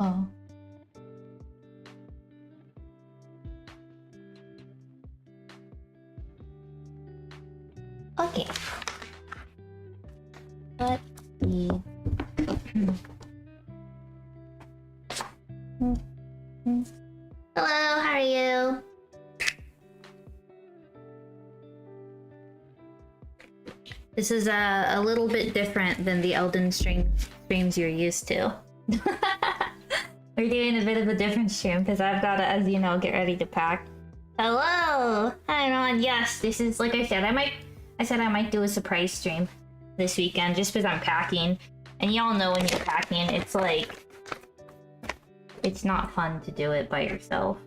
Oh. Okay. Let's see. Hello, how are you? This is a little bit different than the Elden streams you're used to. We're doing a bit of a different stream because I've got to, as you know, get ready to pack. Hello! Hi everyone. Yes, this is, like I said, I might do a surprise stream this weekend just because I'm packing. And y'all know when you're packing, it's like, it's not fun to do it by yourself.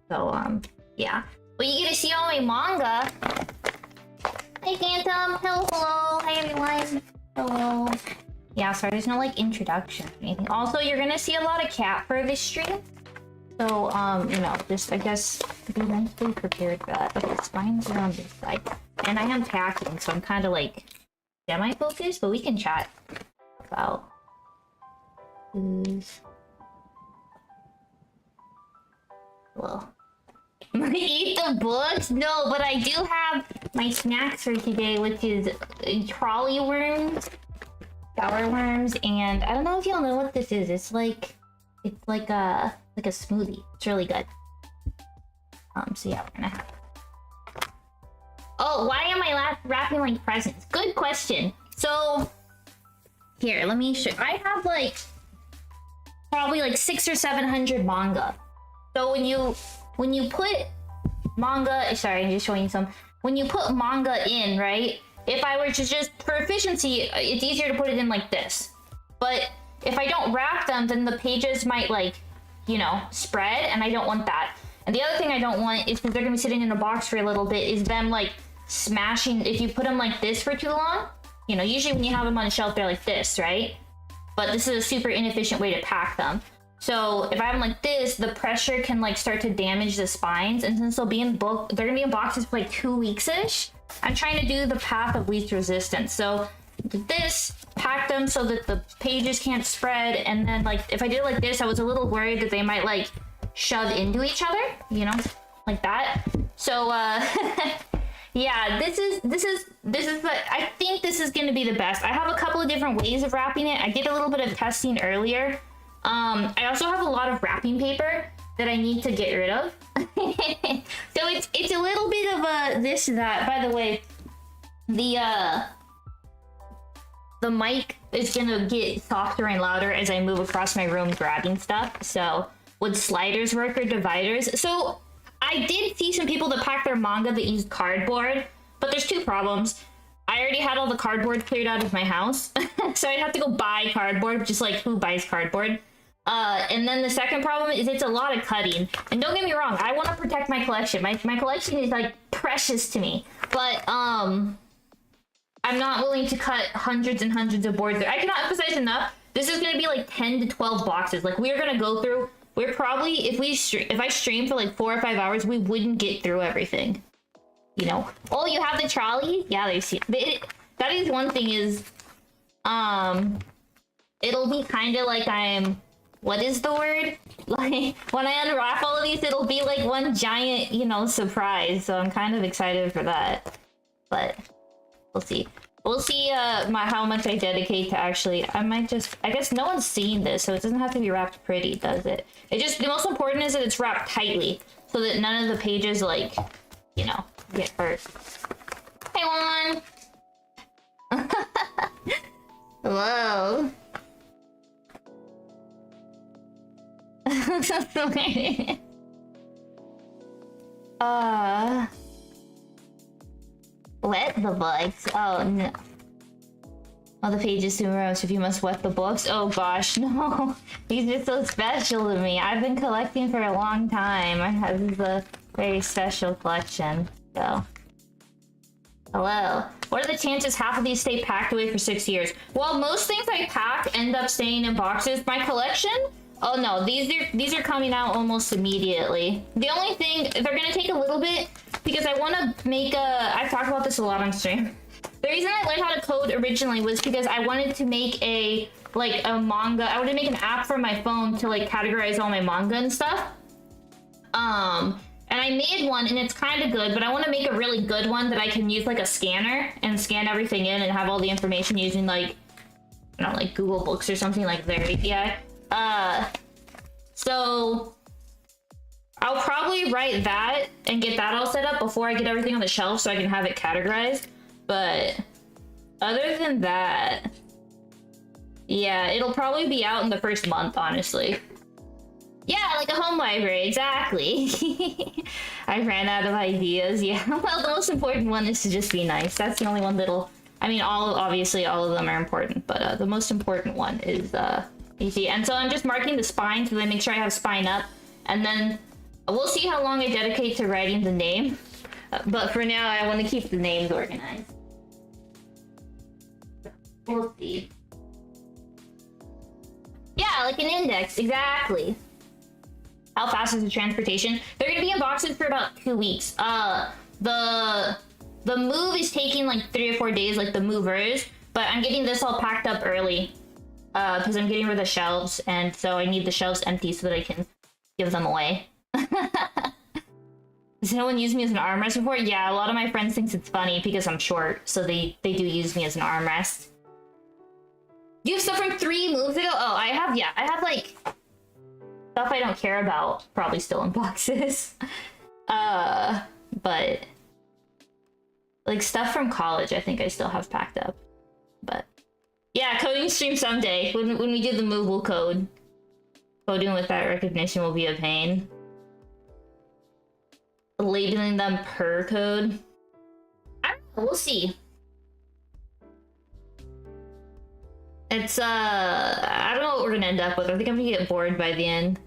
So, yeah. But you get to see all my manga. Hi, Phantom. Hello. Hi, everyone. Hello. Yeah, sorry, there's no, like, introduction or anything. Also, you're gonna see a lot of cat for this stream. So, you know, just, I guess, be mentally prepared for that. Okay, spine's around this side. And I am packing, so I'm kind of, like, semi-focused, but we can chat about who's... Well... Eat the books? No, but I do have my snacks for today, which is trolley worms, sour worms, and I don't know if y'all know what this is. It's like a smoothie. It's really good. So yeah, we're gonna. Oh, why am I wrapping like presents? Good question. So here, let me show. I have like probably like 600 or 700 manga. So when you put manga, sorry, I'm just showing you some. When you put manga in, right? If I were to just, for efficiency, it's easier to put it in like this. But if I don't wrap them, then the pages might like, you know, spread, and I don't want that. And the other thing I don't want is, because they're gonna be sitting in a box for a little bit, is them like smashing, if you put them like this for too long. You know, usually when you have them on a shelf, they're like this, right? But this is a super inefficient way to pack them. So if I have them like this, the pressure can like start to damage the spines, and since they'll be in they're gonna be in boxes for like 2 weeks-ish. I'm trying to do the path of least resistance. So this, pack them so that the pages can't spread, and then like if I did it like this, I was a little worried that they might like shove into each other, you know, like that. So yeah, this is I think this is gonna be the best. I have a couple of different ways of wrapping it. I did a little bit of testing earlier. I also have a lot of wrapping paper that I need to get rid of. So it's a little bit of a this, that. By the way, the mic is gonna get softer and louder as I move across my room grabbing stuff. So would sliders work or dividers? So I did see some people that pack their manga that used cardboard, but there's two problems. I already had all the cardboard cleared out of my house, so I'd have to go buy cardboard, just like who buys cardboard? And then the second problem is it's a lot of cutting. And don't get me wrong, I want to protect my collection. My collection is like precious to me, but I'm not willing to cut hundreds and hundreds of boards. I cannot emphasize enough. This is going to be like 10 to 12 boxes. Like we're going to go through. We're probably, if I stream for like 4 or 5 hours, we wouldn't get through everything. You know. Oh, you have the trolley? Yeah, they see it. That is one thing is, it'll be kind of like what is the word? Like, when I unwrap all of these, it'll be like one giant, you know, surprise. So I'm kind of excited for that. But we'll see. We'll see how much I dedicate to actually, I guess no one's seen this, so it doesn't have to be wrapped pretty, does it? The most important is that it's wrapped tightly, so that none of the pages, like, you know, get hurt. Hey, Juan! Hello! Wet the bugs. Oh no. All the pages to roast if you must wet the books. Oh gosh, no. These are so special to me. I've been collecting for a long time. This is a very special collection. So, hello. What are the chances half of these stay packed away for 6 years? Well, most things I pack end up staying in boxes. My collection? Oh no, these are coming out almost immediately. The only thing, they're gonna take a little bit because I want to make I've talked about this a lot on stream. The reason I learned how to code originally was because I wanted to make a manga. I wanted to make an app for my phone to like categorize all my manga and stuff. And I made one and it's kind of good, but I want to make a really good one that I can use like a scanner and scan everything in and have all the information using like, I don't know, like Google Books or something like their API. So I'll probably write that and get that all set up before I get everything on the shelf so I can have it categorized. But other than that, yeah, it'll probably be out in the first month, honestly. Yeah, like a home library, exactly. I ran out of ideas, yeah. Well, the most important one is to just be nice. That's the only one that'll, I mean, obviously all of them are important, but the most important one is easy. And so I'm just marking the spine so that I make sure I have spine up. And then we'll see how long I dedicate to writing the name. But for now, I want to keep the names organized. We'll see. Yeah, like an index, exactly. How fast is the transportation? They're gonna be in boxes for about 2 weeks. The move is taking like 3 or 4 days, like the movers, but I'm getting this all packed up early because I'm getting rid of the shelves, and so I need the shelves empty so that I can give them away. Has no one used me as an armrest before? Yeah, a lot of my friends think it's funny because I'm short, so they do use me as an armrest. You have stuff from 3 moves ago? Oh, I have like stuff I don't care about probably still in boxes. But like stuff from college I think I still have packed up. But yeah, coding stream someday. When we do the move, we'll code. Coding with that recognition will be a pain. Labeling them per code. I don't know, we'll see. It's I don't know what we're gonna end up with. I think I'm gonna get bored by the end.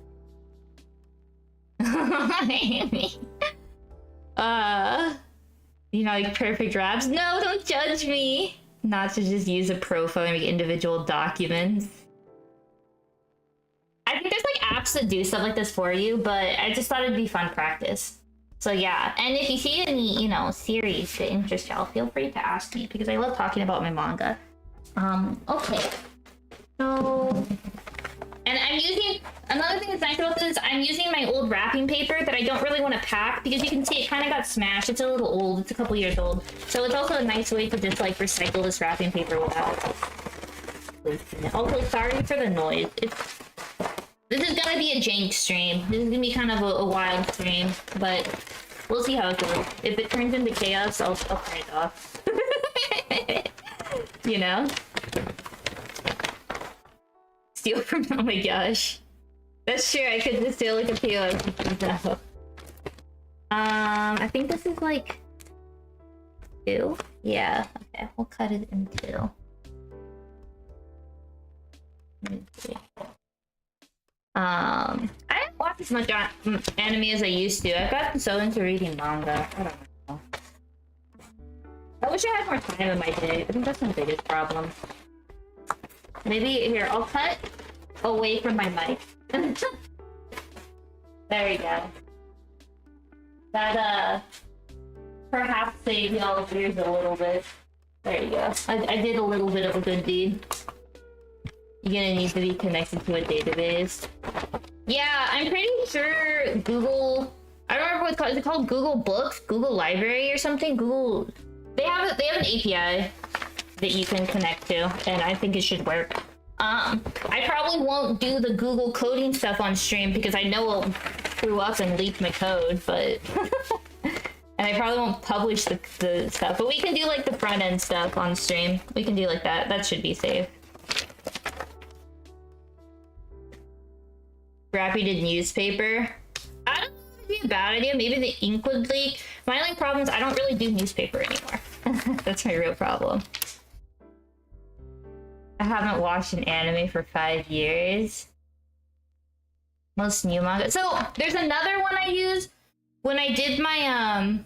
You know, like perfect raps. No, don't judge me. Not to just use a profile and make individual documents. I think there's like apps that do stuff like this for you, but I just thought it'd be fun practice. So yeah, and if you see any, you know, series that interest y'all, feel free to ask me because I love talking about my manga. Okay. So, and I'm using, another thing that's nice about this is I'm using my old wrapping paper that I don't really want to pack because you can see it kind of got smashed. It's a little old. It's a couple years old. So it's also a nice way to just like recycle this wrapping paper without. Also, sorry for the noise. This is gonna be a jank stream. This is gonna be kind of a wild stream, but we'll see how it goes. If it turns into chaos, I'll turn it off. You know? Steal from, oh my gosh. That's true, I could just steal like a POS. No. I think this is like 2? Yeah, okay, we'll cut it in 2. I don't watch as much anime as I used to. I've gotten so into reading manga. I don't know. I wish I had more time in my day. I think that's my biggest problem. Maybe here, I'll cut away from my mic. There we go. That perhaps saved y'all's ears a little bit. There you go. I did a little bit of a good deed. You're gonna need to be connected to a database. Yeah, I'm pretty sure Google, I don't remember what it's called. Is it called Google Books? Google Library or something? Google, they have an API that you can connect to, and I think it should work. I probably won't do the Google coding stuff on stream because I know it'll screw up and leak my code, but and I probably won't publish the stuff, but we can do like the front end stuff on stream. We can do like that. That should be safe. Rapid newspaper. I don't know if it'd be a bad idea. Maybe the ink would leak. My only problem is I don't really do newspaper anymore. That's my real problem. I haven't watched an anime for 5 years. Most new manga. So there's another one I use when I did my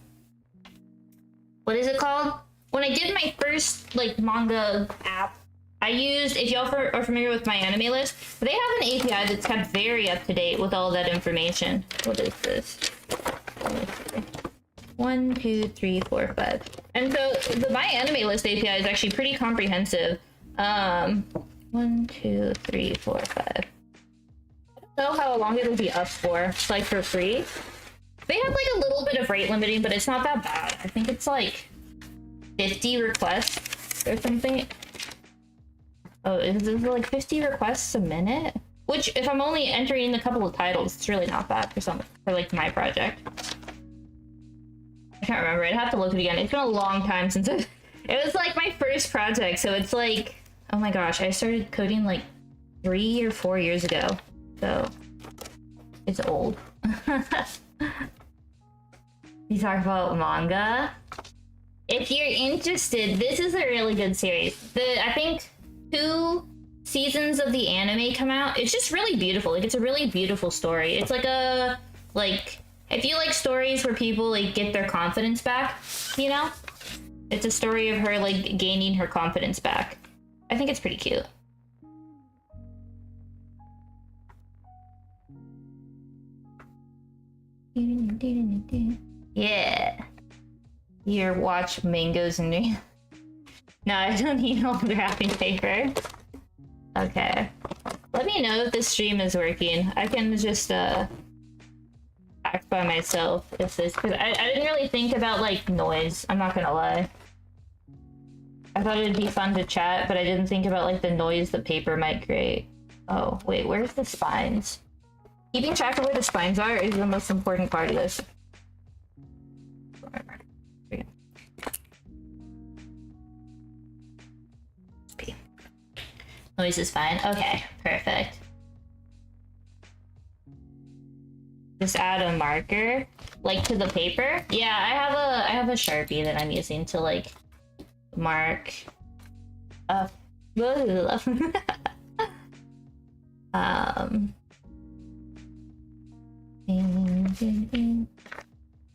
what is it called? When I did my first like manga app, I used, if y'all are familiar with my anime list, they have an API that's kept very up to date with all that information. What is this? 1, 2, 3, 4, 5. And so the my anime list API is actually pretty comprehensive. 1, 2, 3, 4, 5. I don't know how long it'll be up for, like for free. They have like a little bit of rate limiting, but it's not that bad. I think it's like 50 requests or something. Oh, is this like 50 requests a minute? Which, if I'm only entering a couple of titles, it's really not bad for like my project. I can't remember. I'd have to look it again. It's been a long time since it was like my first project, so it's like, oh my gosh, I started coding like 3 or 4 years ago, so it's old. You talk about manga. If you're interested, this is a really good series. I think 2 seasons of the anime come out. It's just really beautiful. Like, it's a really beautiful story. It's like a, like, if you like stories where people like get their confidence back, you know? It's a story of her like gaining her confidence back. I think it's pretty cute. Yeah. Your watch mangoes and me. No, I don't need all the wrapping paper. Okay. Let me know if this stream is working. I can just act by myself if this, because I didn't really think about like noise. I'm not gonna lie. I thought it'd be fun to chat, but I didn't think about like the noise the paper might create. Oh, wait, where's the spines? Keeping track of where the spines are is the most important part of this. Noise is fine. Okay, perfect. Just add a marker, like to the paper. Yeah, I have a Sharpie that I'm using to like mark. The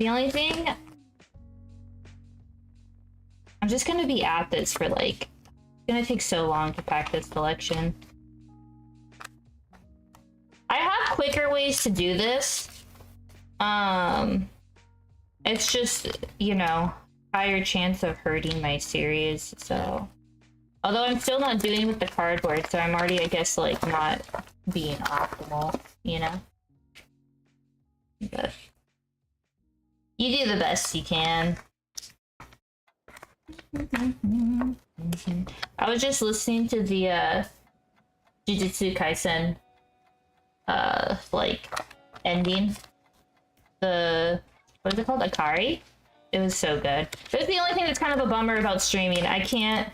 only thing, I'm just gonna be at this for like, it's gonna take so long to pack this collection. I have quicker ways to do this. It's just, you know, higher chance of hurting my series, so. Although I'm still not doing with the cardboard, so I'm already, I guess, like, not being optimal, you know? But you do the best you can. I was just listening to the Jujutsu Kaisen like ending, the, what is it called, Akari? It was so good. That's the only thing that's kind of a bummer about streaming. I can't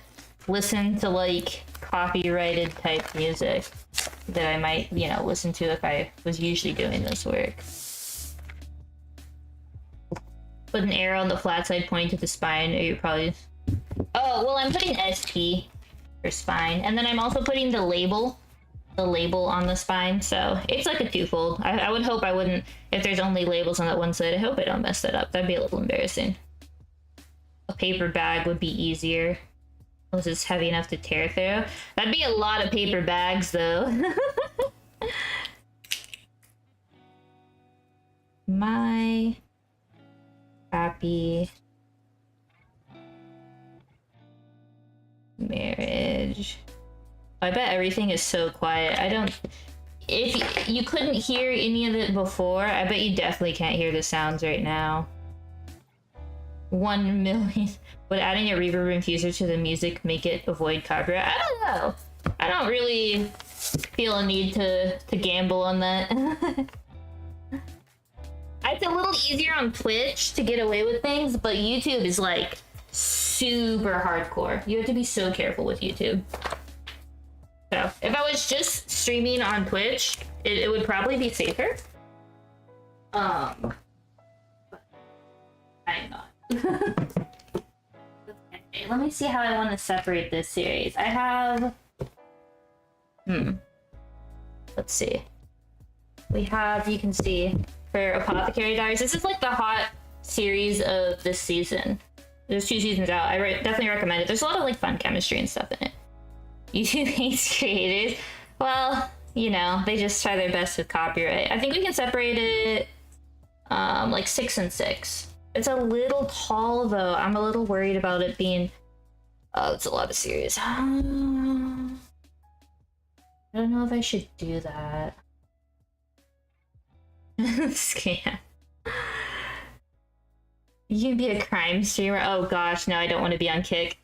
listen to like copyrighted type music that I might, you know, listen to if I was usually doing this work. Put an arrow on the flat side pointing to the spine, or you're probably, oh well, I'm putting SP for spine, and then I'm also putting the label on the spine, so it's like a twofold. I would hope I wouldn't, if there's only labels on that one side, I hope I don't mess that up. That'd be a little embarrassing. A paper bag would be easier. This is heavy enough to tear through. That'd be a lot of paper bags though. My happy marriage. I bet everything is so quiet. I don't, if you couldn't hear any of it before, I bet you definitely can't hear the sounds right now. 1 million. Would adding a reverb infuser to the music make it avoid copyright? I don't know. I don't really feel a need to gamble on that. It's a little easier on Twitch to get away with things, but YouTube is like super hardcore. You have to be so careful with YouTube. So if I was just streaming on Twitch, it would probably be safer. But I'm not. Okay, let me see how I want to separate this series. I have Let's see. We have, you can see, for Apothecary Diaries, this is like the hot series of this season. There's 2 seasons out. I definitely recommend it. There's a lot of like fun chemistry and stuff in it. YouTube hates creators. Well, you know, they just try their best with copyright. I think we can separate it like 6 and 6. It's a little tall though. I'm a little worried about it being, oh, it's a lot of series. I don't know if I should do that. Scam. You can be a crime streamer. Oh gosh, no, I don't want to be on Kick.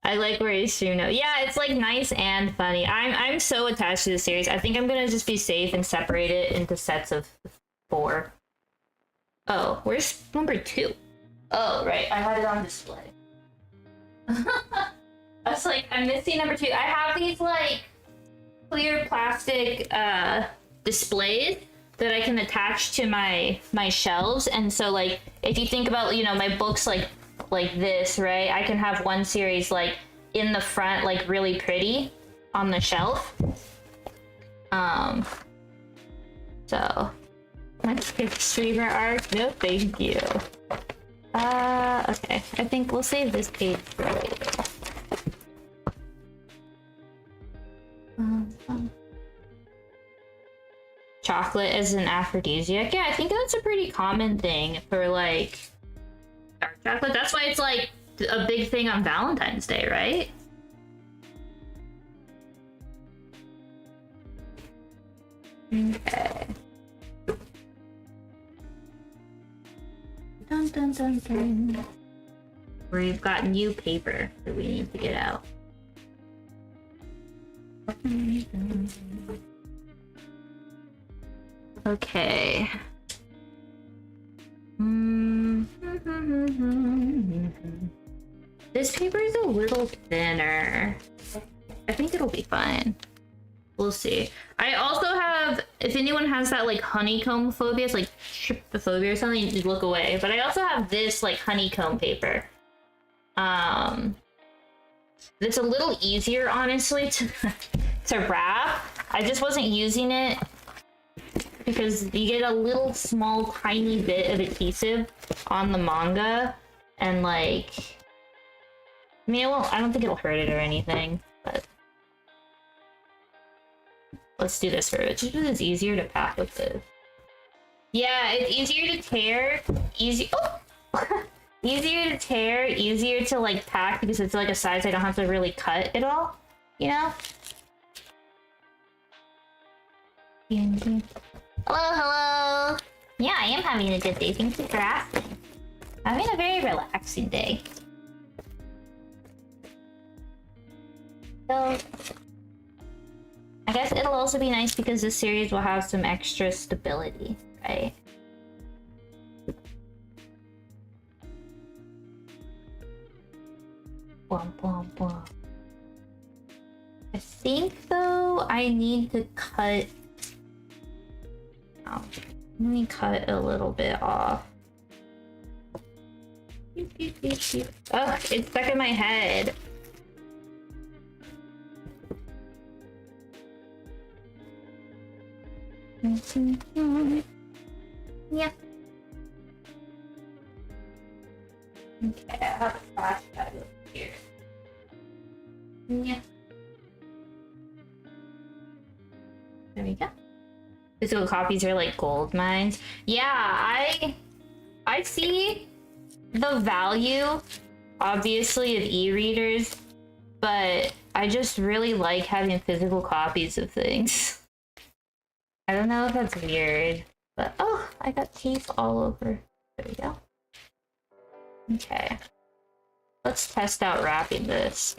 I like where you stream now. Yeah, it's like nice and funny. I'm so attached to the series. I think I'm gonna just be safe and separate it into sets of 4. Oh, where's number 2? Oh, right, I had it on display. I was like, I'm missing number 2. I have these like clear plastic displays that I can attach to my shelves, and so like if you think about, you know, my books like this, right? I can have one series like in the front, like really pretty on the shelf. So my streamer art, no thank you. Okay, I think we'll save this page for later. Chocolate as an aphrodisiac. Yeah, I think that's a pretty common thing for like dark chocolate. That's why it's like a big thing on Valentine's Day, right? Okay. Dun dun dun dun. We've got new paper that we need to get out. Okay. This paper is a little thinner. I think it'll be fine. We'll see. I also have, if anyone has that like honeycomb phobia, it's like trypophobia or something, you just look away. But I also have this like honeycomb paper. It's a little easier, honestly, to wrap. I just wasn't using it because you get a little small tiny bit of adhesive on the manga, and like, I mean, I don't think it'll hurt it or anything, but let's do this for it. Just because it's easier to pack with this. Yeah, it's easier to tear, easier to tear, easier to like pack because it's like a size I don't have to really cut it all, you know? Hello, hello! Yeah, I am having a good day. Thank you for asking. I'm having a very relaxing day. So, I guess it'll also be nice because this series will have some extra stability, right? Bwomp, bwomp, bwomp. I think, though, I need to cut... Oh, let me cut a little bit off. Oh, it's stuck in my head. Yeah. Okay, I have a flash drive over here. Yeah. There we go. Physical copies are like gold mines. Yeah, I see the value, obviously, of e-readers, but I just really like having physical copies of things. I don't know if that's weird, but oh, I got tape all over. There we go. Okay. Let's test out wrapping this.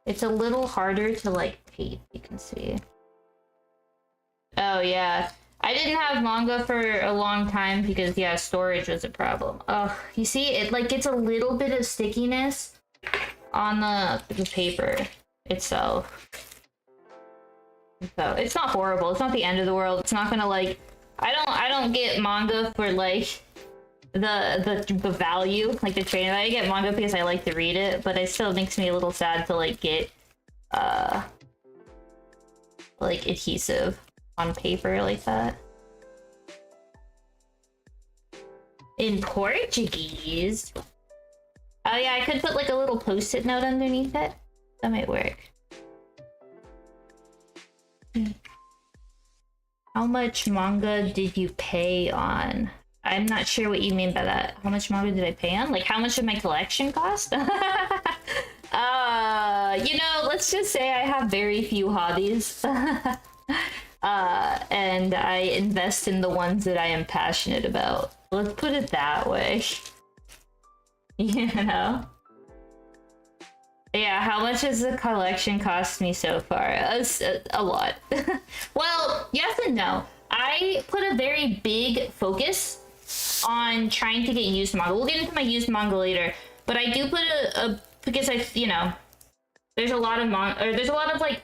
It's a little harder to like tape, you can see. Oh yeah, I didn't have manga for a long time because yeah, storage was a problem. Oh, you see, it like gets a little bit of stickiness on the paper itself. So it's not horrible. It's not the end of the world. It's not gonna like. I don't get manga for like the value, like the trade value. I get manga because I like to read it, but it still makes me a little sad to like get like adhesive on paper like that. In Portuguese? Oh yeah, I could put like a little post-it note underneath it. That might work. How much manga did you pay on? I'm not sure what you mean by that. How much manga did I pay on? Like, how much did my collection cost? You know, let's just say I have very few hobbies. And I invest in the ones that I am passionate about. Let's put it that way. You know? Yeah, how much has the collection cost me so far? A lot. Well, yes and no. I put a very big focus on trying to get used manga. We'll get into my used manga later, but I do put because you know, there's a lot of there's a lot of like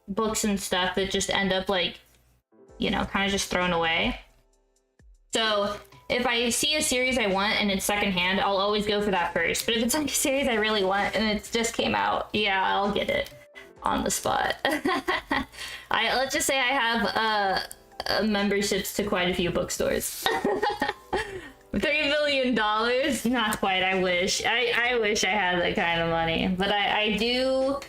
books and stuff that just end up like, you know, kind of just thrown away. So if I see a series I want and it's secondhand, I'll always go for that first. But if it's like a series I really want and it just came out, yeah, I'll get it on the spot. Let's just say I have memberships to quite a few bookstores. $3 billion? Not quite. I wish. I wish I had that kind of money. But I do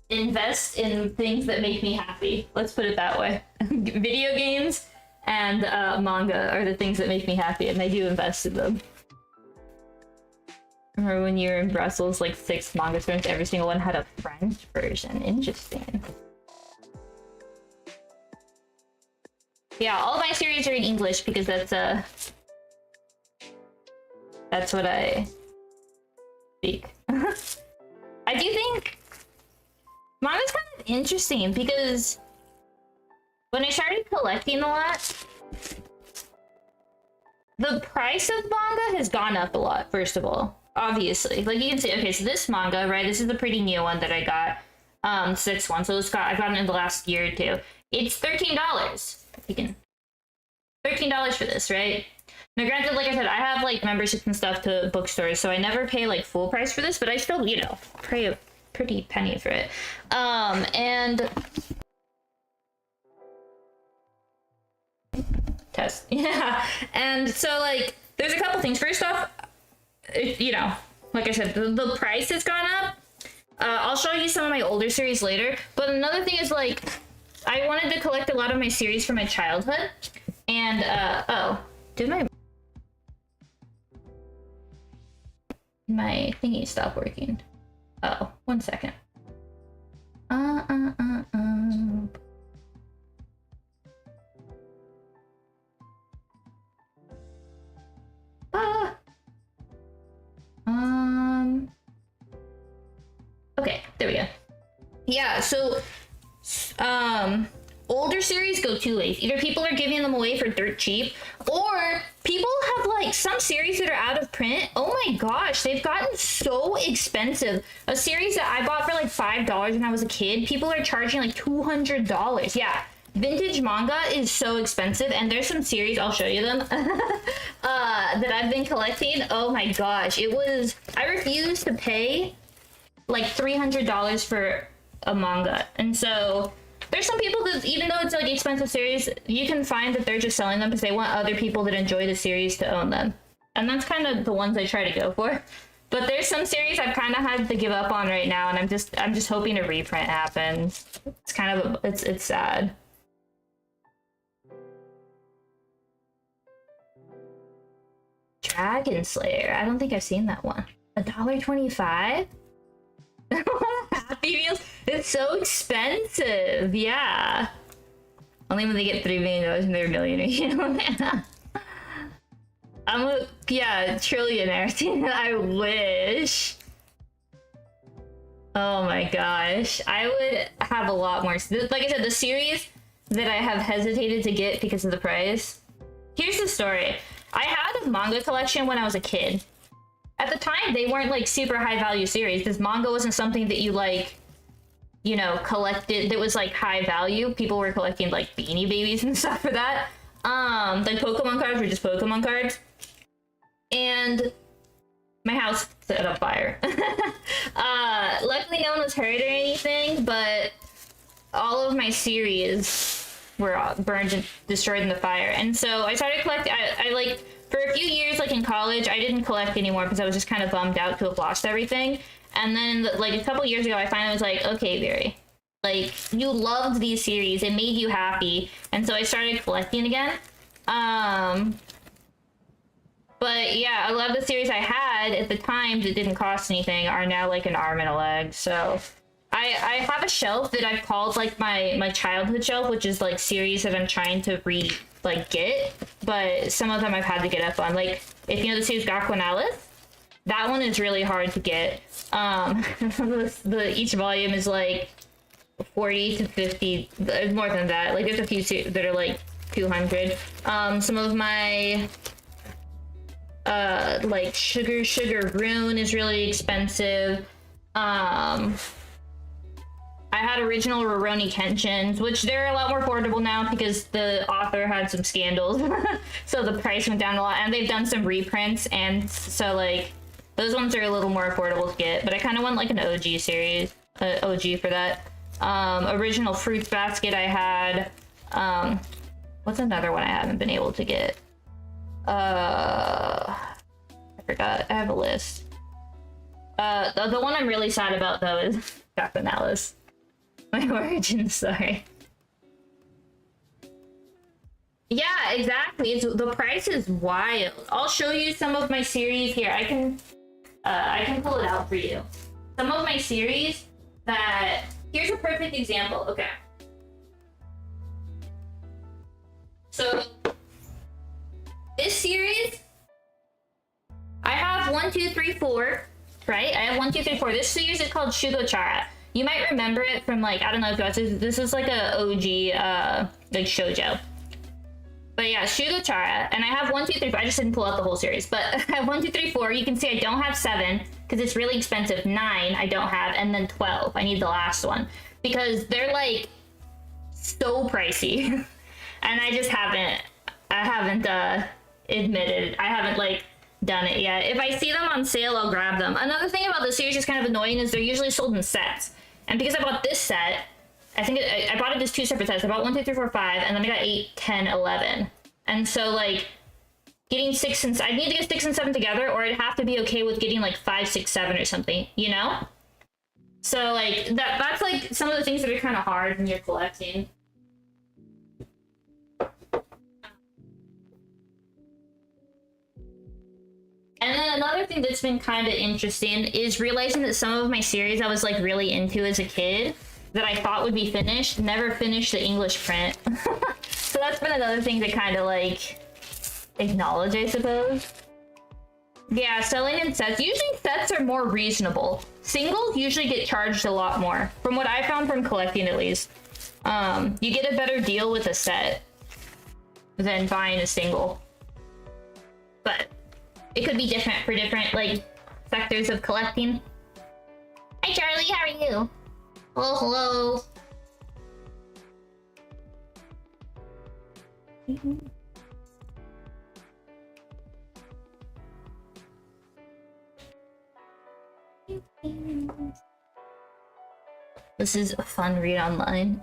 invest in things that make me happy. Let's put it that way. Video games and manga are the things that make me happy, and I do invest in them. Remember when you were in Brussels, like 6 manga stores, every single one had a French version. Interesting. Yeah, all my series are in English because that's what I speak. I do think manga's kind of interesting because when I started collecting a lot, the price of manga has gone up a lot, first of all. Obviously. Like you can see, okay, so this manga, right, this is the pretty new one that I got. 6th one, so I got it in the last year or two. It's $13. You can $13 for this, right? Now granted, like I said, I have like memberships and stuff to bookstores, so I never pay like full price for this, but I still, you know, pay a pretty penny for it. And test. Yeah. And so like there's a couple things. First off, you know, like I said, the price has gone up. I'll show you some of my older series later, but another thing is like I wanted to collect a lot of my series from my childhood, and oh, did my thingy stop working? Oh, 1 second. Okay, there we go. Yeah, so older series go 2 ways. Either people are giving them away for dirt cheap, or people have like some series that are out of print. Oh my gosh, they've gotten so expensive. A series that I bought for like $5 when I was a kid, people are charging like $200. Yeah, vintage manga is so expensive, and there's some series, I'll show you them, that I've been collecting. Oh my gosh, I refused to pay like $300 for a manga. And so there's some people that, even though it's like expensive series, you can find that they're just selling them because they want other people that enjoy the series to own them. And that's kind of the ones I try to go for. But there's some series I've kind of had to give up on right now, and I'm just hoping a reprint happens. It's kind of it's sad. Dragon Slayer. I don't think I've seen that one. $1.25? Happy Meals? It's so expensive. Yeah. Only when they get $3 million and they're a millionaire, you know? I'm a trillionaire. I wish. Oh my gosh. I would have a lot more. Like I said, the series that I have hesitated to get because of the price. Here's the story. I had a manga collection when I was a kid. At the time, they weren't like super high value series because manga wasn't something that you like, you know, collected that was like high value. People were collecting like Beanie Babies and stuff for that. Like Pokemon cards were just Pokemon cards. And My house set up fire. Luckily no one was hurt or anything, but all of my series were burned and destroyed in the fire. And so I started collecting. I like, for a few years, like in college, I didn't collect anymore because I was just kind of bummed out to have lost everything. And then like a couple years ago, I finally was like, okay, Barry, like you loved these series, it made you happy, and so I started collecting again. But yeah, a lot of the series I had at the time that didn't cost anything are now like an arm and a leg. So I have a shelf that I've called like my childhood shelf, which is like series that I'm trying to get, but some of them I've had to get up on. Like if you know the series Gakuanalis, that one is really hard to get. Each volume is like 40 to 50, more than that. Like there's a few that are like 200. Some of my like Sugar Rune is really expensive. I had original Rurouni Kenshins, which they're a lot more affordable now because the author had some scandals. So the price went down a lot, and they've done some reprints, and so like those ones are a little more affordable to get. But I kind of want like an OG series, OG for that. Original Fruits Basket I had. What's another one I haven't been able to get? I forgot. I have a list. The one I'm really sad about though is Gakuanalis. My origin story. Yeah, exactly. The price is wild. I'll show you some of my series here. I can pull it out for you. Some of my series that, here's a perfect example. Okay. So this series, I have 1, 2, 3, 4, right? I have 1, 2, 3, 4. This series is called Shugochara. You might remember it from like, I don't know if you watched this. This is like a OG like shoujo. But yeah, Shugochara, and I have 1, 2, 3, 4. I just didn't pull out the whole series, but I have 1, 2, 3, 4. You can see I don't have 7 because it's really expensive. 9 I don't have, and then 12. I need the last one because they're like so pricey, and I just haven't. I haven't admitted. I haven't like done it yet. If I see them on sale, I'll grab them. Another thing about the series is kind of annoying is they're usually sold in sets. And because I bought this set, I think I bought it as 2 separate sets. I bought 1, 2, 3, 4, 5, and then I got 8, 10, 11. And so like getting 6 and I need to get 6 and 7 together, or I'd have to be okay with getting like 5, 6, 7 or something, you know? So like that's like some of the things that are kind of hard when you're collecting. And then another thing that's been kind of interesting is realizing that some of my series I was like really into as a kid that I thought would be finished, never finished the English print. So that's been another thing to kind of like acknowledge, I suppose. Yeah, selling in sets. Usually sets are more reasonable. Singles usually get charged a lot more, from what I found from collecting at least. You get a better deal with a set than buying a single. But it could be different for different, like, sectors of collecting. Hi, Charlie, how are you? Hello, hello. This is a fun read online.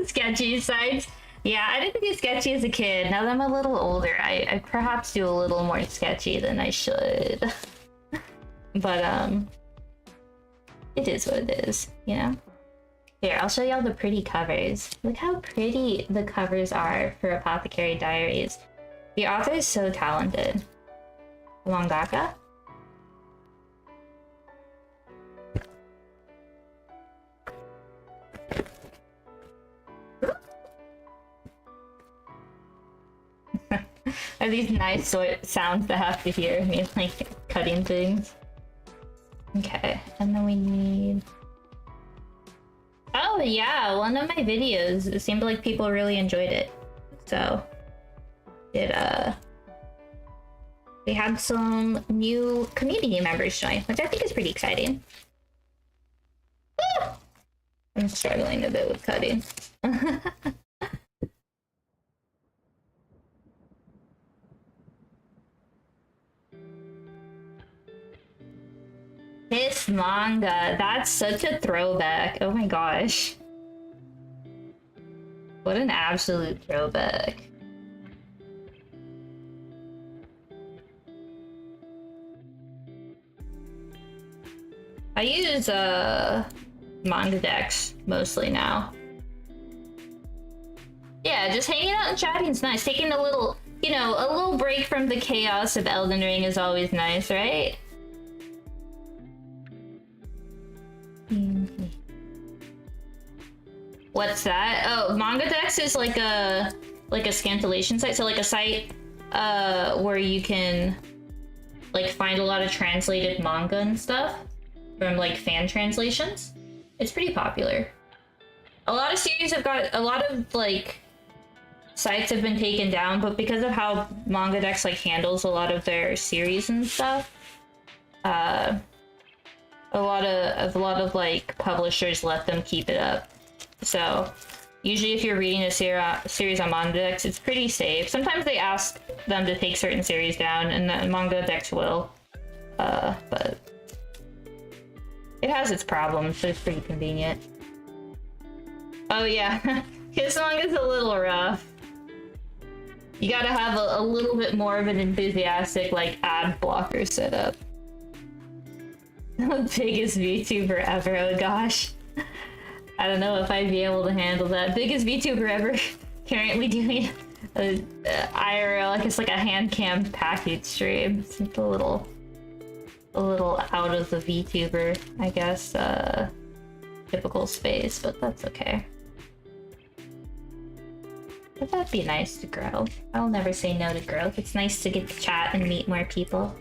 Sketchy sites. Yeah, I didn't do sketchy as a kid. Now that I'm a little older, I perhaps do a little more sketchy than I should. But, it is what it is, you know? Here, I'll show y'all the pretty covers. Look how pretty the covers are for Apothecary Diaries. The author is so talented. Mangaka? Are these nice sounds that have to hear me like cutting things? Okay, and then we need... Oh yeah, one of my videos, it seemed like people really enjoyed it. So it they had some new community members join, which I think is pretty exciting. Ah! I'm struggling a bit with cutting. manga. That's such a throwback. Oh my gosh. What an absolute throwback. I use Manga decks mostly now. Yeah, just hanging out and chatting is nice. Taking a little, you know, a little break from the chaos of Elden Ring is always nice, right? What's that? Oh, Manga Dex is like a scantillation site, so like a site where you can like find a lot of translated manga and stuff from like fan translations. It's pretty popular. A lot of series have got a lot of like sites have been taken down, but because of how Manga Dex like handles a lot of their series and stuff, a lot of like publishers let them keep it up. So usually if you're reading a series on Manga Dex, it's pretty safe. Sometimes they ask them to take certain series down, and the Manga Dex will, but it has its problems, so it's pretty convenient. Oh yeah, his manga's a little rough. You gotta have a little bit more of an enthusiastic like ad blocker setup. The biggest VTuber ever, oh gosh. I don't know if I'd be able to handle that. Biggest VTuber ever, currently doing a IRL, I guess like a hand cam package stream. It's a little out of the VTuber, I guess, typical space, but that's okay. But that'd be nice to grow. I'll never say no to growth. It's nice to get to chat and meet more people.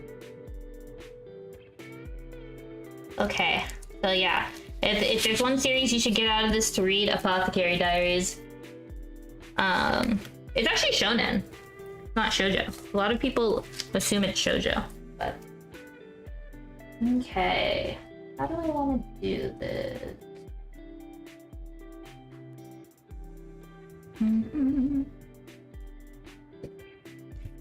Okay, so yeah. If there's one series you should get out of this to read, Apothecary Diaries. It's actually shonen, not shoujo. A lot of people assume it's shoujo, but... Okay, how do I want to do this? I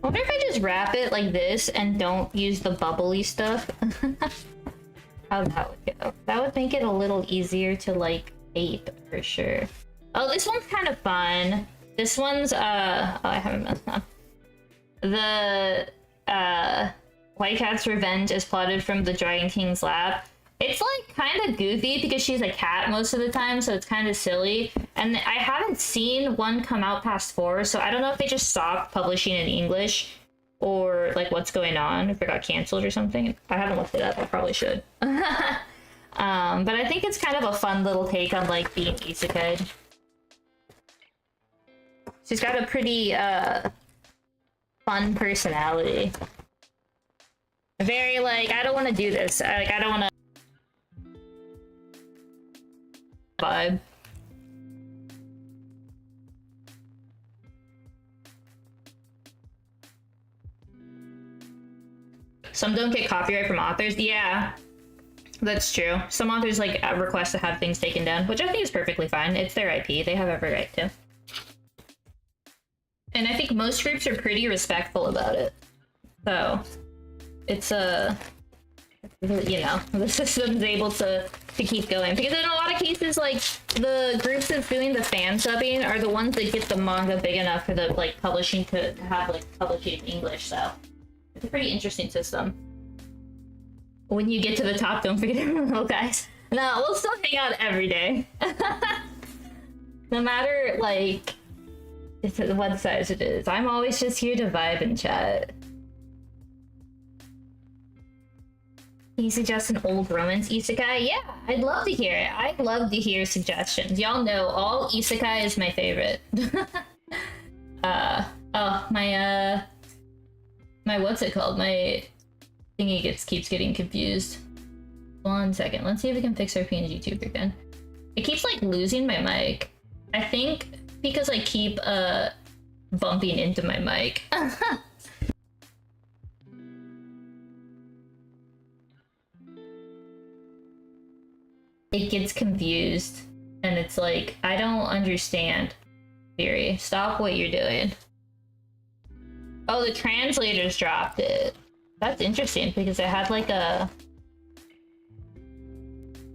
wonder if I just wrap it like this and don't use the bubbly stuff. How that would go. That would make it a little easier to like tape for sure. Oh, this one's kind of fun. This one's oh, I haven't messed up. The White Cat's revenge is plotted from the Dragon King's lab. It's like kind of goofy because she's a cat most of the time, so it's kind of silly. And I haven't seen one come out past 4, so I don't know if they just stopped publishing in English or like what's going on, if it got canceled or something. I haven't looked it up. I probably should. But I think it's kind of a fun little take on like being isekai. She's got a pretty fun personality. Very like, I don't want to do this. Like, I don't want to vibe. Some don't get copyright from authors. Yeah, that's true. Some authors like request to have things taken down, which I think is perfectly fine. It's their IP. They have every right to. And I think most groups are pretty respectful about it. So it's you know, the system's able to keep going, because in a lot of cases, like the groups that's doing the fan subbing are the ones that get the manga big enough for the like publishing to have like publishing in English. So it's a pretty interesting system. When you get to the top, don't forget everyone else, guys. No, we'll still hang out every day. No matter like what size it is. I'm always just here to vibe and chat. Can you suggest an old romance isekai? Yeah, I'd love to hear it. I'd love to hear suggestions. Y'all know all isekai is my favorite. Oh, my what's it called? My thingy keeps getting confused. 1 second. Let's see if we can fix our pngTuber again. It keeps like losing my mic. I think because I keep bumping into my mic. It gets confused and it's like, I don't understand. Siri, stop what you're doing. Oh, the translators dropped it. That's interesting because it had like a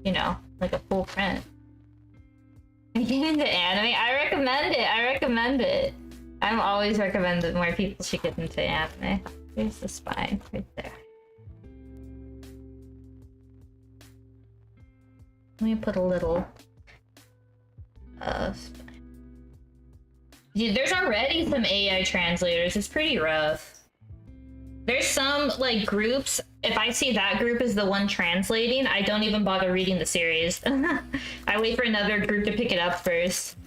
you know, like a full print. Get into anime? I recommend it. I recommend it. I'm always recommending more people should get into anime. There's the spine right there. Let me put a little Dude, there's already some AI translators. It's pretty rough. There's some like groups. If I see that group is the one translating, I don't even bother reading the series. I wait for another group to pick it up first.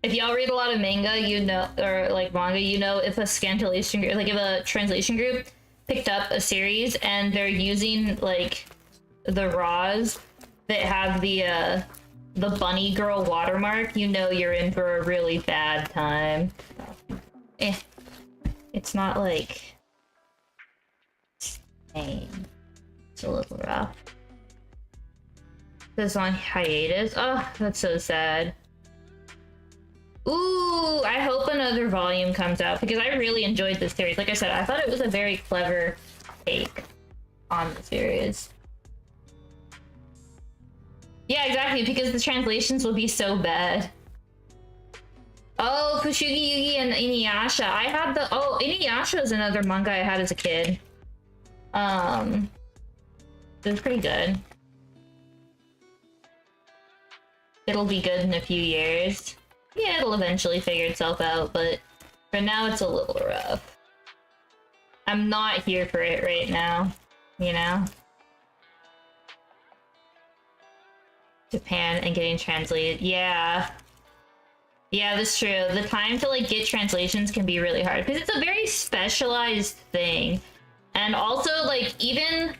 If y'all read a lot of manga, you know, or like manga, you know, if a scantillation group, like if a translation group picked up a series and they're using like the raws that have the bunny girl watermark, you know you're in for a really bad time. It's not like insane. It's a little rough. This on hiatus. Oh, that's so sad. Ooh, I hope another volume comes out because I really enjoyed this series. Like I said, I thought it was a very clever take on the series. Yeah, exactly, because the translations will be so bad. Oh, Fushigi Yugi and Inuyasha. I had the... Oh, Inuyasha is another manga I had as a kid. It was pretty good. It'll be good in a few years. Yeah, it'll eventually figure itself out, but for now it's a little rough. I'm not here for it right now, you know? Japan and getting translated. Yeah. Yeah, that's true. The time to like get translations can be really hard because it's a very specialized thing. And also like even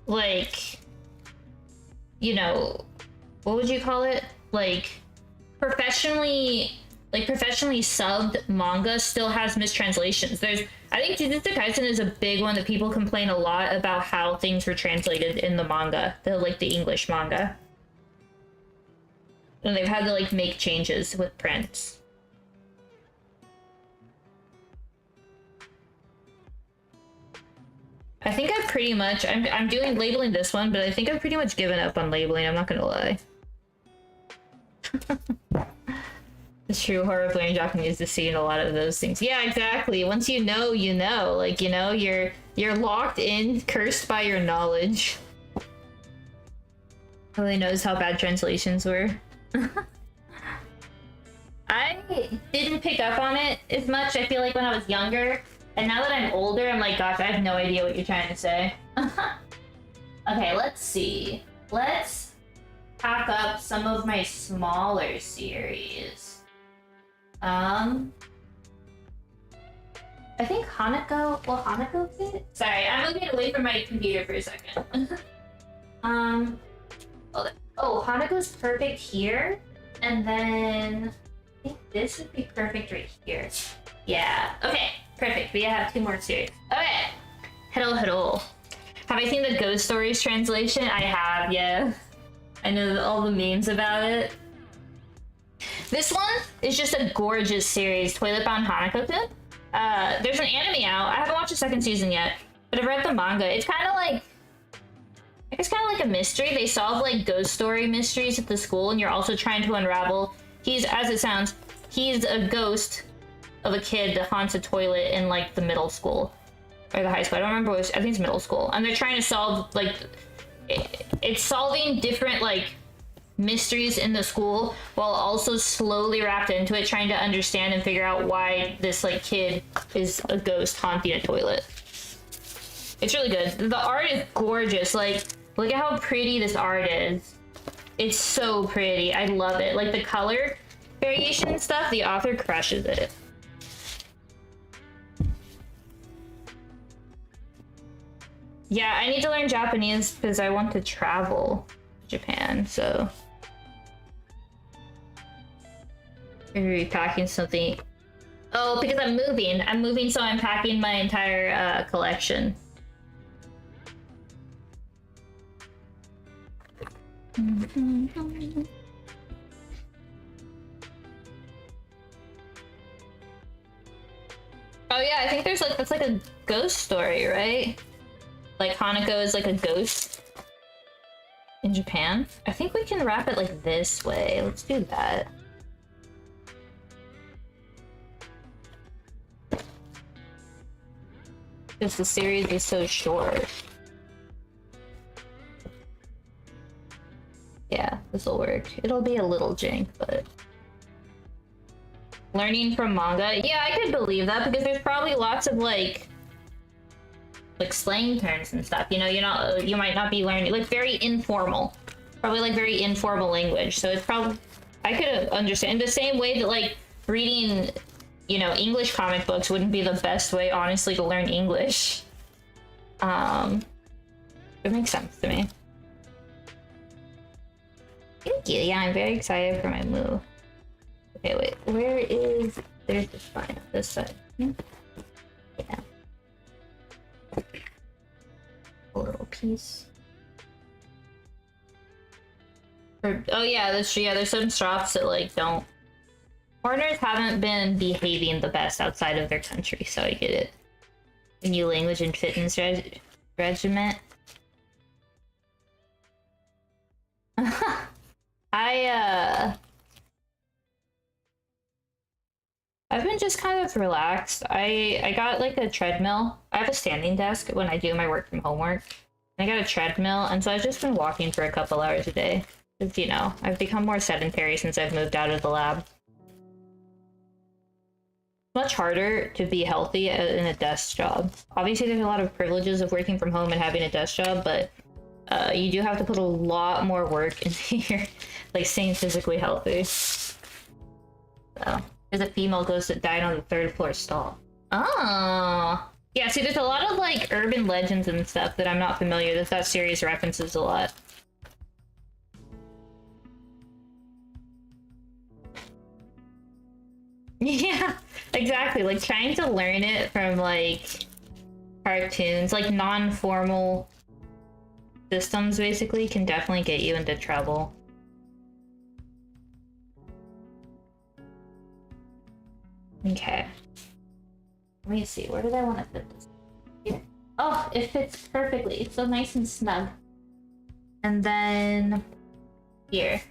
like, you know, what would you call it? Like professionally subbed manga still has mistranslations. I think Jujutsu Kaisen is a big one that people complain a lot about how things were translated in the manga, the English manga. And they've had to like make changes with prints. I think I've pretty much, I'm doing labeling this one, but I think I've pretty much given up on labeling, I'm not gonna lie. It's true, horror playing Japanese is seeing a lot of those things. Yeah, exactly. Once you know, you know. Like, you know, you're locked in, cursed by your knowledge. Nobody knows how bad translations were. I didn't pick up on it as much, I feel like, when I was younger. And now that I'm older, I'm like, gosh, I have no idea what you're trying to say. Okay, let's see. Let's pack up some of my smaller series. I think Hanako, will Hanako fit? Sorry, I'm moving away from my computer for a second. Hanako's perfect here. And then I think this would be perfect right here. Yeah, okay, perfect. We have 2 more series. Okay, hello. Have I seen the Ghost Stories translation? I have, yeah. I know all the memes about it. This one is just a gorgeous series, Toilet Bound Hanako-kun. There's an anime out. I haven't watched the 2nd season yet, but I've read the manga. It's kind of like a mystery. They solve like ghost story mysteries at the school, and you're also trying to unravel. As it sounds, he's a ghost of a kid that haunts a toilet in like the middle school or the high school. I don't remember which. I think it's middle school, and they're trying to solve like it's solving different like mysteries in the school while also slowly wrapped into it, trying to understand and figure out why this like kid is a ghost haunting a toilet. It's really good. The art is gorgeous. Like, look at how pretty this art is. It's so pretty. I love it. Like the color variation and stuff, the author crushes it. Yeah, I need to learn Japanese because I want to travel to Japan, so I'm gonna be packing something. Oh, because I'm moving, so I'm packing my entire collection. Oh yeah, I think there's like, that's like a ghost story, right? Like Hanako is like a ghost in Japan. I think we can wrap it like this way. Let's do that. Because the series is so short. Yeah, this will work. It'll be a little jank, but... Learning from manga? Yeah, I could believe that, because there's probably lots of, like slang terms and stuff, you know, you might not be learning, like, very informal. Probably, like, very informal language, so it's probably... I could understand. The same way that, like, reading, you know, English comic books wouldn't be the best way, honestly, to learn English. It makes sense to me. Thank you. Yeah, I'm very excited for my move. Okay, wait. Where is... There's the spine on this side. Yeah. A little piece. Oh yeah, that's true. Yeah, there's some shops that, like, don't... Foreigners haven't been behaving the best outside of their country, so I get it. A new language and fitness regiment. I've been just kind of relaxed. I got like a treadmill. I have a standing desk when I do my work from homework. I got a treadmill, and so I've just been walking for a couple hours a day. Because, you know, I've become more sedentary since I've moved out of the lab. Much harder to be healthy in a desk job. Obviously, there's a lot of privileges of working from home and having a desk job, but you do have to put a lot more work into your, like, staying physically healthy. So, there's a female ghost that died on the 3rd floor stall. Oh. Yeah, see, there's a lot of, like, urban legends and stuff that I'm not familiar with. That series references a lot. Yeah, exactly. Like, trying to learn it from, like, cartoons, like, non-formal systems, basically, can definitely get you into trouble. Okay. Let me see, where did I want to fit this? Here. Oh, it fits perfectly. It's so nice and snug. And then... here.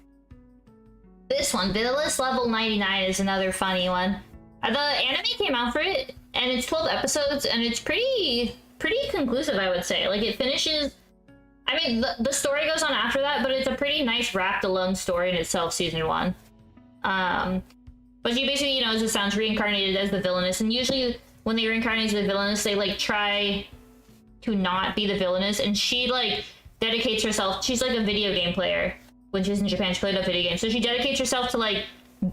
This one, Villainous Level 99, is another funny one. The anime came out for it, and it's 12 episodes, and it's pretty conclusive, I would say. Like, it finishes... I mean, the story goes on after that, but it's a pretty nice wrapped alone story in itself, season 1. But she basically, you know, as it sounds, reincarnated as the villainess, and usually when they reincarnate as the villainess, they, like, try to not be the villainess, and she, like, dedicates herself... She's, like, a video game player. When she was in Japan, she played a video game. So she dedicates herself to, like,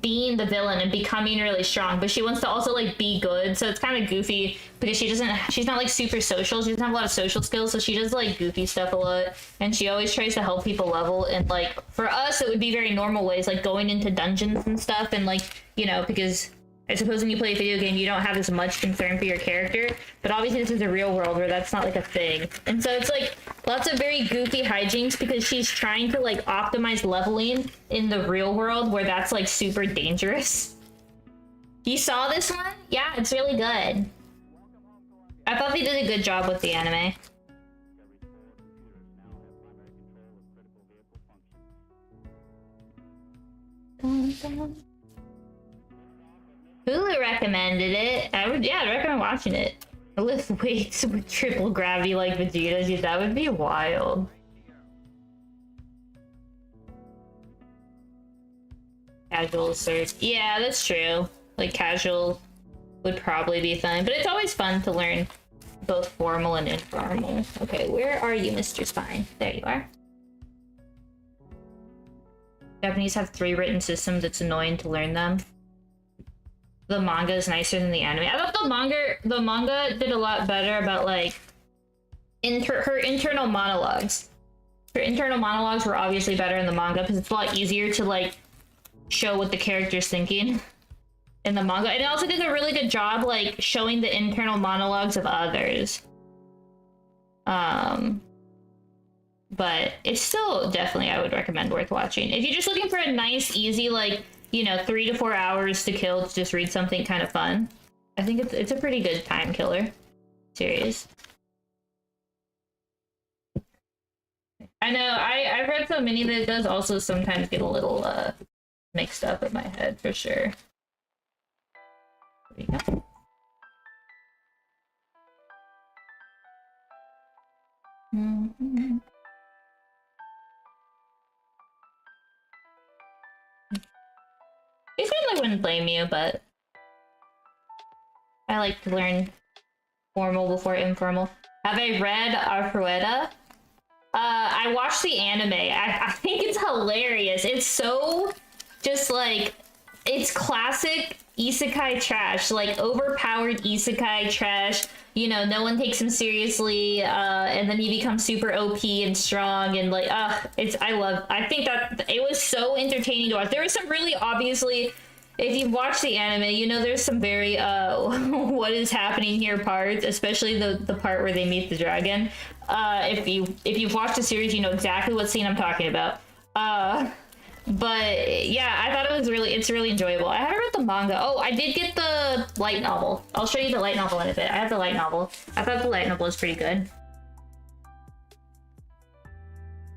being the villain and becoming really strong, but she wants to also, like, be good. So it's kind of goofy because she's not, like, super social. She doesn't have a lot of social skills, so she does, like, goofy stuff a lot. And she always tries to help people level. And, like, for us, it would be very normal ways, like going into dungeons and stuff. And, like, you know, because I suppose when you play a video game, you don't have as much concern for your character. But obviously this is a real world where that's not, like, a thing. And so it's, like, lots of very goofy hijinks because she's trying to, like, optimize leveling in the real world where that's, like, super dangerous. You saw this one? Yeah, it's really good. I thought they did a good job with the anime. Dun, dun. Hulu recommended it. I'd recommend watching it. Lift weights with triple gravity like Vegeta. Dude, that would be wild. Casual search. Yeah, that's true. Like, casual would probably be fun. But it's always fun to learn both formal and informal. Okay, where are you, Mr. Spine? There you are. Japanese have 3 written systems. It's annoying to learn them. The manga is nicer than the anime. I thought the manga did a lot better about, like, her internal monologues. Her internal monologues were obviously better in the manga because it's a lot easier to, like, show what the character's thinking in the manga. And it also did a really good job, like, showing the internal monologues of others. But it's still definitely, I would recommend, worth watching. If you're just looking for a nice, easy, like, you know, 3 to 4 hours to kill to just read something kind of fun, I think it's a pretty good time killer series. I know I've read so many that it does also sometimes get a little mixed up in my head for sure. There we go. Mm-hmm. I certainly wouldn't blame you, but I like to learn formal before informal. Have I read Arfueda? I watched the anime. I think it's hilarious. It's so just like, it's classic isekai trash, like overpowered isekai trash. You know, no one takes him seriously, and then he becomes super OP and strong, and like, I think that it was so entertaining to watch. There was some really obviously, if you've watched the anime, you know there's some very, what is happening here parts, especially the part where they meet the dragon. If you've watched the series, you know exactly what scene I'm talking about. But yeah, I thought it's really enjoyable. I haven't read the manga. Oh, I did get the light novel. I'll show you the light novel in a bit. I have the light novel. I thought the light novel was pretty good.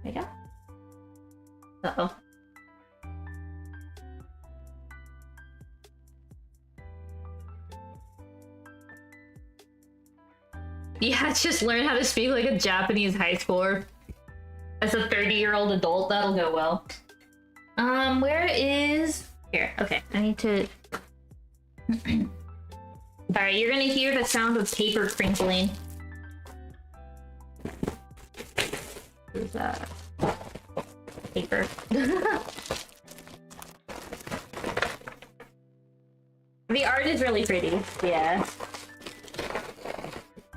There you go. Uh-oh. Yeah, just learn how to speak like a Japanese high schooler. As a 30-year-old adult, that'll go well. Where is... Here, okay, I need to... Alright, you're gonna hear the sound of paper crinkling. Who's that? Paper. The art is really pretty, yeah.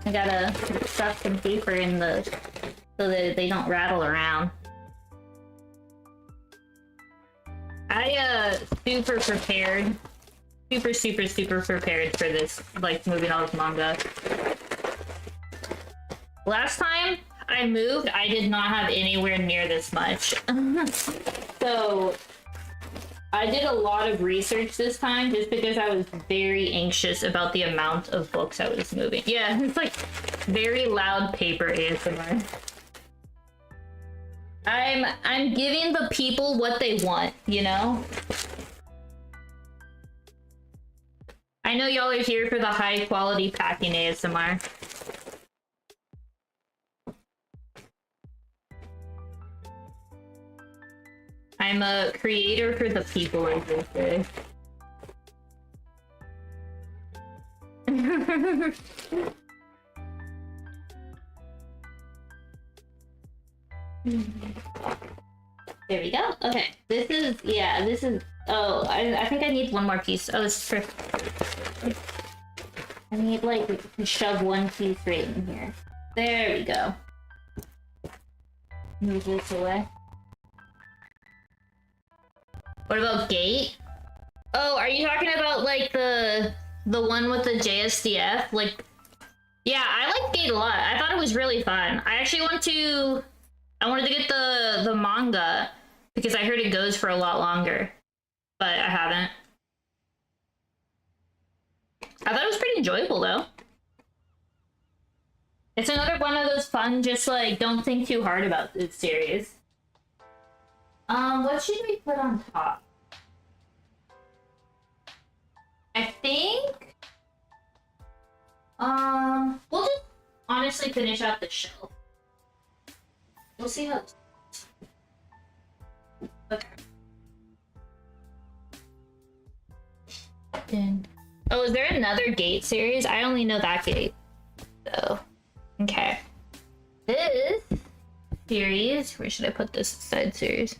I gotta stuff some paper in the... so that they don't rattle around. I, super prepared. Super prepared for this, like, moving all this manga. Last time I moved, I did not have anywhere near this much. So, I did a lot of research this time just because I was very anxious about the amount of books I was moving. Yeah, it's like very loud paper ASMR. I'm giving the people what they want, you know? I know y'all are here for the high quality packing ASMR. I'm a creator for the people, as they say. There we go. Okay, this is, oh, I think I need one more piece. Oh, this is perfect. I need, like, to shove one piece right in here. There we go. Move this away. What about Gate? Oh, are you talking about, like, the one with the JSDF? Like, yeah, I like Gate a lot. I thought it was really fun. I actually wanted to get the manga because I heard it goes for a lot longer, but I haven't. I thought it was pretty enjoyable though. It's another one of those fun, just like, don't think too hard about this series. What should we put on top? I think, we'll just honestly finish out the shelf. We'll see how. Okay. Oh, is there another Gate series? I only know that Gate. So, okay. This series, where should I put this side series?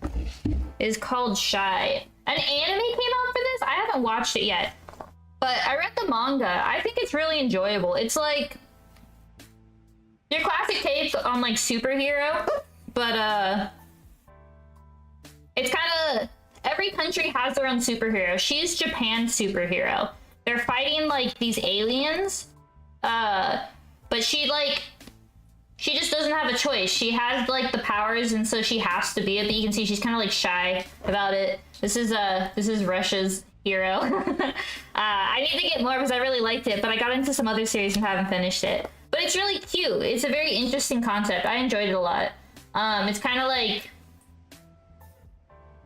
Is called Shy. An anime came out for this? I haven't watched it yet. But I read the manga. I think it's really enjoyable. It's like your classic takes on like superhero, but it's kind of, every country has their own superhero. She's Japan's superhero. They're fighting like these aliens, but she like she just doesn't have a choice. She has like the powers, and so she has to be it. But you can see she's kind of like shy about it. This is Russia's hero. I need to get more because I really liked it, but I got into some other series and haven't finished it. But it's really cute. It's a very interesting concept. I enjoyed it a lot. It's kind of like,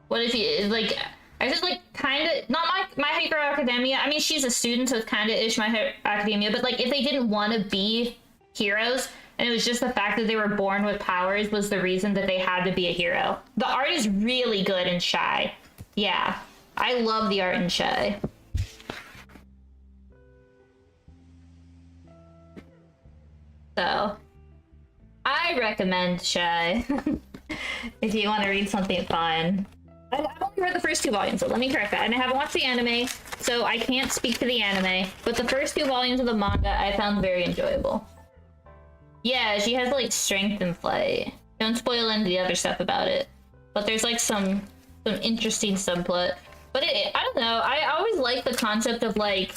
what is he like? I just like kind of not My Hero Academia. I mean, she's a student, so it's kind of ish My Hero Academia. But like, if they didn't want to be heroes, and it was just the fact that they were born with powers was the reason that they had to be a hero. The art is really good in Shy. Yeah, I love the art in Shy. So, I recommend Shy if you want to read something fun. I've only read the first 2 volumes, so let me correct that. And I haven't watched the anime, so I can't speak to the anime. But the first 2 volumes of the manga I found very enjoyable. Yeah, she has like strength and flight. Don't spoil any of the other stuff about it. But there's like some interesting subplot. But I don't know. I always like the concept of like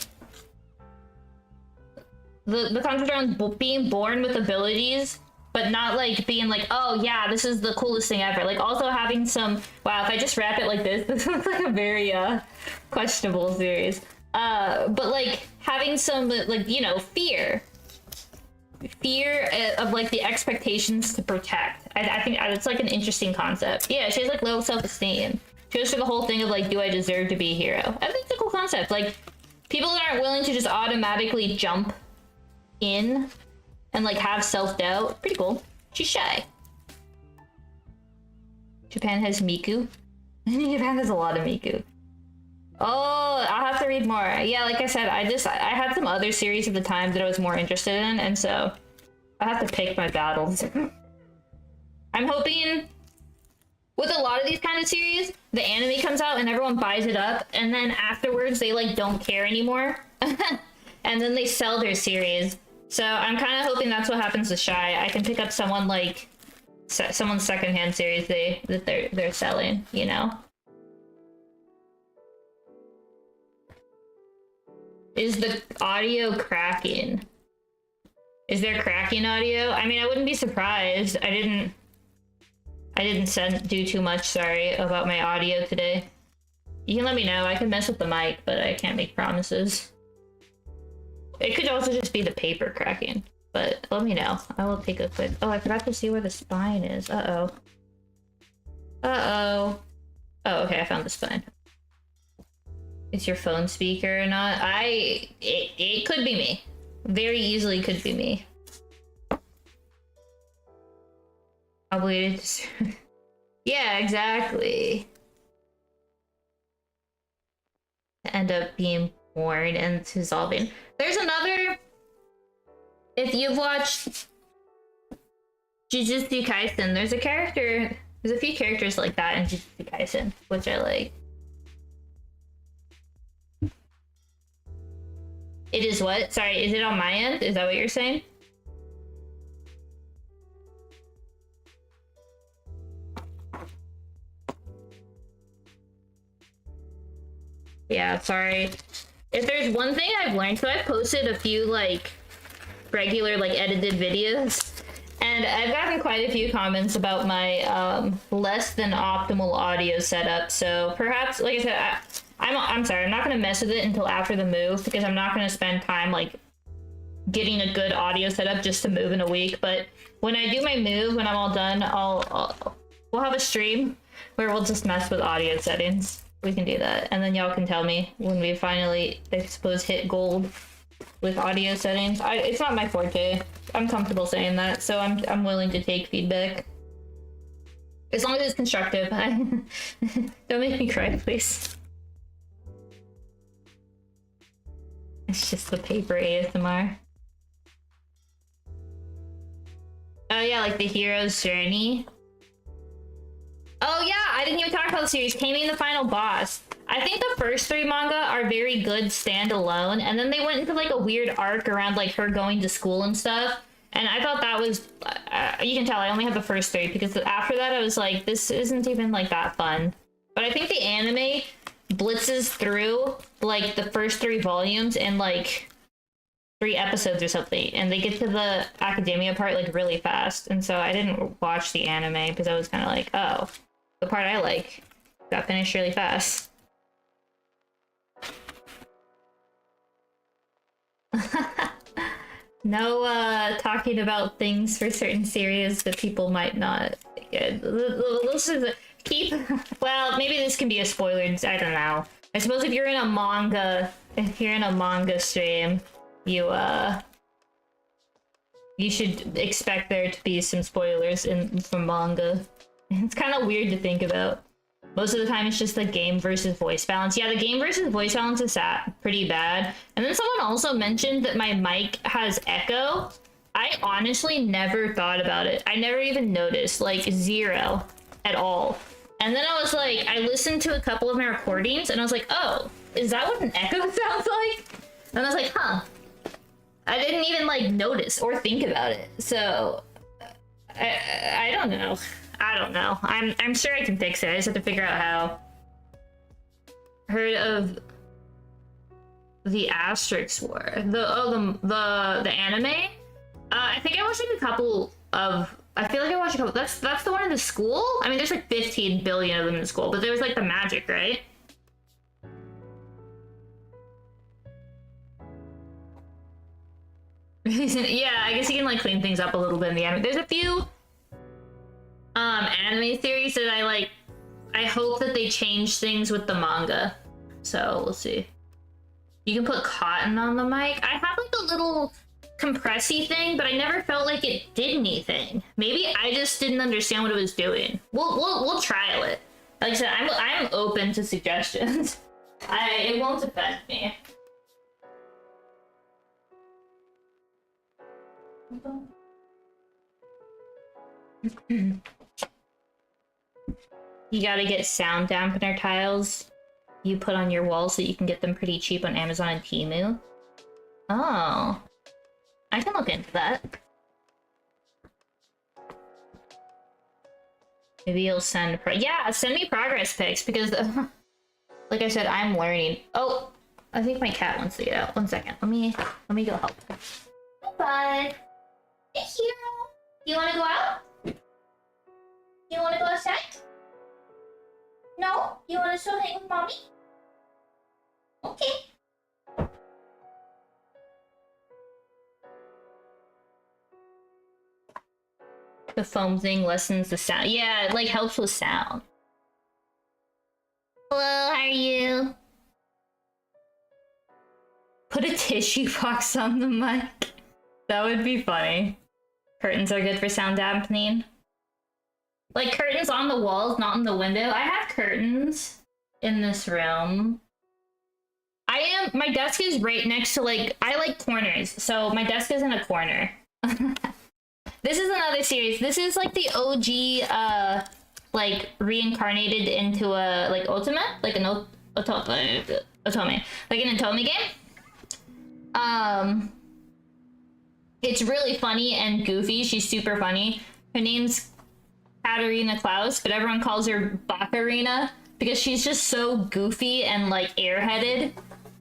the concept around being born with abilities, but not like being like, oh yeah, this is the coolest thing ever. Like also having some, wow, if I just wrap it like this looks like a very questionable series. But like having some like, you know, fear of like the expectations to protect. I think it's like an interesting concept. Yeah, she has like low self-esteem. She goes through the whole thing of like, do I deserve to be a hero? I think it's a cool concept. Like people that aren't willing to just automatically jump in and like have self-doubt. Pretty cool. She's shy. Japan has Miku. Japan has a lot of Miku. Oh, I'll have to read more. Yeah, like I said, I had some other series at the time that I was more interested in, and so I have to pick my battles. I'm hoping with a lot of these kind of series, the anime comes out and everyone buys it up, and then afterwards they like don't care anymore. And then they sell their series. So I'm kind of hoping that's what happens to Shy. I can pick up someone like someone's secondhand series that they're selling, you know. Is the audio cracking? Is there cracking audio? I mean, I wouldn't be surprised. I didn't do too much, sorry, about my audio today. You can let me know. I can mess with the mic, but I can't make promises. It could also just be the paper cracking, but let me know. I will take a quick... Oh, I forgot to see where the spine is. Uh-oh. Uh-oh. Oh, okay, I found the spine. It's your phone speaker or not? It could be me. Very easily could be me. Probably just... Yeah, exactly. End up being born and dissolving. There's another... If you've watched Jujutsu Kaisen, there's a character... There's a few characters like that in Jujutsu Kaisen, which I like. It is what? Sorry, is it on my end? Is that what you're saying? Yeah, sorry. If there's one thing I've learned, so I've posted a few like regular like edited videos, and I've gotten quite a few comments about my less than optimal audio setup. So perhaps, like I said, I'm sorry, I'm not gonna mess with it until after the move, because I'm not gonna spend time like getting a good audio setup just to move in a week. But when I do my move, when I'm all done, we'll have a stream where we'll just mess with audio settings. We can do that, and then y'all can tell me when we finally, I suppose, hit gold with audio settings. It's not my forte. I'm comfortable saying that, so I'm willing to take feedback as long as it's constructive. Don't make me cry, please. It's just the paper ASMR. Oh yeah, like the hero's journey. Oh yeah, I didn't even talk about the series. Taming the Final Boss. I think the first 3 manga are very good standalone, and then they went into like a weird arc around like her going to school and stuff. And I thought that was, you can tell I only have the first 3, because after that I was like, this isn't even like that fun. But I think the anime blitzes through like the first 3 volumes in like 3 episodes or something, and they get to the academia part like really fast, and so I didn't watch the anime because I was kind of like, oh, the part I like got finished really fast. No talking about things for certain series that people might not get. This is keep. Well, maybe this can be a spoiler. I don't know. I suppose if you're in a manga stream, you should expect there to be some spoilers from manga. It's kind of weird to think about. Most of the time it's just the game versus voice balance. Yeah, the game versus voice balance is pretty bad. And then someone also mentioned that my mic has echo. I honestly never thought about it. I never even noticed, like 0 at all. And then I was like, I listened to a couple of my recordings and I was like, oh, is that what an echo sounds like? And I was like, huh. I didn't even like notice or think about it. So I don't know. I don't know. I'm sure I can fix it. I just have to figure out how. Heard of the Asterix War? The anime? I think I watched like a couple of. I feel like I watched a couple. That's the one in the school. I mean, there's like 15 billion of them in the school, but there was like the magic, right? Yeah, I guess you can like clean things up a little bit in the anime. There's a few anime theories that I hope that they change things with the manga. So we'll see. You can put cotton on the mic. I have like a little compressy thing, but I never felt like it did anything. Maybe I just didn't understand what it was doing. We'll trial it. Like I said, I'm open to suggestions. It won't affect me. You gotta get sound dampener tiles you put on your walls so you can get them pretty cheap on Amazon and Temu. Oh. I can look into that. Maybe you'll send yeah, send me progress pics because like I said, I'm learning. Oh, I think my cat wants to get out. 1 second. Let me go help her. Bye. Hey, hero. You wanna go out? You wanna go outside? No? You wanna still hang with mommy? Okay. The foam thing lessens the sound. Yeah, it like helps with sound. Hello, how are you? Put a tissue box on the mic. That would be funny. Curtains are good for sound dampening. Like curtains on the walls, not in the window. I have curtains in this room. My desk is right next to like, I like corners. So my desk is in a corner. This is another series. This is like the OG, like reincarnated into a like otome, like an otome, like an otome game. It's really funny and goofy. She's super funny. Her name's Katarina Klaus, but everyone calls her Bakarina because she's just so goofy and like airheaded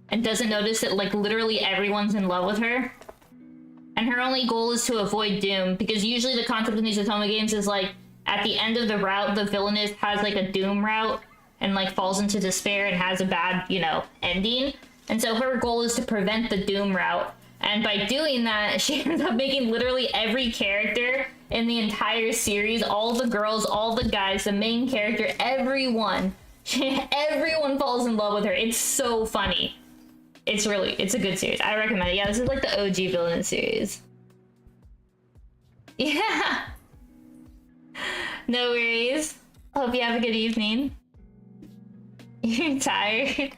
and doesn't notice that like literally everyone's in love with her. And her only goal is to avoid doom, because usually the concept in these Otome games is like at the end of the route, the villainess has like a doom route and like falls into despair and has a bad, you know, ending. And so her goal is to prevent the doom route. And by doing that, she ends up making literally every character in the entire series, all the girls, all the guys, the main character, everyone falls in love with her. It's so funny. It's a good series. I recommend it. Yeah, this is like the OG villain series. Yeah. No worries. Hope you have a good evening. You're tired?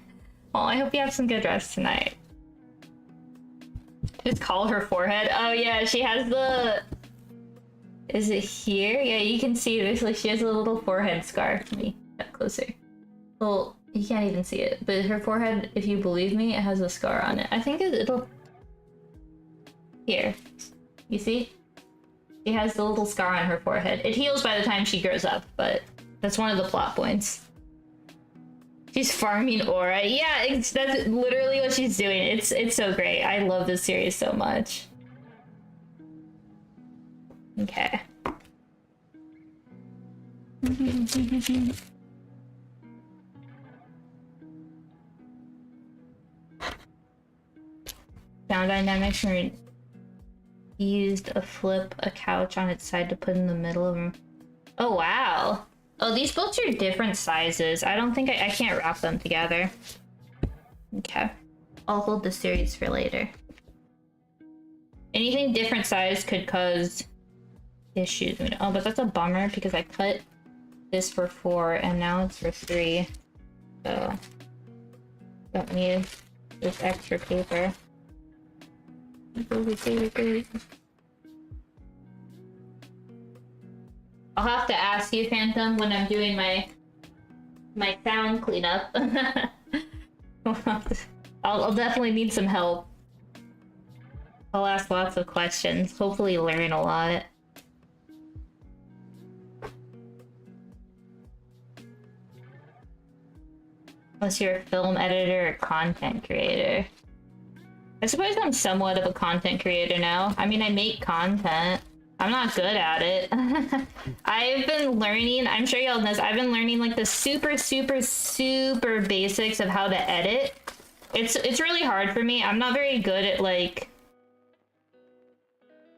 Oh, I hope you have some good rest tonight. Just call her forehead. Oh yeah, she has the... Is it here? Yeah, you can see this. Like she has a little forehead scar. Let me get closer. Well, you can't even see it, but her forehead, if you believe me, it has a scar on it. I think it'll... Here. You see? She has the little scar on her forehead. It heals by the time she grows up, but that's one of the plot points. She's farming aura. Yeah, that's literally what she's doing. It's so great. I love this series so much. Okay. Sound dynamics used a couch on its side to put in the middle of them. Oh wow. Oh, these bolts are different sizes. I don't think I can't wrap them together. Okay. I'll hold the series for later. Anything different size could cause issues. Oh, but that's a bummer because I cut this for 4 and now it's for 3. So don't need this extra paper. I'll have to ask you, Phantom, when I'm doing my sound cleanup. I'll definitely need some help. I'll ask lots of questions. Hopefully learn a lot. Unless you're a film editor or content creator. I suppose I'm somewhat of a content creator now. I mean, I make content. I'm not good at it. I've been learning, I'm sure y'all know this, I've been learning like the super basics of how to edit. It's really hard for me. I'm not very good at like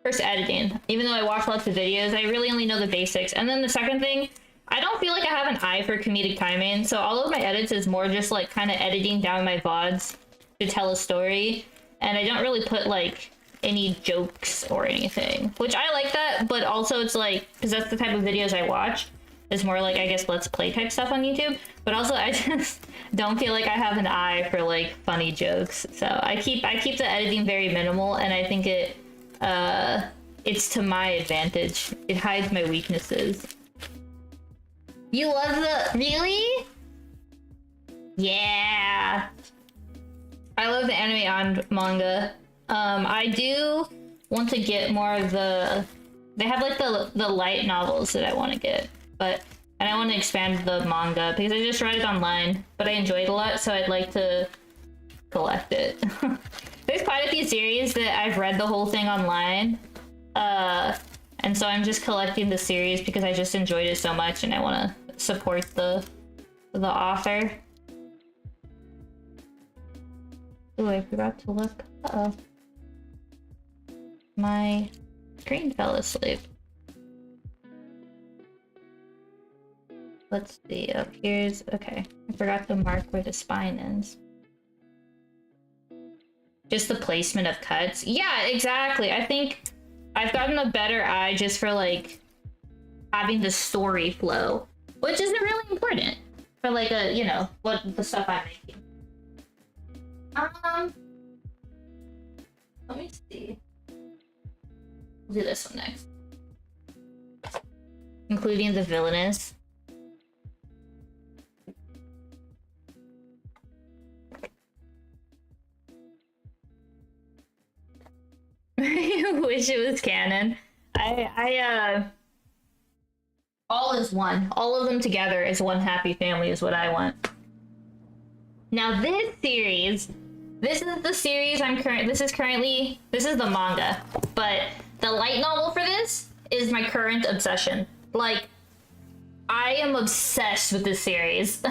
first editing. Even though I watch lots of videos, I really only know the basics. And then the second thing, I don't feel like I have an eye for comedic timing. So all of my edits is more just like kind of editing down my VODs to tell a story. And I don't really put like any jokes or anything, which I like that, but also it's like, because that's the type of videos I watch. It's more like, I guess, let's play type stuff on YouTube, but also I just don't feel like I have an eye for like funny jokes. So I keep the editing very minimal, and I think it's to my advantage. It hides my weaknesses. You love the, really? Yeah. I love the anime and manga. I do want to get more of the, they have like the light novels that I want to get, and I want to expand the manga because I just read it online, but I enjoyed it a lot, so I'd like to collect it. There's quite a few series that I've read the whole thing online, and so I'm just collecting the series because I just enjoyed it so much and I want to support the author. Oh, I forgot to look. Uh-oh. My screen fell asleep. Let's see, up here's, okay. I forgot to mark where the spine ends. Just the placement of cuts. Yeah, exactly. I think I've gotten a better eye just for like having the story flow, which isn't really important for like a, you know, what the stuff I'm making. Let me see. We'll do this one next. Including the villainous. I wish it was canon. All is one. All of them together is one happy family is what I want. Now this series, this is the series this is the manga, but the light novel for this is my current obsession. Like, I am obsessed with this series.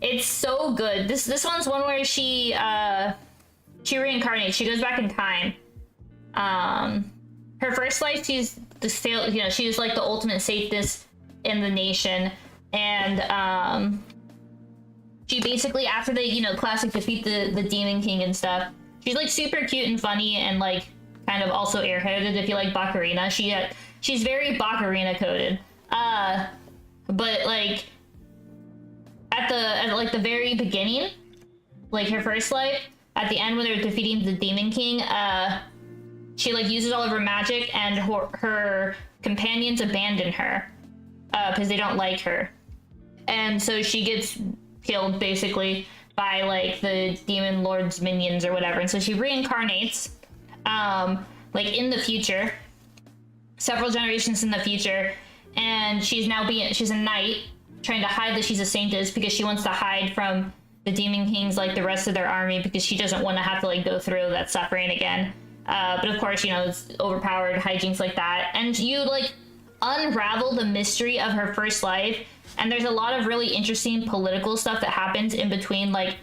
It's so good. This one's one where she reincarnates. She goes back in time. Her first life, she's she's like the ultimate Satanist in the nation, and she basically, after they, classic defeat the Demon King and stuff, she's like super cute and funny and like kind of also airheaded if you like Bakurina. She's very Bakurina coded. But like at the very beginning, like her first life, at the end when they're defeating the Demon King, she like uses all of her magic and her companions abandon her because they don't like her, and so she gets killed basically by like the demon lord's minions or whatever, and so she reincarnates like in the future, several generations in the future, and she's a knight, trying to hide that she's a saintess because she wants to hide from the Demon Kings like the rest of their army because she doesn't want to have to like go through that suffering again. But of course, you know, it's overpowered hijinks like that, and you like unravel the mystery of her first life, and there's a lot of really interesting political stuff that happens in between like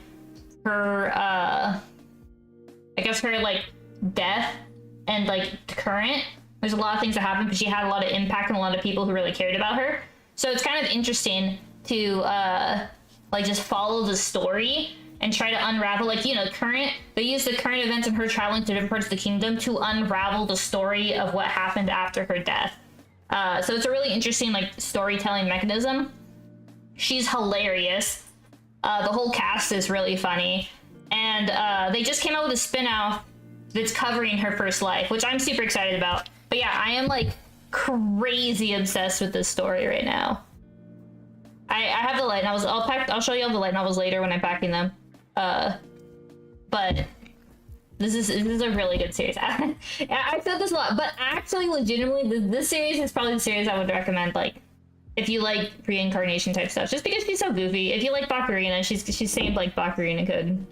her I guess her like death and like current. There's a lot of things that happen because she had a lot of impact on a lot of people who really cared about her. So it's kind of interesting to like just follow the story and try to unravel, like, you know, they use the current events of her traveling to different parts of the kingdom to unravel the story of what happened after her death. So it's a really interesting like storytelling mechanism. She's hilarious. The whole cast is really funny. And they just came out with a spin-off that's covering her first life, which I'm super excited about. But yeah, I am like crazy obsessed with this story right now. I have the light novels. I'll show you all the light novels later when I'm packing them. But this is a really good series. I've said this a lot, but actually, legitimately, this series is probably the series I would recommend. Like, if you like reincarnation type stuff, just because she's so goofy. If you like Bakurina, she's saved like Bakurina could.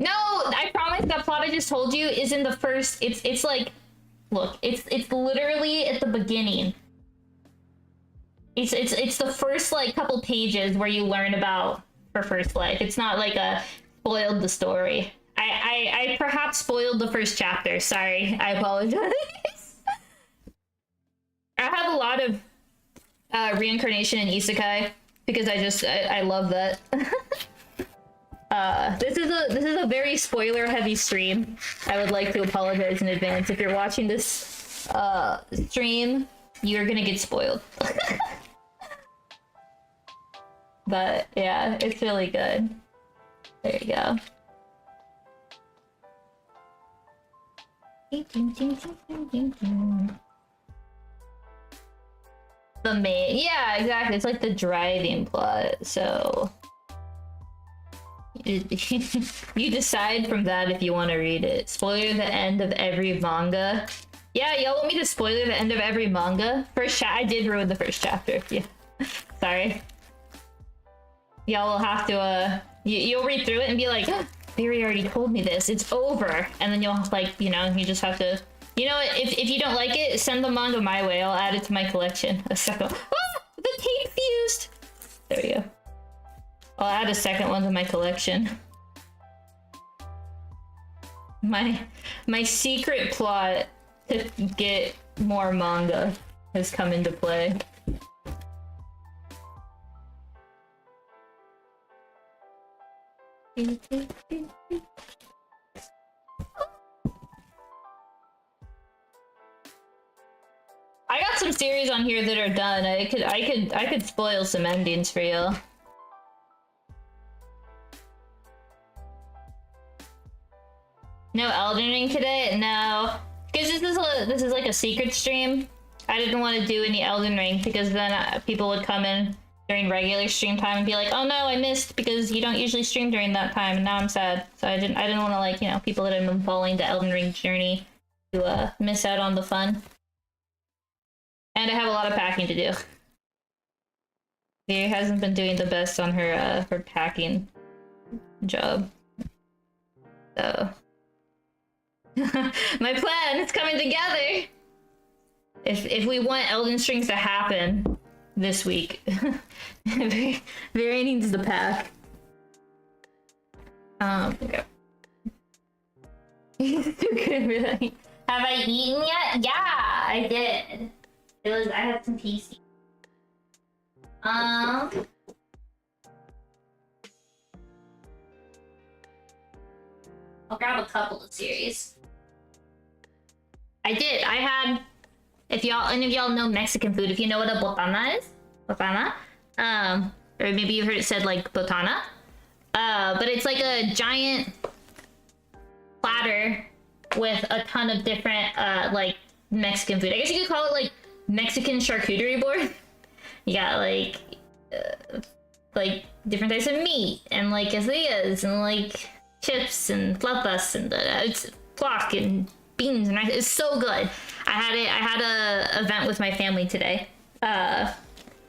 No, I promise that plot I just told you is in the first. It's like, look, it's literally at the beginning. It's the first like couple pages where you learn about her first life. It's not like a spoiled the story. I perhaps spoiled the first chapter. Sorry, I apologize. I have a lot of reincarnation and isekai because I love that. This is a very spoiler heavy stream. I would like to apologize in advance. If you're watching this stream, you're gonna get spoiled. But yeah, it's really good. There you go. The main, yeah, exactly. It's like the driving plot. So you decide from that if you want to read it. Spoiler the end of every manga. Yeah, y'all want me to spoiler the end of every manga? I did ruin the first chapter. Yeah, sorry. Y'all will have to you'll read through it and be like, oh, Barry already told me this, it's over. And then you'll like, you know, you just have to, you know, if you don't like it, send the manga my way. I'll add it to my collection. A second. Ah, the tape fused. There we go. I'll add a second one to my collection. My secret plot to get more manga has come into play. I got some series on here that are done. I could spoil some endings for you. No Elden Ring today? No, because this is like a secret stream. I didn't want to do any Elden Ring because then people would come in during regular stream time and be like, oh no, I missed because you don't usually stream during that time, and now I'm sad. So I didn't want to, like, you know, people that have been following the Elden Ring journey to miss out on the fun. And I have a lot of packing to do. She hasn't been doing the best on her packing job. So my plan is coming together. If we want Elden Strings to happen this week, Very needs the pack. Okay. Have I eaten yet? Yeah, I did. I had some tasty. I'll grab a couple of series. I did. I had. If any of y'all know Mexican food, if you know what a botana is, or maybe you've heard it said like botana, but it's like a giant platter with a ton of different like Mexican food. I guess you could call it like Mexican charcuterie board. You got like different types of meat and like quesadillas and like chips and flautas and it's guac and beans and rice. It's so good. I had a event with my family today, and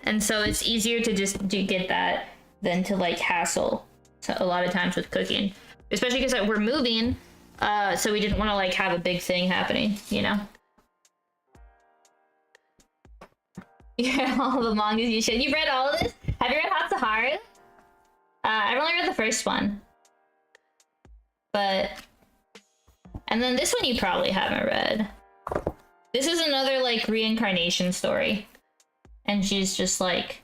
And so it's easier to just get that than to like hassle a lot of times with cooking, especially because we're moving. So we didn't want to like have a big thing happening, you know? Yeah, all the mangas you should. You've read all of this? Have you read Hatsuharu? I've only read the first one. But... And then this one you probably haven't read. This is another, like, reincarnation story. And she's just, like,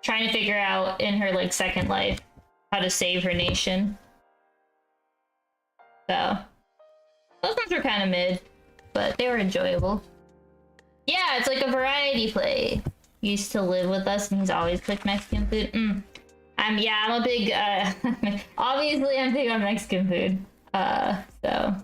trying to figure out in her, like, second life how to save her nation. So... Those ones were kind of mid, but they were enjoyable. Yeah, it's like a variety play. He used to live with us and he's always cooked Mexican food. I'm a big, obviously I'm big on Mexican food. So.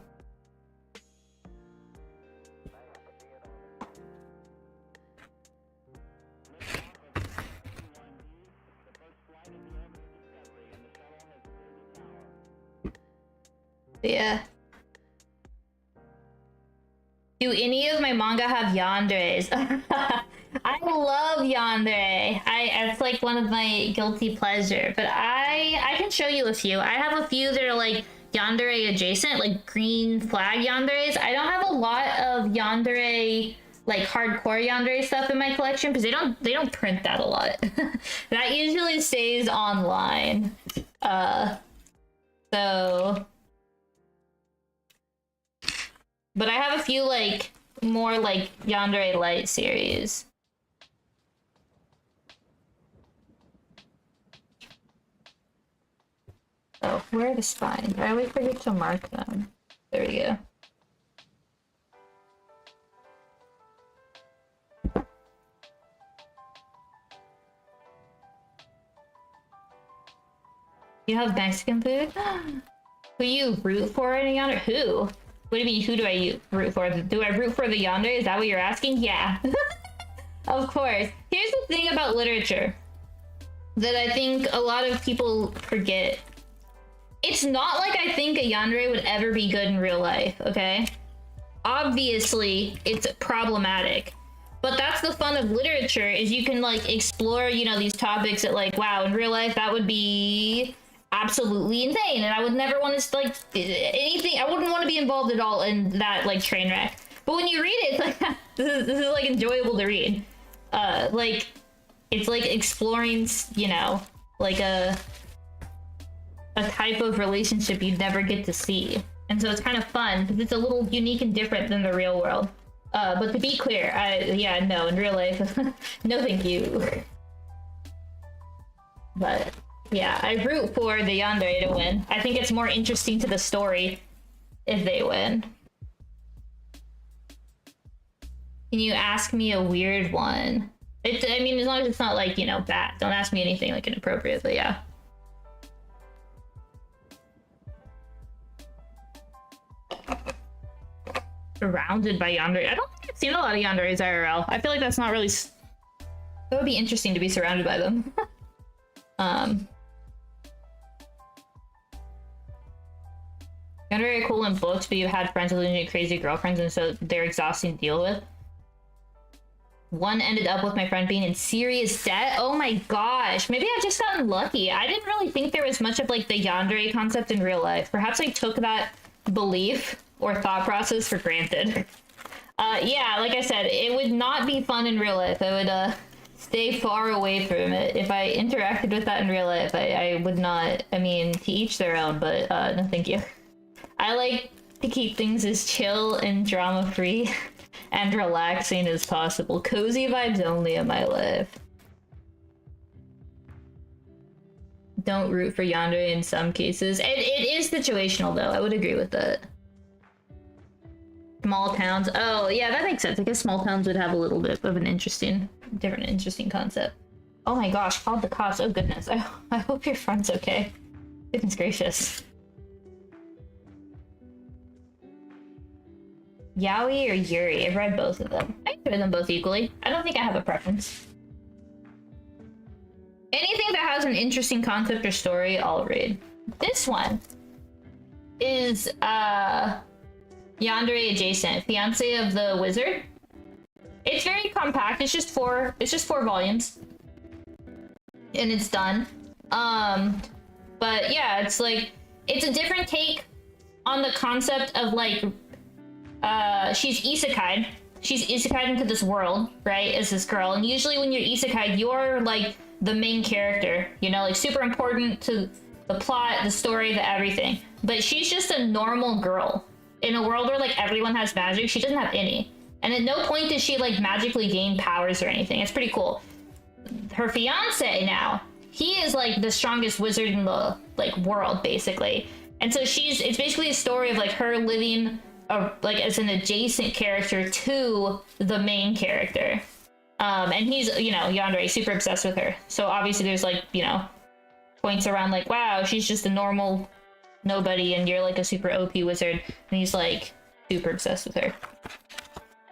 Yeah. Do any of my manga have yanderes? I love yandere. It's like one of my guilty pleasure. But I can show you a few. I have a few that are like yandere adjacent, like green flag yanderes. I don't have a lot of yandere, like hardcore yandere stuff in my collection because they don't print that a lot. That usually stays online. So. But I have a few, like, more, like, yandere light series. Oh, where are the spines? I always forget to mark them. There we go. You have Mexican food? Who you root for in a yandere? Who? What do you mean, who do I root for? Do I root for the yandere? Is that what you're asking? Yeah. Of course. Here's the thing about literature that I think a lot of people forget. It's not like I think a yandere would ever be good in real life, okay? Obviously, it's problematic. But that's the fun of literature, is you can, like, explore, you know, these topics that, like, wow, in real life, that would be absolutely insane, and I would never want to, like, anything. I wouldn't want to be involved at all in that, like, train wreck. But when you read it, it's like this is like enjoyable to read. Like, it's like exploring, you know, like a type of relationship you'd never get to see, and so it's kind of fun because it's a little unique and different than the real world. But to be clear, no, in real life, no, thank you. But. Yeah, I root for the yandere to win. I think it's more interesting to the story if they win. Can you ask me a weird one? I mean, as long as it's not like, you know, bad. Don't ask me anything like inappropriate, but yeah. Surrounded by yandere. I don't think I've seen a lot of yanderes IRL. I feel like that's not really... It would be interesting to be surrounded by them. Yandere are cool in books, but you've had friends with crazy girlfriends, and so they're exhausting to deal with. One ended up with my friend being in serious debt. Oh my gosh. Maybe I've just gotten lucky. I didn't really think there was much of, like, the yandere concept in real life. Perhaps I took that belief or thought process for granted. Yeah, like I said, it would not be fun in real life. I would, stay far away from it. If I interacted with that in real life, I would not. I mean, to each their own, but, no thank you. I like to keep things as chill and drama-free and relaxing as possible. Cozy vibes only in my life. Don't root for yandere in some cases. It is situational, though. I would agree with that. Small towns. Oh, yeah, that makes sense. I guess small towns would have a little bit of an interesting concept. Oh my gosh, called the cops. Oh goodness. I hope your friend's okay. Goodness gracious. Yaoi or Yuri? I've read both of them. I enjoy them both equally. I don't think I have a preference. Anything that has an interesting concept or story, I'll read. This one is yandere adjacent. Fiance of the Wizard. It's very compact. It's just four volumes. And it's done. But yeah, it's like, it's a different take on the concept of like, she's isekai. She's isekai into this world, right, as this girl. And usually when you're isekai, you're like the main character, you know, like super important to the plot, the story, the everything. But she's just a normal girl in a world where like everyone has magic. She doesn't have any. And at no point does she like magically gain powers or anything. It's pretty cool. Her fiance now, he is like the strongest wizard in the like world, basically. And so it's basically a story of like her living like as an adjacent character to the main character. And he's, you know, Yandere, super obsessed with her. So obviously there's like, you know, points around like, wow, she's just a normal nobody and you're like a super OP wizard. And he's like super obsessed with her.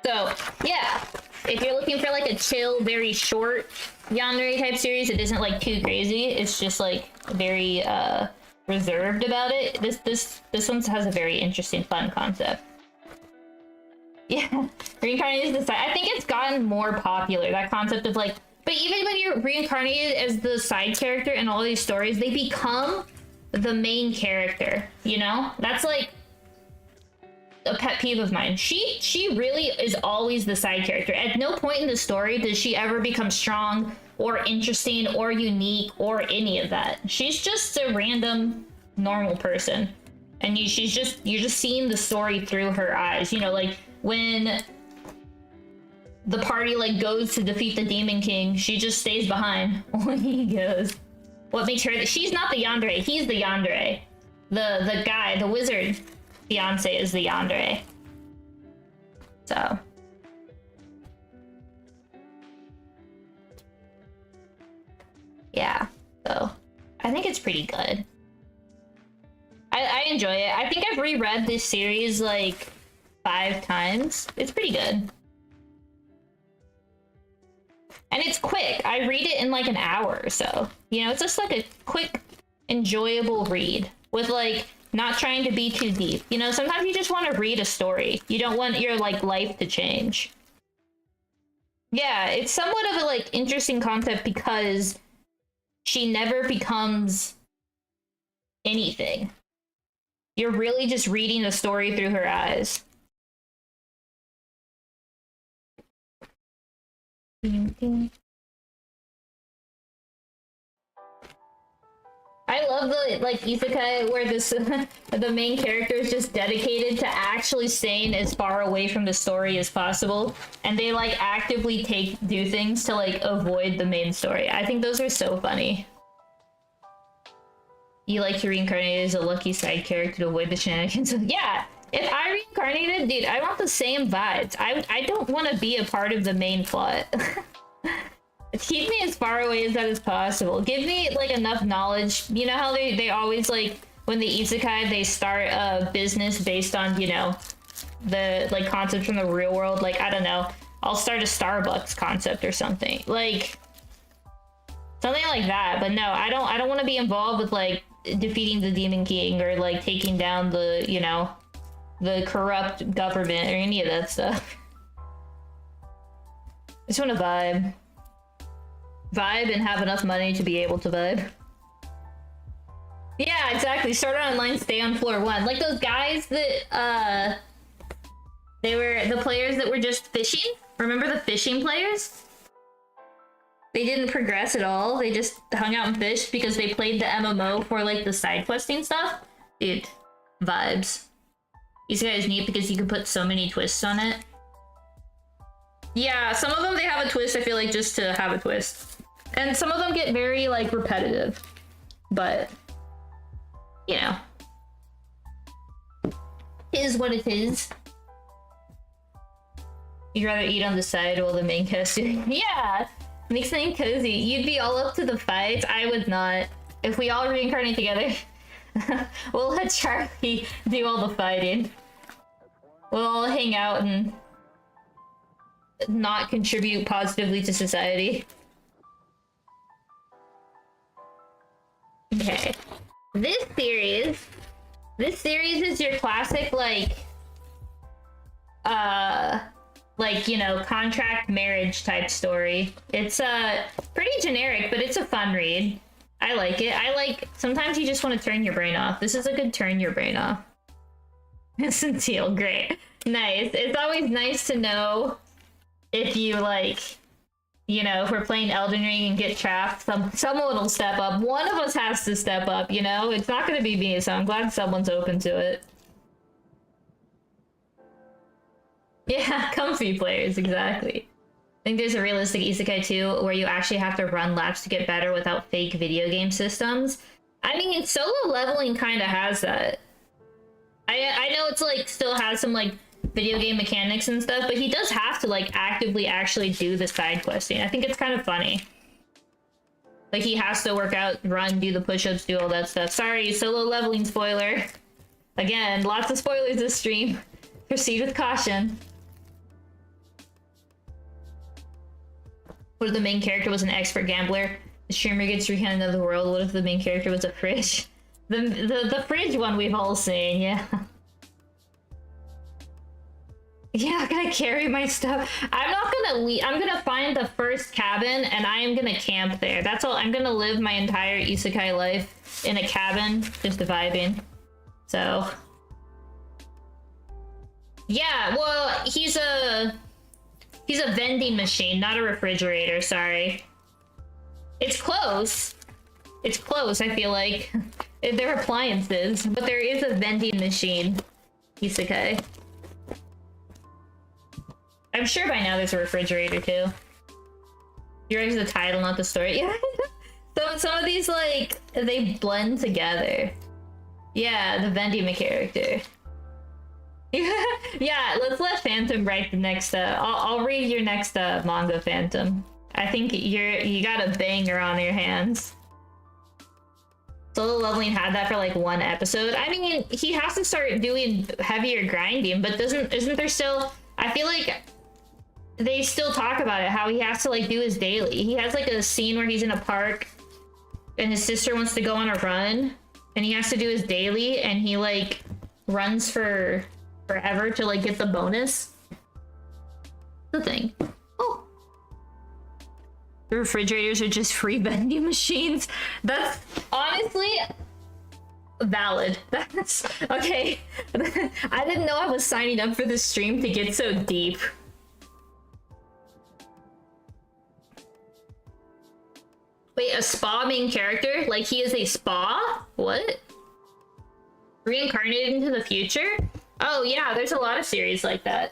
So yeah, if you're looking for like a chill, very short Yandere type series, it isn't like too crazy. It's just like very reserved about it. This one has a very interesting, fun concept. Yeah, reincarnated as the side. I think it's gotten more popular, that concept of like, but even when you're reincarnated as the side character in all these stories, they become the main character, you know? That's like a pet peeve of mine. She really is always the side character. At no point in the story does she ever become strong or interesting or unique or any of that. She's just a random normal person. And you're just seeing the story through her eyes. You know, like when the party like goes to defeat the Demon King, she just stays behind when he goes. What makes her, she's not the yandere, he's the yandere. The guy, the wizard fiance is the yandere. So yeah, so I think it's pretty good. I enjoy it. I think I've reread this series like 5 times. It's pretty good. And it's quick. I read it in like an hour or so. You know, it's just like a quick, enjoyable read with like not trying to be too deep. You know, sometimes you just want to read a story. You don't want your like life to change. Yeah, it's somewhat of a like interesting concept because she never becomes anything. You're really just reading the story through her eyes. I love the like isekai where this the main character is just dedicated to actually staying as far away from the story as possible, and they like actively do things to like avoid the main story. I think those are so funny. You like to reincarnate as a lucky side character to avoid the shenanigans. Yeah, if I reincarnated, dude, I want the same vibes. I don't want to be a part of the main plot. Keep me as far away as that as possible. Give me like enough knowledge. You know how they always like when the isekai they start a business based on, you know, the like concepts from the real world. Like, I don't know, I'll start a Starbucks concept or something. Like something like that. But no, I don't want to be involved with like defeating the Demon King or like taking down the, you know, the corrupt government or any of that stuff. I just want to vibe and have enough money to be able to vibe. Yeah, exactly. Start online, stay on floor 1. Like those guys that they were the players that were just fishing. Remember the fishing players? They didn't progress at all. They just hung out and fished because they played the MMO for like the side questing stuff. Dude, vibes. Isekai is neat because you can put so many twists on it. Yeah, some of them they have a twist, I feel like, just to have a twist. And some of them get very like repetitive. But you know, it is what it is. You'd rather eat on the side while the main cast doing. Yeah, makes things cozy. You'd be all up to the fights. I would not. If we all reincarnate together, we'll let Charlie do all the fighting. We'll all hang out and not contribute positively to society. Okay. This series is your classic, like like, you know, contract marriage type story. It's pretty generic, but it's a fun read. I like it. I like, sometimes you just want to turn your brain off. This is a good turn your brain off. Teal, great. Nice. It's always nice to know if you, like, you know, if we're playing Elden Ring and get trapped, someone will step up. One of us has to step up, you know? It's not going to be me, so I'm glad someone's open to it. Yeah, comfy players, exactly. I think there's a realistic isekai too, where you actually have to run laps to get better without fake video game systems. I mean, solo leveling kind of has that. I know it's like still has some like video game mechanics and stuff, but he does have to like actively actually do the side questing. I think it's kind of funny. Like he has to work out, run, do the push-ups, do all that stuff. Sorry, solo leveling spoiler. Again, lots of spoilers this stream. Proceed with caution. What if the main character was an expert gambler? The streamer gets recounted of the world. What if the main character was a fridge? The fridge one we've all seen, yeah. Yeah, can I carry my stuff? I'm not gonna leave. I'm gonna find the first cabin and I am gonna camp there. That's all. I'm gonna live my entire isekai life in a cabin, just vibing. So. Yeah, well, he's a vending machine, not a refrigerator, sorry. It's close. It's close, I feel like. They're appliances, but there is a vending machine isekai. I'm sure by now there's a refrigerator too. You're the title, not the story. Yeah. Some of these, like, they blend together. Yeah, the vending character. Yeah, let's let Phantom write the next, I'll read your next manga, Phantom. I think you got a banger on your hands. Solo leveling had that for like one episode. I mean, he has to start doing heavier grinding, but isn't there still, I feel like they still talk about it, how he has to like do his daily. He has like a scene where he's in a park and his sister wants to go on a run and he has to do his daily and he like runs for forever to like get the bonus. The thing. Oh. The refrigerators are just free vending machines. That's honestly valid. That's okay. I didn't know I was signing up for this stream to get so deep. Wait, a spa main character? Like he is a spa? What? Reincarnated into the future? Oh yeah, there's a lot of series like that.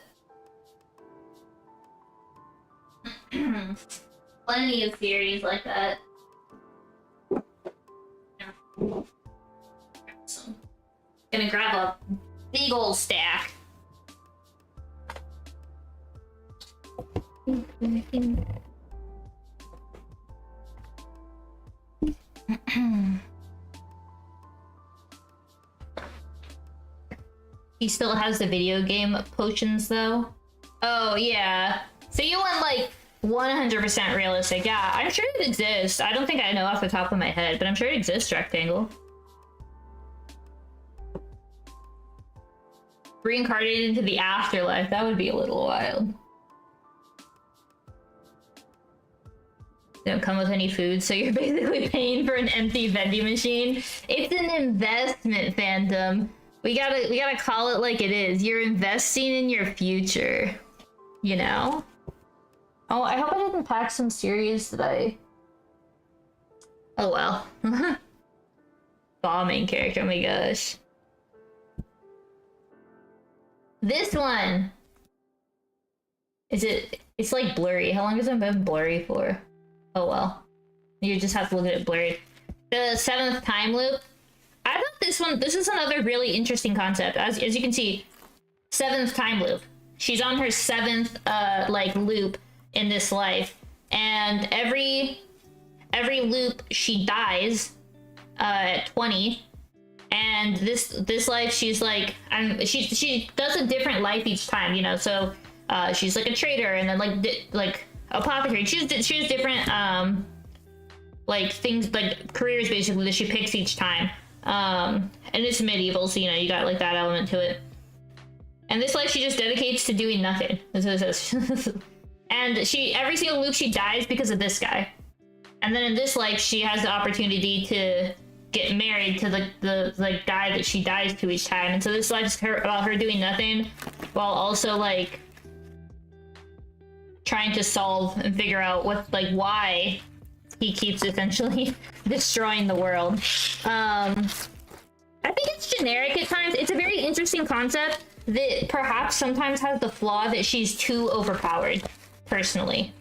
Plenty of series like that. So, gonna grab a big old stack. He still has the video game potions though. Oh yeah. So you want like 100% realistic. Yeah, I'm sure it exists. I don't think I know off the top of my head, but I'm sure it exists, Rectangle. Reincarnated into the afterlife. That would be a little wild. They don't come with any food, so you're basically paying for an empty vending machine. It's an investment, Phantom. We gotta call it like it is. You're investing in your future. You know? Oh, I hope I didn't pack some series today. Oh well. Bombing character, oh my gosh. This one! It's like blurry. How long has it been blurry for? Oh well. You just have to look at it blurry. The 7th time loop. I thought this is another really interesting concept. As you can see, 7th time loop. She's on her 7th like loop in this life, and every loop she dies at 20, and this life she's like she does a different life each time, you know. So she's like a trader, and then like apothecary. She has different like things, like careers basically that she picks each time. And it's medieval, so you know you got like that element to it. And this life she just dedicates to doing nothing. That's what it says. And every single loop she dies because of this guy. And then in this life she has the opportunity to get married to the guy that she dies to each time. And so this life is about her doing nothing while also like trying to solve and figure out what, like, why he keeps essentially destroying the world. I think it's generic at times. It's a very interesting concept that perhaps sometimes has the flaw that she's too overpowered, personally.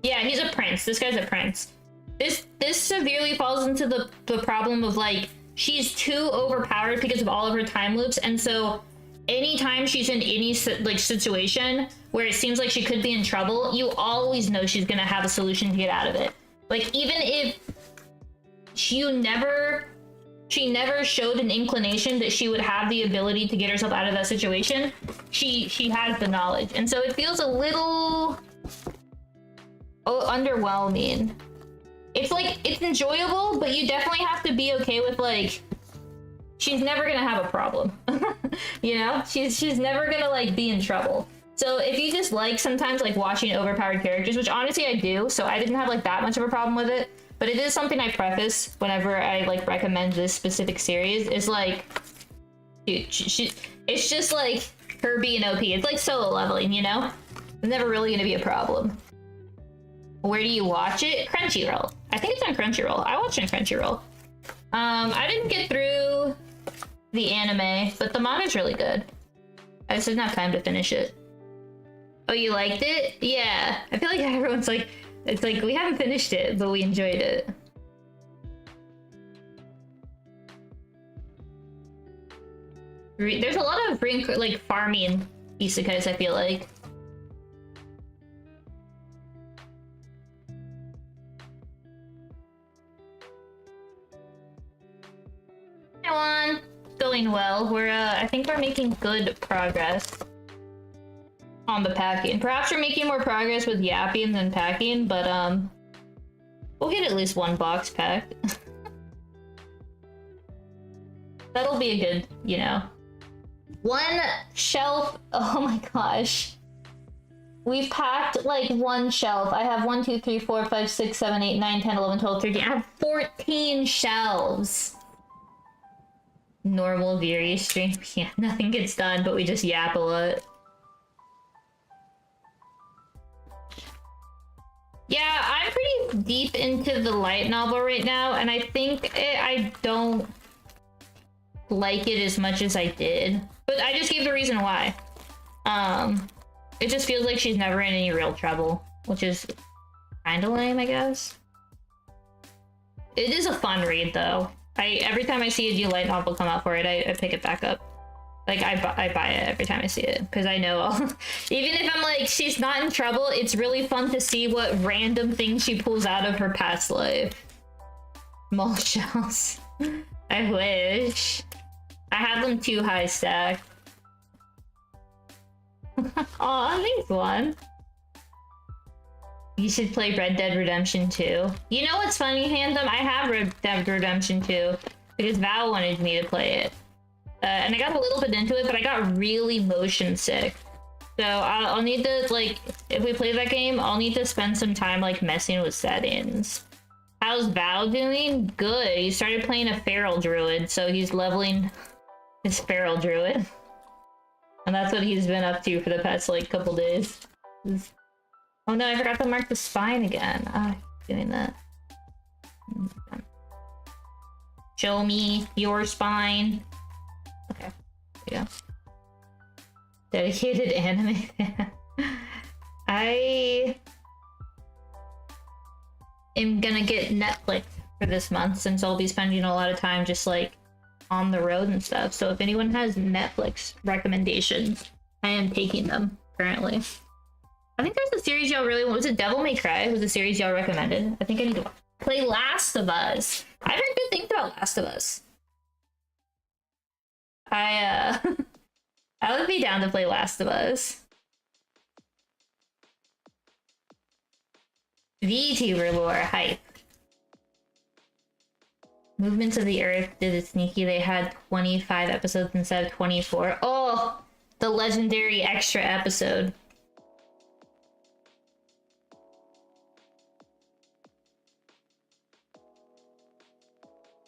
Yeah, he's a prince. This guy's a prince. This severely falls into the problem of, like, she's too overpowered because of all of her time loops, and so anytime she's in any like situation where it seems like she could be in trouble, you always know she's gonna have a solution to get out of it. Like, even if she never showed an inclination that she would have the ability to get herself out of that situation, she has the knowledge. And so it feels a little underwhelming. It's like, it's enjoyable, but you definitely have to be okay with, like, she's never gonna have a problem. You know, she's never gonna, like, be in trouble. So if you just like sometimes like watching overpowered characters, which honestly I do, so I didn't have like that much of a problem with it, but it is something I preface whenever I like recommend this specific series, is like, dude, it's just like her being OP. It's like solo leveling, you know? It's never really gonna be a problem. Where do you watch it? Crunchyroll. I think it's on Crunchyroll. I watch it on Crunchyroll. I didn't get through the anime, but the manga's really good. I just didn't have time to finish it. Oh, you liked it? Yeah. I feel like everyone's like, it's like, we haven't finished it, but we enjoyed it. There's a lot of like farming isekais, I feel like. Everyone, going well. I think we're making good progress on the packing. Perhaps we're making more progress with yapping than packing, but we'll get at least one box packed. That'll be a good, you know. One shelf. Oh my gosh. We've packed like one shelf. I have 1, 2, 3, 4, 5, 6, 7, 8, 9, 10, 11, 12, 13. I have 14 shelves. Normal Viri stream. Yeah, nothing gets done, but we just yap a lot. Yeah, I'm pretty deep into the light novel right now, and I think I don't like it as much as I did. But I just gave the reason why. It just feels like she's never in any real trouble, which is kind of lame, I guess. It is a fun read, though. Every time I see a new light novel come out for it, I pick it back up. Like, I buy it every time I see it, because I know even if I'm like, she's not in trouble, it's really fun to see what random thing she pulls out of her past life. Mole shells. I wish. I have them too high stacked. Aw, thanks, one. You should play Red Dead Redemption 2. You know what's funny, Handom? I have Red Dead Redemption 2, because Val wanted me to play it. And I got a little bit into it, but I got really motion sick. So I'll need to, like, if we play that game, I'll need to spend some time, like, messing with settings. How's Val doing? Good. He started playing a feral druid, so he's leveling his feral druid. And that's what he's been up to for the past, like, couple days. Oh no, I forgot to mark the spine again. Ah, doing that. Show me your spine. Okay, there you go. Dedicated anime fan. I am gonna get Netflix for this month, since I'll be spending a lot of time just like on the road and stuff. So if anyone has Netflix recommendations, I am taking them currently. I think there's a series y'all really want. Was it Devil May Cry? Was a series y'all recommended? I think I need to play Last of Us. I've heard good things about Last of Us. I would be down to play Last of Us. VTuber lore hype. Movements of the Earth did it sneaky. They had 25 episodes instead of 24. Oh, the legendary extra episode.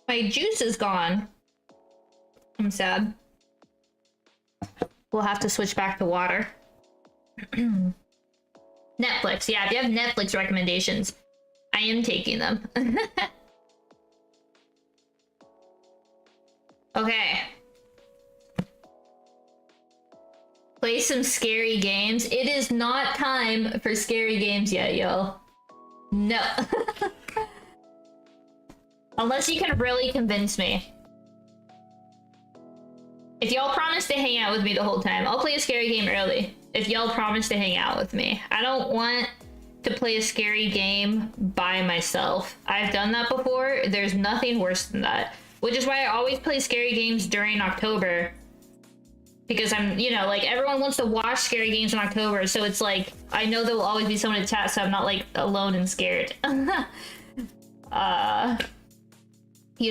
My juice is gone. I'm sad. We'll have to switch back to water. Netflix. Yeah, if you have Netflix recommendations, I am taking them. Okay. Play some scary games. It is not time for scary games yet, yo. No. Unless you can really convince me. If y'all promise to hang out with me the whole time, I'll play a scary game early. If y'all promise to hang out with me. I don't want to play a scary game by myself. I've done that before. There's nothing worse than that. Which is why I always play scary games during October. Because I'm, you know, like, everyone wants to watch scary games in October, so it's like, I know there will always be someone to chat, so I'm not, like, alone and scared. You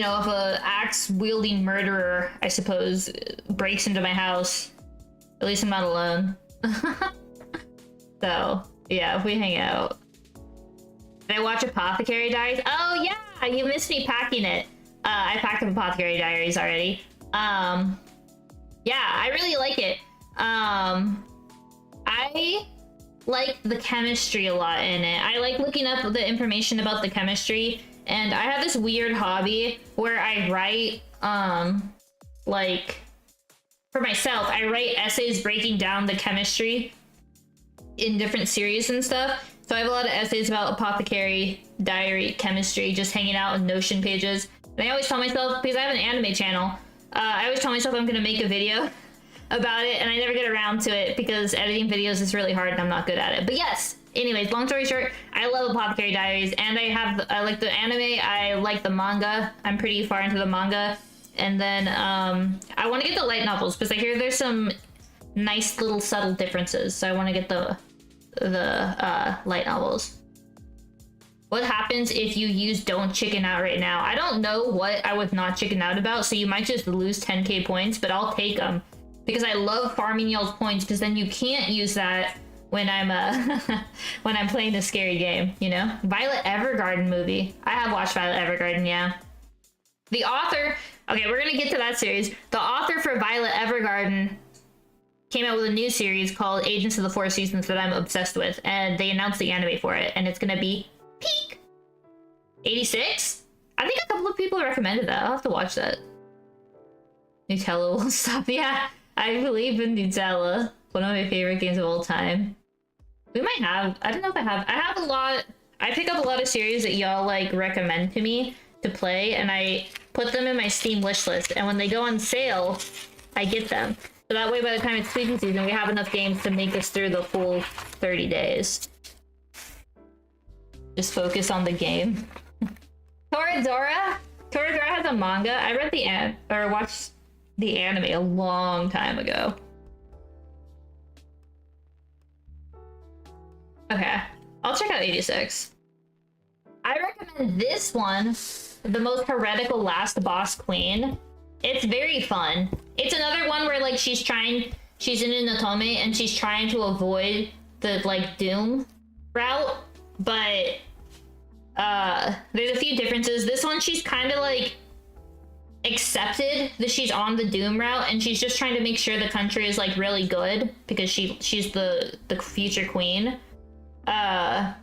know, if a axe-wielding murderer, I suppose, breaks into my house, at least I'm not alone. So, yeah, if we hang out. Did I watch Apothecary Diaries? Oh, yeah! You missed me packing it. I packed up Apothecary Diaries already. Yeah, I really like it. I like the chemistry a lot in it. I like looking up the information about the chemistry, and I have this weird hobby where I write, like, for myself, I write essays breaking down the chemistry in different series and stuff. So I have a lot of essays about Apothecary Diary chemistry, just hanging out in Notion pages. And I always tell myself, because I have an anime channel, I always tell myself I'm gonna make a video about it, and I never get around to it because editing videos is really hard and I'm not good at it. But yes, anyways, long story short, I love Apothecary Diaries, and I like the anime, I like the manga. I'm pretty far into the manga. And then I want to get the light novels because I hear there's some nice little subtle differences. So I want to get the light novels. What happens if you use don't chicken out right now? I don't know what I would not chicken out about, so you might just lose 10k points, but I'll take them because I love farming y'all's points, because then you can't use that when I'm when I'm playing a scary game, you know? Violet Evergarden movie. I have watched Violet Evergarden, yeah. The author, okay, we're gonna get to that series. The author for Violet Evergarden came out with a new series called Agents of the Four Seasons that I'm obsessed with, and they announced the anime for it, and it's gonna be peak 86. I think a couple of people recommended that. I'll have to watch that. Nutella will stop. Yeah, I believe in Nutella. One of my favorite games of all time. We might have, I don't know if I have a lot. I pick up a lot of series that y'all like recommend to me to play, and I put them in my Steam wish list, and when they go on sale, I get them. So that way by the time it's sleeping season, we have enough games to make us through the full 30 days. Just focus on the game. Toradora? Toradora has a manga. I read watched the anime a long time ago. Okay, I'll check out 86. I recommend this one, The Most Heretical Last Boss Queen. It's very fun. It's another one where like she's in an otome and she's trying to avoid the like Doom route, but there's a few differences. This one, she's kind of like accepted that she's on the Doom route, and she's just trying to make sure the country is like really good because she's the future queen. And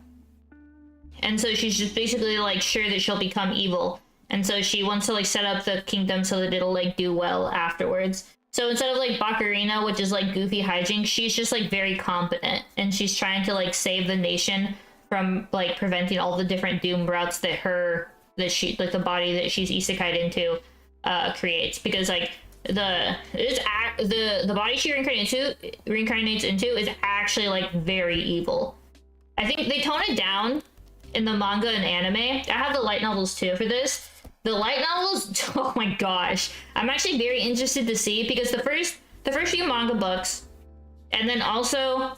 so she's just basically like sure that she'll become evil, and so she wants to like set up the kingdom so that it'll like do well afterwards. So instead of like Bakurina, which is like goofy hijinks, she's just like very competent, and she's trying to like save the nation from like preventing all the different Doom routes that the body that she's isekai'd into creates, because like the body she reincarnates into is actually like very evil. I think they tone it down in the manga and anime. I have the light novels too for this. The light novels, oh my gosh, I'm actually very interested to see, because the first few manga books, and then also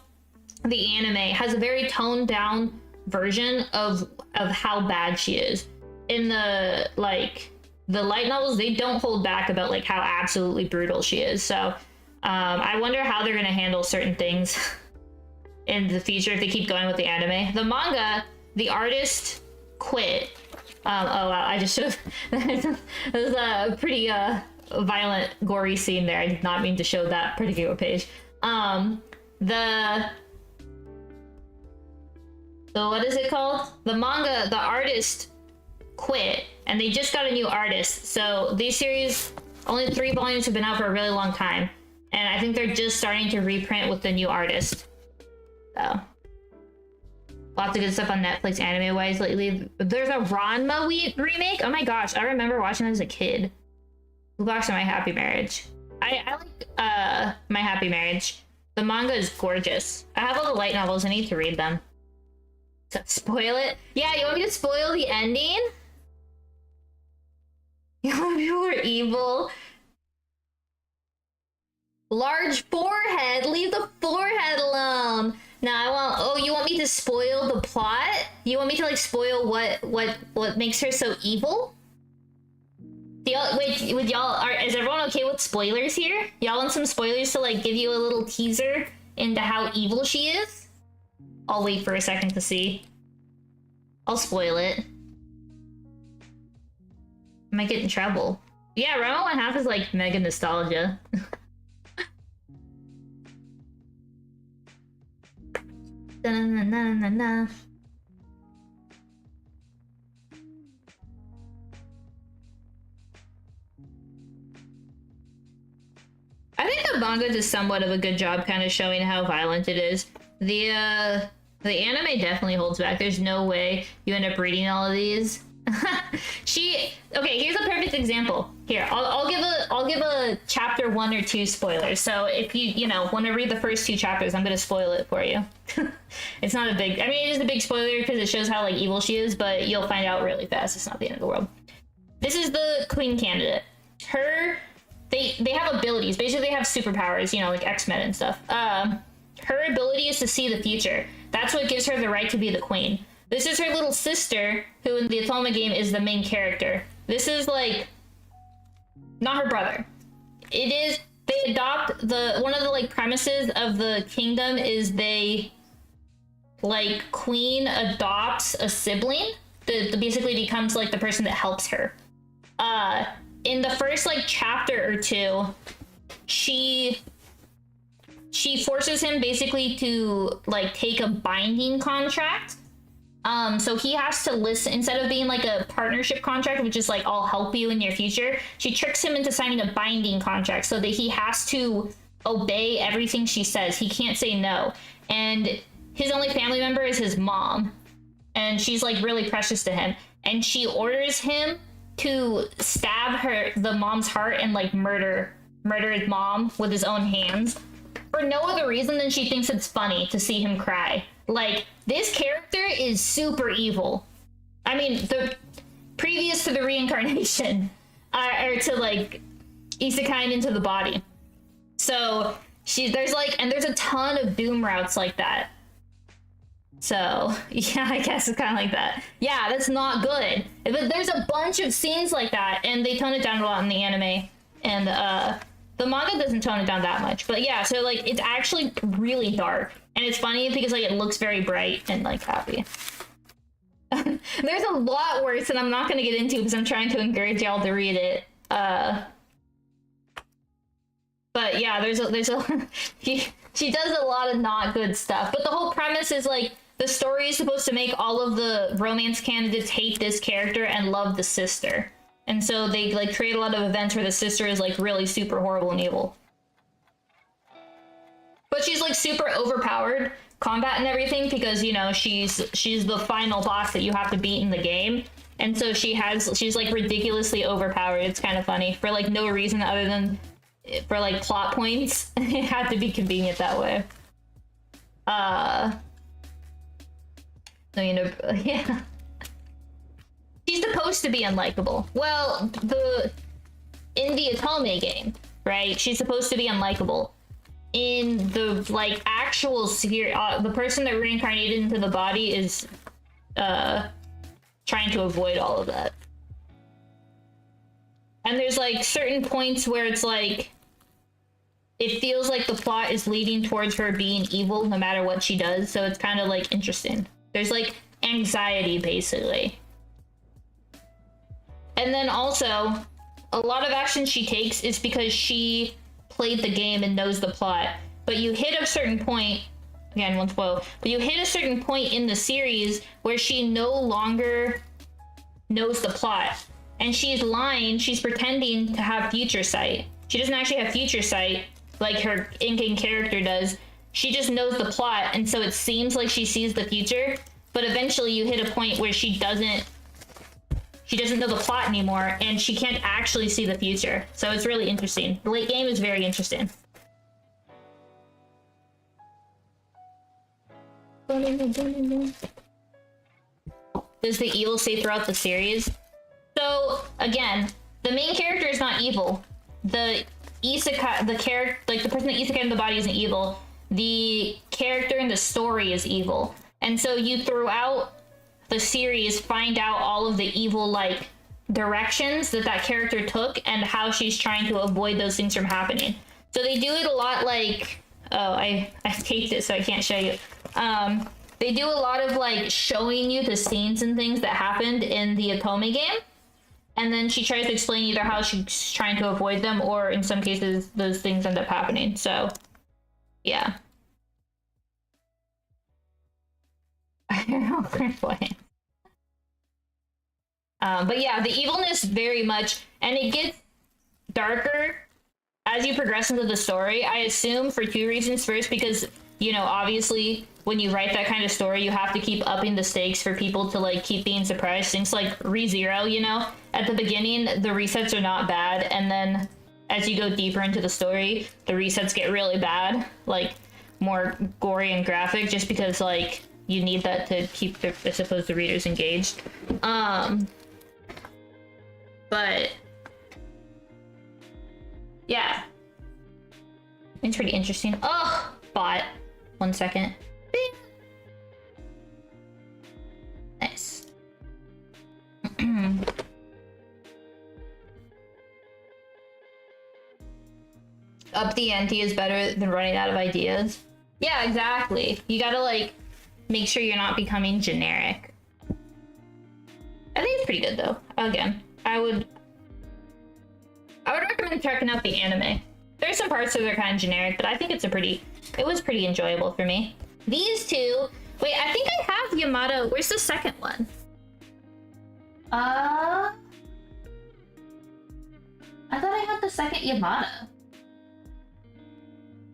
the anime, has a very toned down version of how bad she is. In the light novels, they don't hold back about like how absolutely brutal she is. So I wonder how they're gonna handle certain things in the future if they keep going with the anime. The manga, the artist quit. Oh wow, I just showed there's a pretty violent, gory scene there. I did not mean to show that particular page. So what is it called? The manga, the artist quit, and they just got a new artist. So these series, only 3 volumes have been out for a really long time, and I think they're just starting to reprint with the new artist. So lots of good stuff on Netflix anime-wise lately. There's a Ranma remake. Oh my gosh, I remember watching that as a kid. Who watched My Happy Marriage? I like My Happy Marriage. The manga is gorgeous. I have all the light novels. I need to read them. So, spoil it? Yeah, you want me to spoil the ending? You are evil. Large forehead. Leave the forehead alone. Now I want. Oh, you want me to spoil the plot? You want me to like spoil what makes her so evil? Wait, with y'all, is everyone okay with spoilers here? Y'all want some spoilers to like give you a little teaser into how evil she is? I'll wait for a second to see. I'll spoil it. I might get in trouble. Yeah, Ranma 1/2 is like mega nostalgia. Da-na-na-na-na-na. I think the manga does somewhat of a good job kind of showing how violent it is. The anime definitely holds back. There's no way you end up reading all of these. Okay, here's a perfect example. Here, I'll give a chapter 1 or 2 spoilers. So if you want to read the first 2 chapters, I'm gonna spoil it for you. It's not a big. I mean, it is a big spoiler because it shows how like evil she is, but you'll find out really fast. It's not the end of the world. This is the queen candidate. They have abilities. Basically, they have superpowers, like X-Men and stuff. Her ability is to see the future. That's what gives her the right to be the queen. This is her little sister, who in the Atoma game is the main character. This is like not her brother. They adopt one of the like premises of the kingdom is they like queen adopts a sibling that basically becomes like the person that helps her. In the first like chapter or 2, she forces him basically to like take a binding contract. So he has to listen instead of being like a partnership contract, which is like I'll help you in your future. She tricks him into signing a binding contract so that he has to obey everything she says. He can't say no. And his only family member is his mom, and she's like really precious to him. And she orders him to stab the mom's heart and like murder his mom with his own hands for no other reason than she thinks it's funny to see him cry. Like, this character is super evil. I mean, the previous to the reincarnation, or to like isekai into the body. So there's a ton of doom routes like that. So yeah, I guess it's kind of like that. Yeah, that's not good. But there's a bunch of scenes like that, and they tone it down a lot in the anime, and the manga doesn't tone it down that much. But yeah, so like it's actually really dark, and it's funny because like it looks very bright and like happy. There's a lot worse that I'm not going to get into because I'm trying to encourage y'all to read it. But yeah, there's a she does a lot of not good stuff. But the whole premise is like the story is supposed to make all of the romance candidates hate this character and love the sister. And so they like create a lot of events where the sister is like really super horrible and evil. But she's like super overpowered combat and everything because she's the final boss that you have to beat in the game. And so she's like ridiculously overpowered. It's kind of funny for like no reason other than for like plot points. It had to be convenient that way. So, yeah. She's supposed to be unlikable. Well, in the Atome game, right? She's supposed to be unlikable. In the like actual series, the person that reincarnated into the body is trying to avoid all of that. And there's like certain points where it's like it feels like the plot is leading towards her being evil no matter what she does, so it's kind of like interesting. There's like anxiety basically. And then also, a lot of action she takes is because she played the game and knows the plot. But you hit a certain point, again, won't spoil, but you hit a certain point in the series where she no longer knows the plot. And she's lying, she's pretending to have future sight. She doesn't actually have future sight like her in-game character does. She just knows the plot, and so it seems like she sees the future, but eventually you hit a point where she doesn't know the plot anymore, and she can't actually see the future. So it's really interesting. The late game is very interesting. Does the evil stay throughout the series? So again, the main character is not evil. The isekai, the character, like the person that isekai in the body isn't evil. The character in the story is evil. And so you throughout the series find out all of the evil like directions that character took and how she's trying to avoid those things from happening. So they do it a lot like, oh, I taped it so I can't show you. They do a lot of like showing you the scenes and things that happened in the Otome game. And then she tries to explain either how she's trying to avoid them, or in some cases, those things end up happening. So, yeah. I don't know what we're playing. But yeah, the evilness very much, and it gets darker as you progress into the story. I assume for two reasons. First, because, you know, obviously, when you write that kind of story, you have to keep upping the stakes for people to, like, keep being surprised. Things like ReZero, you know? At the beginning, the resets are not bad, and then as you go deeper into the story, the resets get really bad. Like, more gory and graphic, just because, like, you need that to keep, I suppose, the readers engaged. But yeah. It's pretty interesting. Oh, bot. 1 second. Bing. Nice. Up the ante is better than running out of ideas. Yeah, exactly. You gotta, like, make sure you're not becoming generic. I think it's pretty good, though. Again, I would recommend checking out the anime. There's some parts that are kind of generic, but I think it was pretty enjoyable for me. These two, wait, I think I have Yamato. Where's the second one? I thought I had the second Yamato.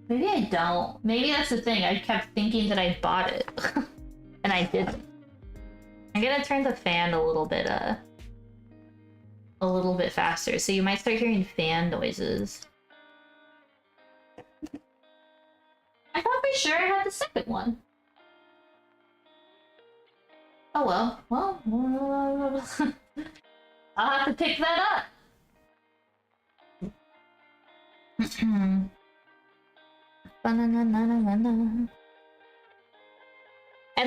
Maybe I don't. Maybe that's the thing. I kept thinking that I bought it. And I didn't. I'm gonna turn the fan a little bit faster, so you might start hearing fan noises. I thought for sure I had the second one. Oh well. Well, I'll have to pick that up. And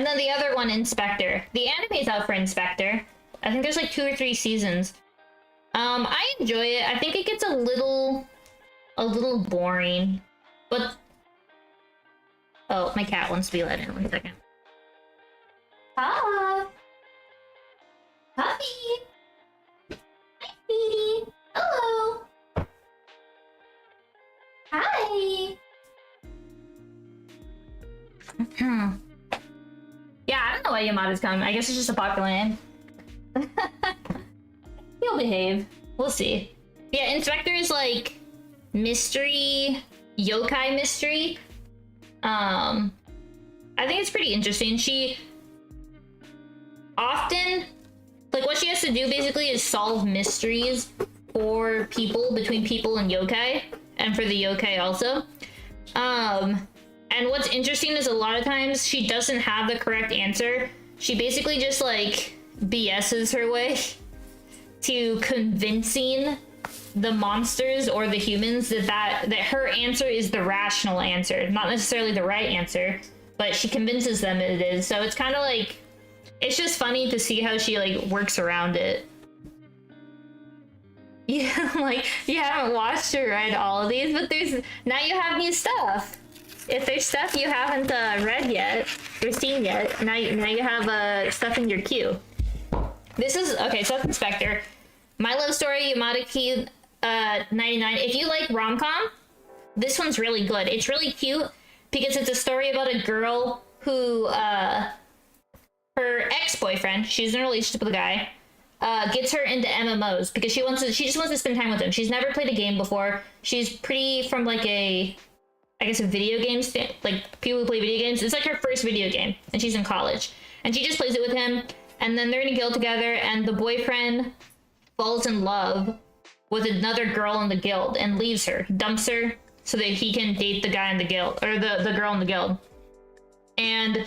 then the other one, Inspector. The anime's out for Inspector. I think there's like 2 or 3 seasons. I enjoy it. I think it gets a little boring, but oh, my cat wants to be let in. 1 second. Hi, puppy. Hi, sweetie. Hello. Hi. Yeah, I don't know why Yamada's coming. I guess it's just a popular name. He'll behave. We'll see. Yeah, Inspector is like mystery, yokai mystery. I think it's pretty interesting. She often, like, what she has to do basically is solve mysteries for people, between people and yokai, and for the yokai also. And what's interesting is a lot of times she doesn't have the correct answer. She basically just, like, BS's her way to convincing the monsters or the humans that her answer is the rational answer, not necessarily the right answer, but she convinces them it is. So it's kind of like, it's just funny to see how she, like, works around it. like you haven't watched or read all of these, but now you have new stuff. If there's stuff you haven't read yet or seen yet, now you have stuff in your queue. This is okay. Self Inspector, My Love Story, Yamada Key 99. If you like rom-com, this one's really good. It's really cute because it's a story about a girl who her ex-boyfriend, she's in a relationship with a guy, gets her into MMOs because she just wants to spend time with him. She's never played a game before. She's pretty from like a video game like people who play video games. It's like her first video game, and she's in college, and she just plays it with him. And then they're in a guild together, and the boyfriend falls in love with another girl in the guild and leaves her, dumps her, so that he can date the guy in the guild, or the girl in the guild. And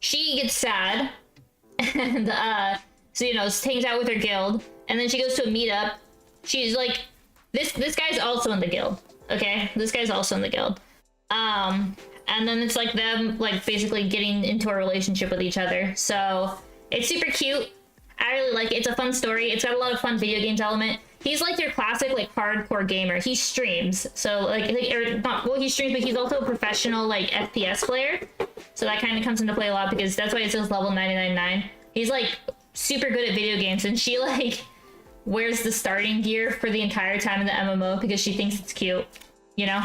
she gets sad, and so hangs out with her guild, and then she goes to a meetup. She's like, this guy's also in the guild, okay? This guy's also in the guild. And then it's like them like basically getting into a relationship with each other. So it's super cute. I really like it. It's a fun story. It's got a lot of fun video games element. He's like your classic like hardcore gamer. He streams, so like he streams, but he's also a professional like FPS player. So that kind of comes into play a lot because that's why it says level 99.9. He's like super good at video games, and she like wears the starting gear for the entire time in the MMO because she thinks it's cute. You know,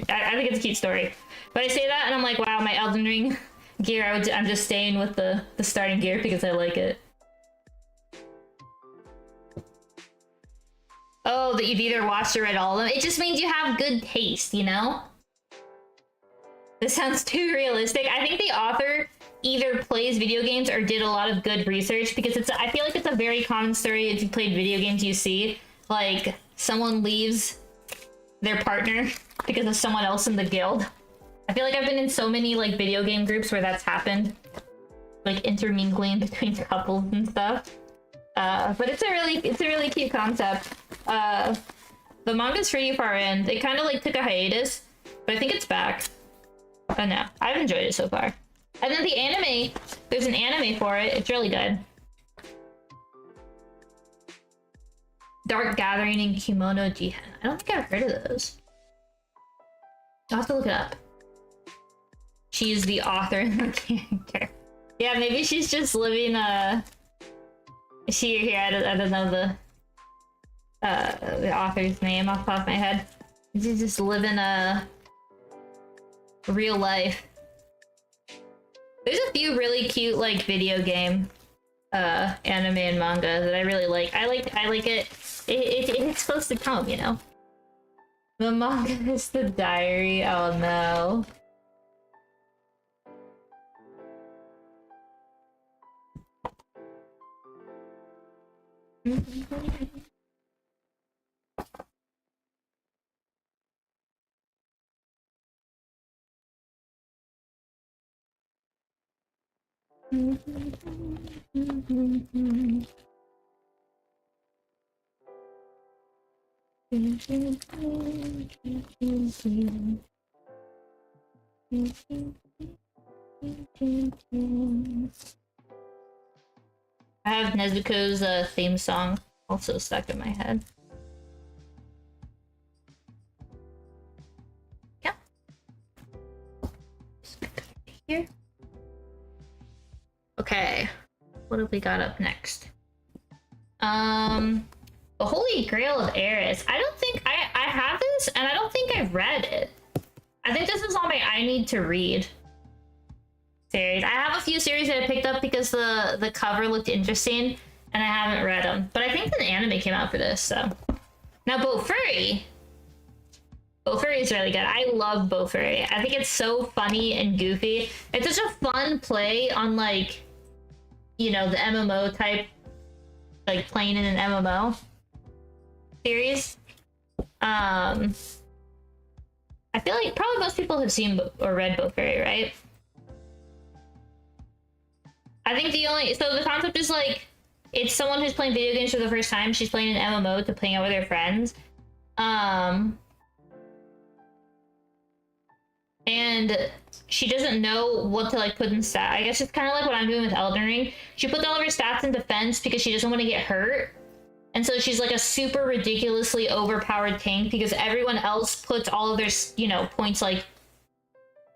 I think it's a cute story. But I say that and I'm like, wow, my Elden Ring gear. I'm just staying with the starting gear because I like it. Oh, that you've either watched or read all of them. It just means you have good taste, you know? This sounds too realistic. I think the author either plays video games or did a lot of good research because I feel like it's a very common story if you played video games you see. Like, someone leaves their partner because of someone else in the guild. I feel like I've been in so many like video game groups where that's happened. Like intermingling between couples and stuff. But it's a really cute concept. The manga's pretty far in. They kind of like took a hiatus, but I think it's back. But no, I've enjoyed it so far. And then the anime, there's an anime for it. It's really good. Dark Gathering and Kimono Jihen. I don't think I've heard of those. I'll have to look it up. She's the author and the character. Yeah, maybe she's just living I don't know the author's name off the top of my head. She's just living a real life. There's a few really cute like video game anime and manga that I really like. I like it. It's supposed to come, you know. The manga is the diary. Oh no. I have Nezuko's theme song also stuck in my head. Yeah. Here. Okay. What have we got up next? The Holy Grail of Eris. I don't think I have this, and I don't think I've read it. I think this is on my I need to read series. I have a few series that I picked up because the cover looked interesting, and I haven't read them. But I think an anime came out for this, so. Now, Bofuri. Bofuri is really good. I love Bofuri. I think it's so funny and goofy. It's such a fun play on, like, you know, the MMO type, like, playing in an MMO series. I feel like probably most people have seen or read Bofuri, right? I think so the concept is like, it's someone who's playing video games for the first time. She's playing an MMO to playing out with her friends. And she doesn't know what to like put in stat. I guess it's kind of like what I'm doing with Elden Ring. She puts all of her stats in defense because she doesn't want to get hurt. And so she's like a super ridiculously overpowered tank because everyone else puts all of their, you know, points, like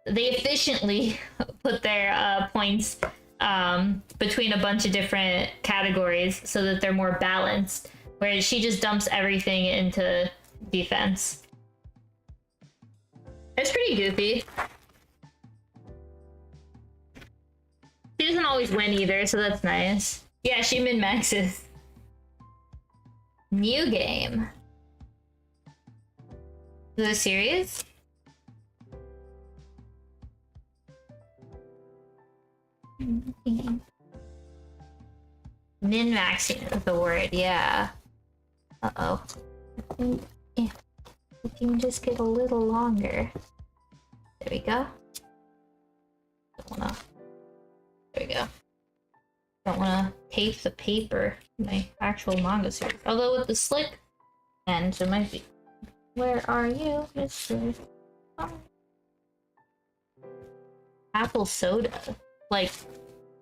they efficiently put their points between a bunch of different categories so that they're more balanced, whereas she just dumps everything into defense. It's pretty goofy. She doesn't always win either, so that's nice. Yeah, she min-maxes. New game. Is it a series? Min-maxing is the word, yeah. Uh-oh. Yeah. We can just get a little longer. There we go. Don't wanna... There we go. Don't wanna tape the paper. My actual manga series. Although with the slick end, it might be. Where are you, Mr. Apple soda? Like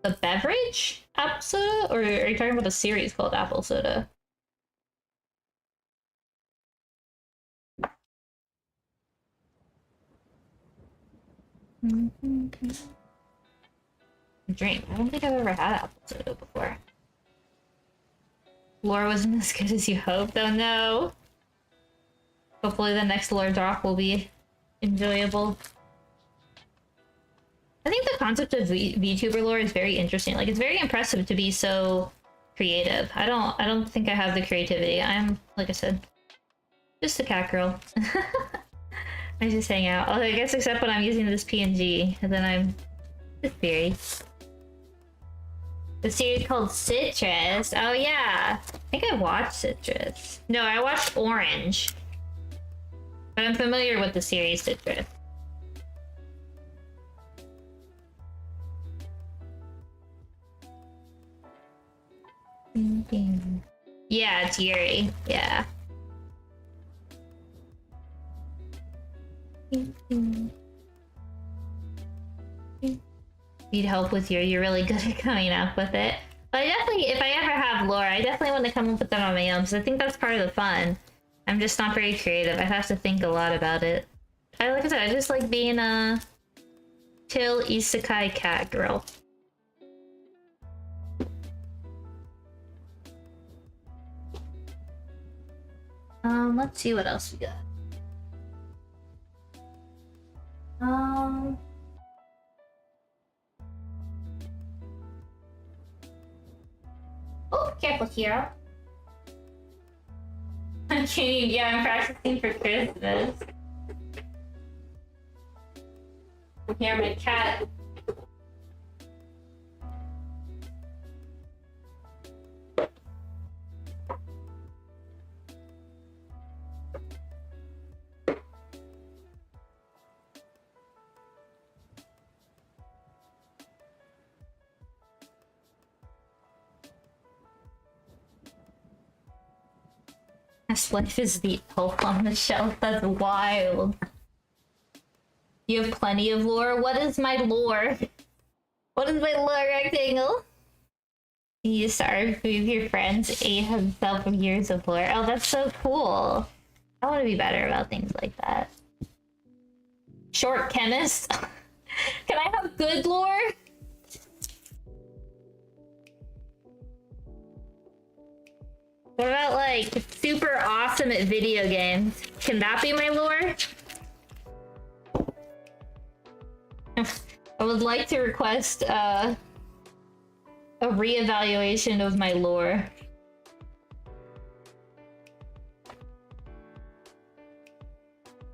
the beverage apple soda? Or are you talking about a series called Apple Soda? Drink. I don't think I've ever had apple soda before. Lore wasn't as good as you hoped. Oh no. Hopefully the next lore drop will be enjoyable. I think the concept of VTuber lore is very interesting. Like, it's very impressive to be so creative. I don't think I have the creativity. I'm, like I said, just a cat girl. I just hang out. Oh, I guess except when I'm using this PNG, and then I'm just theory. The series called Citrus. Oh yeah, I think I watched Citrus. No, I watched Orange. But I'm familiar with the series Citrus. Yeah, it's Yuri. Yeah. Need help with Yuri. You're really good at coming up with it. But I definitely, if I ever have lore, I definitely want to come up with them on my own, because I think that's part of the fun. I'm just not very creative. I have to think a lot about it. Like I said, I just like being a chill isekai cat girl. Let's see what else we got. Oh, careful here. Okay, yeah, I'm practicing for Christmas. Here, my cat. This life is the elf on the shelf. That's wild. You have plenty of lore. What is my lore? What is my lore rectangle? You starve food with your friends, 800 years of lore. Oh, that's so cool. I want to be better about things like that. Short chemist. Can I have good lore? What about like super awesome at video games? Can that be my lore? I would like to request a reevaluation of my lore.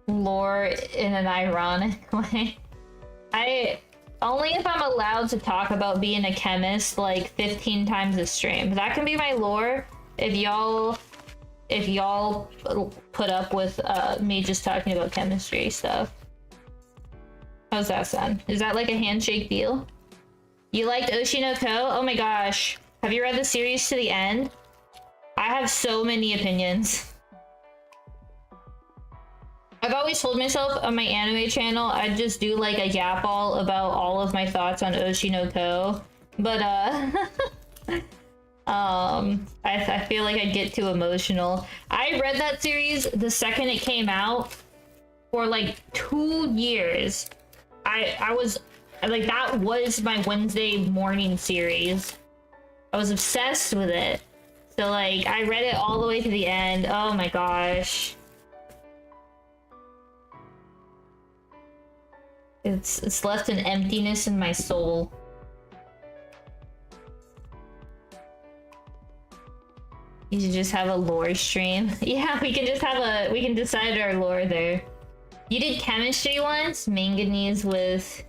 Lore in an ironic way. Only if I'm allowed to talk about being a chemist like 15 times a stream. That can be my lore. If y'all put up with me just talking about chemistry stuff. How's that sound? Is that like a handshake deal? You liked Oshinoko? Oh my gosh. Have you read the series to the end? I have so many opinions. I've always told myself on my anime channel I'd just do like a yap all about all of my thoughts on Oshinoko. But I feel like I'd get too emotional. I read that series the second it came out for like 2 years. I was like, that was my Wednesday morning series. I was obsessed with it. So like, I read it all the way to the end. Oh my gosh. It's left an emptiness in my soul. You should just have a lore stream. Yeah, we can just have we can decide our lore there. You did chemistry once? Manganese with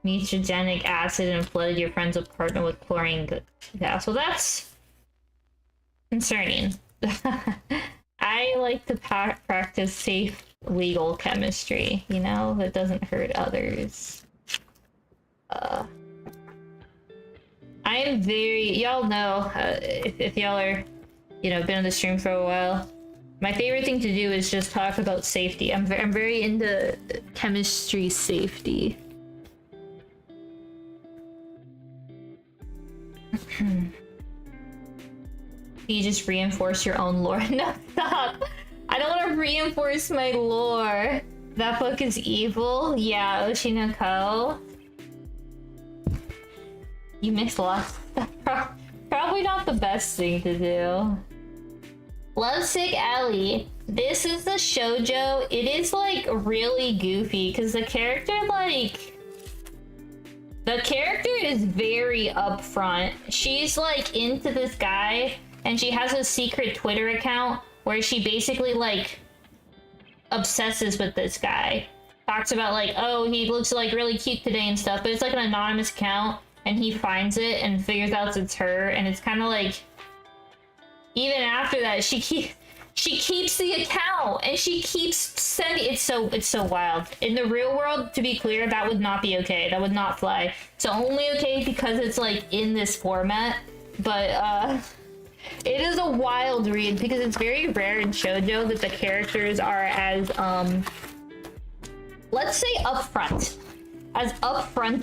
mutagenic acid and flooded your friend's apartment with chlorine gas. Well, that's concerning. I like to practice safe, legal chemistry, you know, that doesn't hurt others. I am very, y'all know, if y'all are, you know, been on the stream for a while, my favorite thing to do is just talk about safety. I'm very into chemistry safety. You just reinforce your own lore. No, stop. I don't want to reinforce my lore. That book is evil. Yeah, Oshinoko. You mixed lots of stuff. Probably not the best thing to do. Lovesick Ellie. This is the shoujo. It is like really goofy because the character is very upfront. She's like into this guy and she has a secret Twitter account where she basically like obsesses with this guy. Talks about like, oh, he looks like really cute today and stuff, but it's like an anonymous account and he finds it and figures out it's her, and it's kind of like, even after that, she keeps the account and she keeps sending. It's so wild. In the real world, to be clear, that would not be okay. That would not fly. It's only okay because it's like in this format, but it is a wild read because it's very rare in shoujo that the characters are as let's say upfront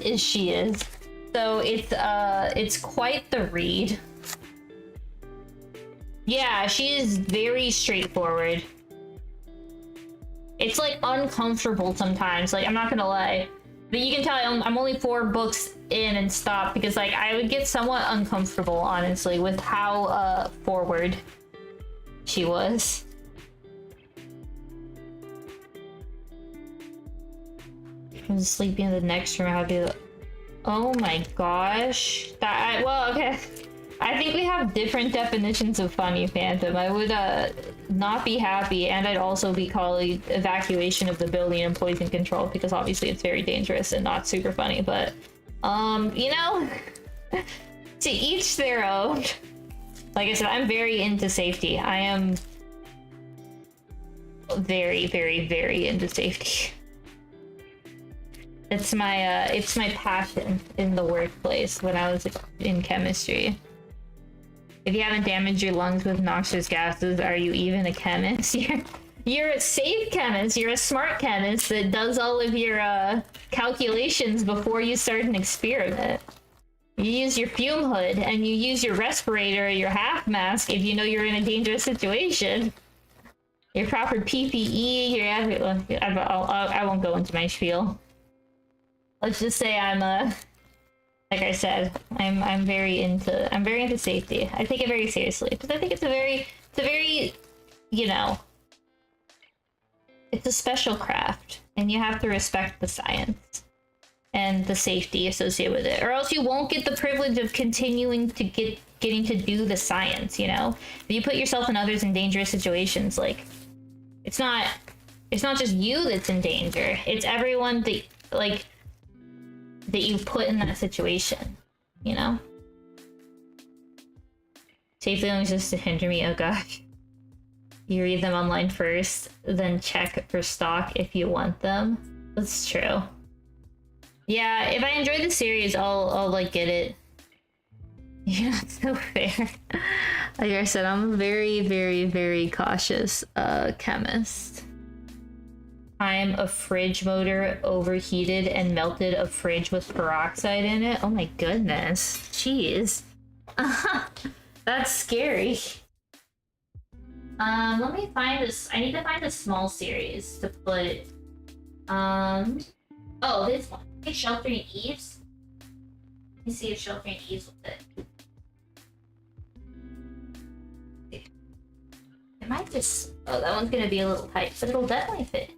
as she is. So it's quite the read. Yeah, she is very straightforward. It's like uncomfortable sometimes, like I'm not gonna lie. But you can tell I'm only 4 books in and stop because like I would get somewhat uncomfortable, honestly, with how forward she was. I'm sleeping in the next room. I'd be like, oh my gosh. Well, okay. I think we have different definitions of funny, Phantom. I would not be happy, and I'd also be calling evacuation of the building and poison control because obviously it's very dangerous and not super funny. But you know, to each their own. Like I said, I'm very into safety. I am very, very, very into safety. It's my passion in the workplace when I was in chemistry. If you haven't damaged your lungs with noxious gases, are you even a chemist? You're a safe chemist. You're a smart chemist that does all of your calculations before you start an experiment. You use your fume hood and you use your respirator or your half mask if you know you're in a dangerous situation. Your proper PPE, I won't go into my spiel. Let's just say I'm like I said, I'm very into safety. I take it very seriously because I think it's a very, you know, it's a special craft and you have to respect the science and the safety associated with it, or else you won't get the privilege of continuing to getting to do the science, you know? If you put yourself and others in dangerous situations, like it's not just you that's in danger, it's everyone that you put in that situation, you know? Safely only just to hinder me, oh gosh. You read them online first, then check for stock if you want them. That's true. Yeah, if I enjoy the series, I'll like get it. You're not so fair. Like I said, I'm a very, very, very cautious chemist. Time a fridge motor overheated and melted a fridge with peroxide in it. Oh my goodness. Jeez. That's scary. Let me find this. I need to find a small series to put. Oh, this one. Okay, Sheltering Eves. Let me see if Sheltering Eves will fit. It might just. Oh, that one's gonna be a little tight, but it'll definitely fit.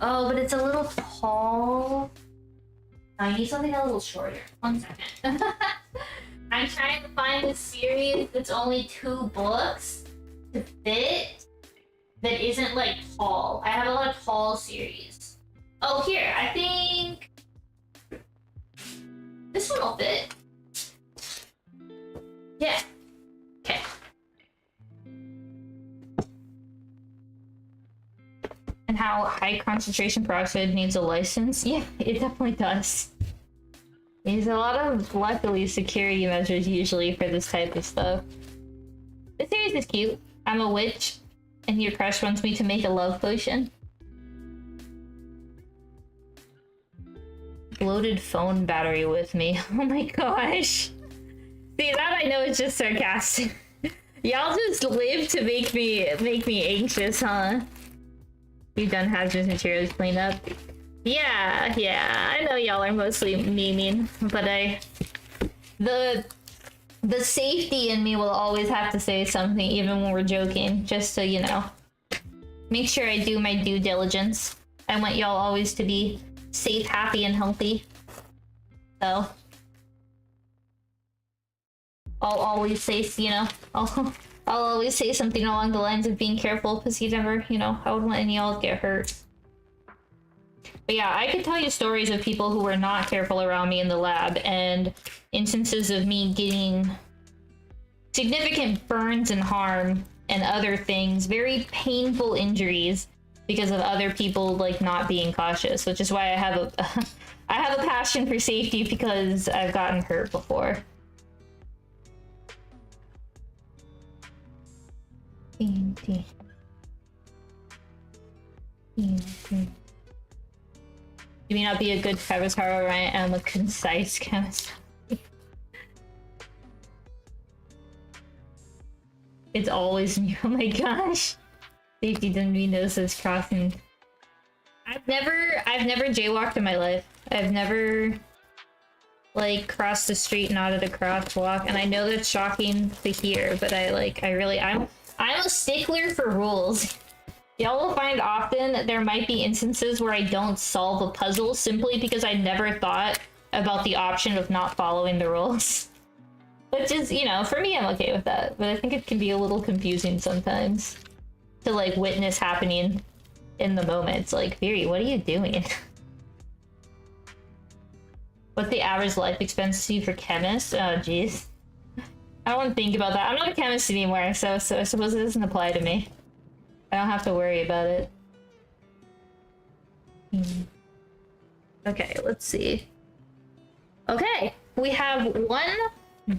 Oh, but it's a little tall. I need something a little shorter. 1 second. I'm trying to find a series that's only 2 books to fit that isn't like tall. I have a lot of tall series. Oh, here, I think this one will fit. Yeah. Okay. And how high concentration peroxide needs a license? Yeah, it definitely does. There's a lot of, luckily, security measures usually for this type of stuff. This series is cute. I'm a witch, and your crush wants me to make a love potion. Bloated phone battery with me. Oh my gosh. See, that I know is just sarcastic. Y'all just live to make me anxious, huh? You done hazardous materials cleanup? Yeah, I know y'all are mostly memeing, but the safety in me will always have to say something even when we're joking, just so you know. Make sure I do my due diligence. I want y'all always to be safe, happy, and healthy. So I'll always say, you know, I'll always say something along the lines of being careful, because you never, you know, I wouldn't want any of y'all to get hurt. But yeah, I could tell you stories of people who were not careful around me in the lab, and instances of me getting significant burns and harm and other things, very painful injuries because of other people like not being cautious, which is why I have a I have a passion for safety, because I've gotten hurt before. You may not be a good chemist, however, I am a concise chemist. It's always me. Oh my gosh. Safety didn't mean this as crossing. I've never jaywalked in my life. I've never like crossed the street not at a crosswalk, and I know that's shocking to hear, but I'm a stickler for rules. Y'all will find often that there might be instances where I don't solve a puzzle simply because I never thought about the option of not following the rules. Which is, you know, for me, I'm okay with that. But I think it can be a little confusing sometimes to, like, witness happening in the moment. It's like, Viri, what are you doing? What's the average life expectancy for chemists? Oh, jeez. I don't want to think about that. I'm not a chemist anymore, so I suppose it doesn't apply to me. I don't have to worry about it. Okay, let's see. Okay, we have 1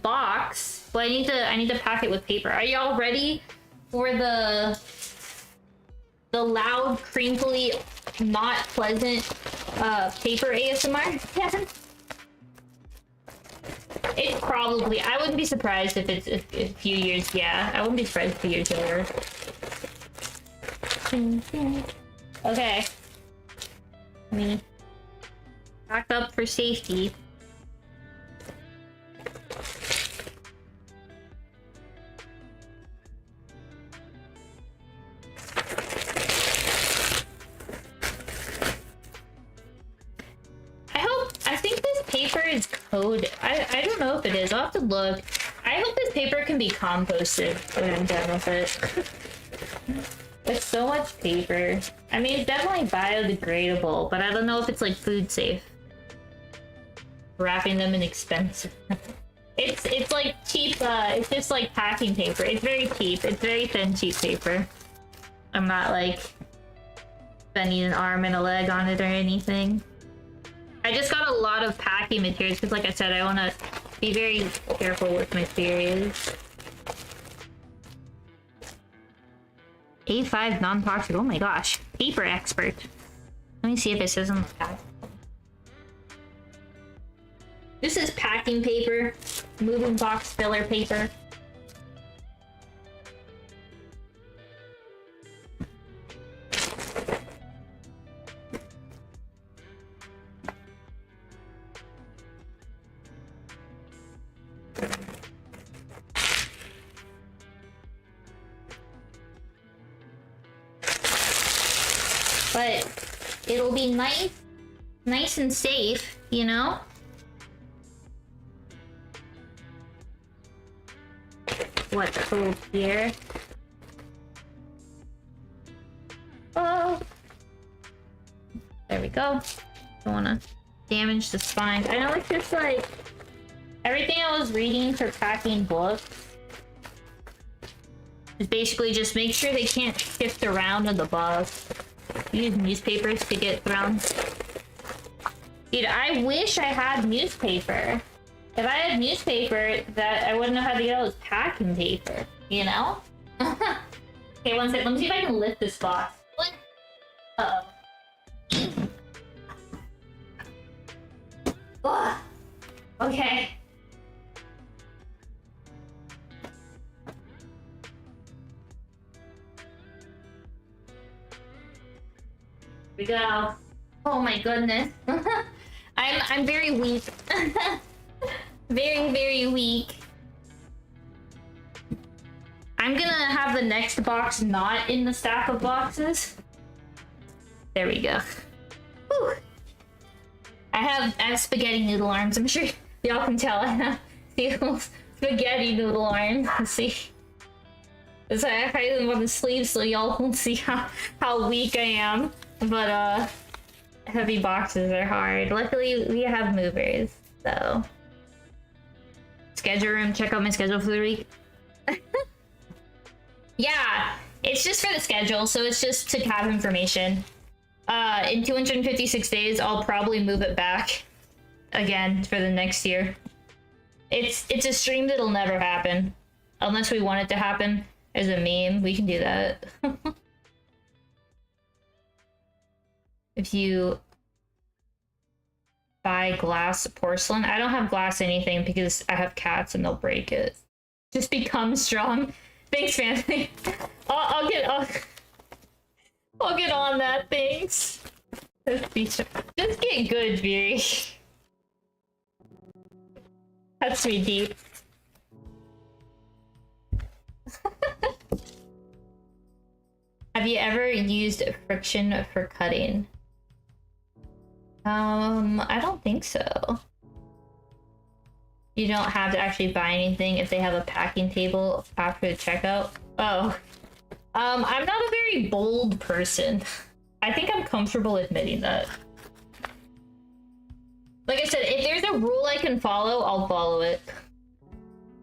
box. Well, I need to pack it with paper. Are y'all ready for the loud, crinkly, not pleasant paper ASMR? It probably, I wouldn't be surprised if it's a few years, yeah. I wouldn't be surprised if a few years later. Okay. Me back up for safety. I think this paper is coded. I don't know if it is. I'll have to look. I hope this paper can be composted when I'm done with it. It's so much paper. I mean, it's definitely biodegradable, but I don't know if it's like food safe. Wrapping them in expensive. It's like cheap, it's just like packing paper. It's very cheap. It's very thin, cheap paper. I'm not like spending an arm and a leg on it or anything. I just got a lot of packing materials because, like I said, I want to be very careful with my series. A5 non-toxic. Oh my gosh. Paper expert. Let me see if it says on the back. This is packing paper. Moving box filler paper. be nice and safe, you know? What's cool here? Oh, there we go. Don't wanna damage the spine. I know it's just like everything I was reading for packing books is basically just make sure they can't shift around in the box. Use newspapers to get thrown. Dude, I wish I had newspaper. If I had newspaper, that I wouldn't know how to get all this packing paper, you know? Okay, one sec. Let me see if I can lift this box. What? Uh-oh. Ugh. Okay. Here we go. Oh my goodness. I'm very weak. Very weak. I'm gonna have the next box not in the stack of boxes. There we go. Whew. I have spaghetti noodle arms. I'm sure y'all can tell I have spaghetti noodle arms. Let's see. So I hide them on the sleeves so y'all won't see how weak I am. But heavy boxes are hard. Luckily we have movers, so. Schedule room, check out my schedule for the week. Yeah, it's just for the schedule, so it's just to have information. In 256 days, I'll probably move it back again for the next year. It's a stream that'll never happen. Unless we want it to happen as a meme, we can do that. If you buy glass porcelain, I don't have glass anything because I have cats and they'll break it. Just become strong. Thanks, family. I'll get on that. Thanks. Just get good, Viri. That's me deep. Have you ever used friction for cutting? I don't think so. You don't have to actually buy anything if they have a packing table after the checkout. Oh. I'm not a very bold person. I think I'm comfortable admitting that. Like I said, if there's a rule I can follow, I'll follow it.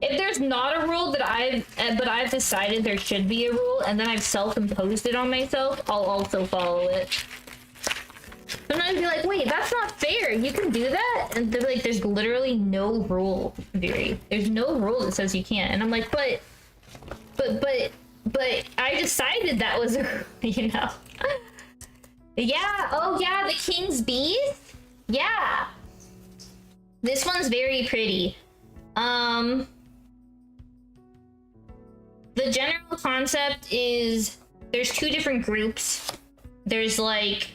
If there's not a rule that I've decided there should be a rule and then I've self-imposed it on myself, I'll also follow it. Sometimes you're like, wait, that's not fair. You can do that? And they're like, there's literally no rule, Viri. There's no rule that says you can't. And I'm like, but I decided that was, you know. Yeah, oh yeah, the King's Bees? Yeah. This one's very pretty. The general concept is there's two different groups. There's like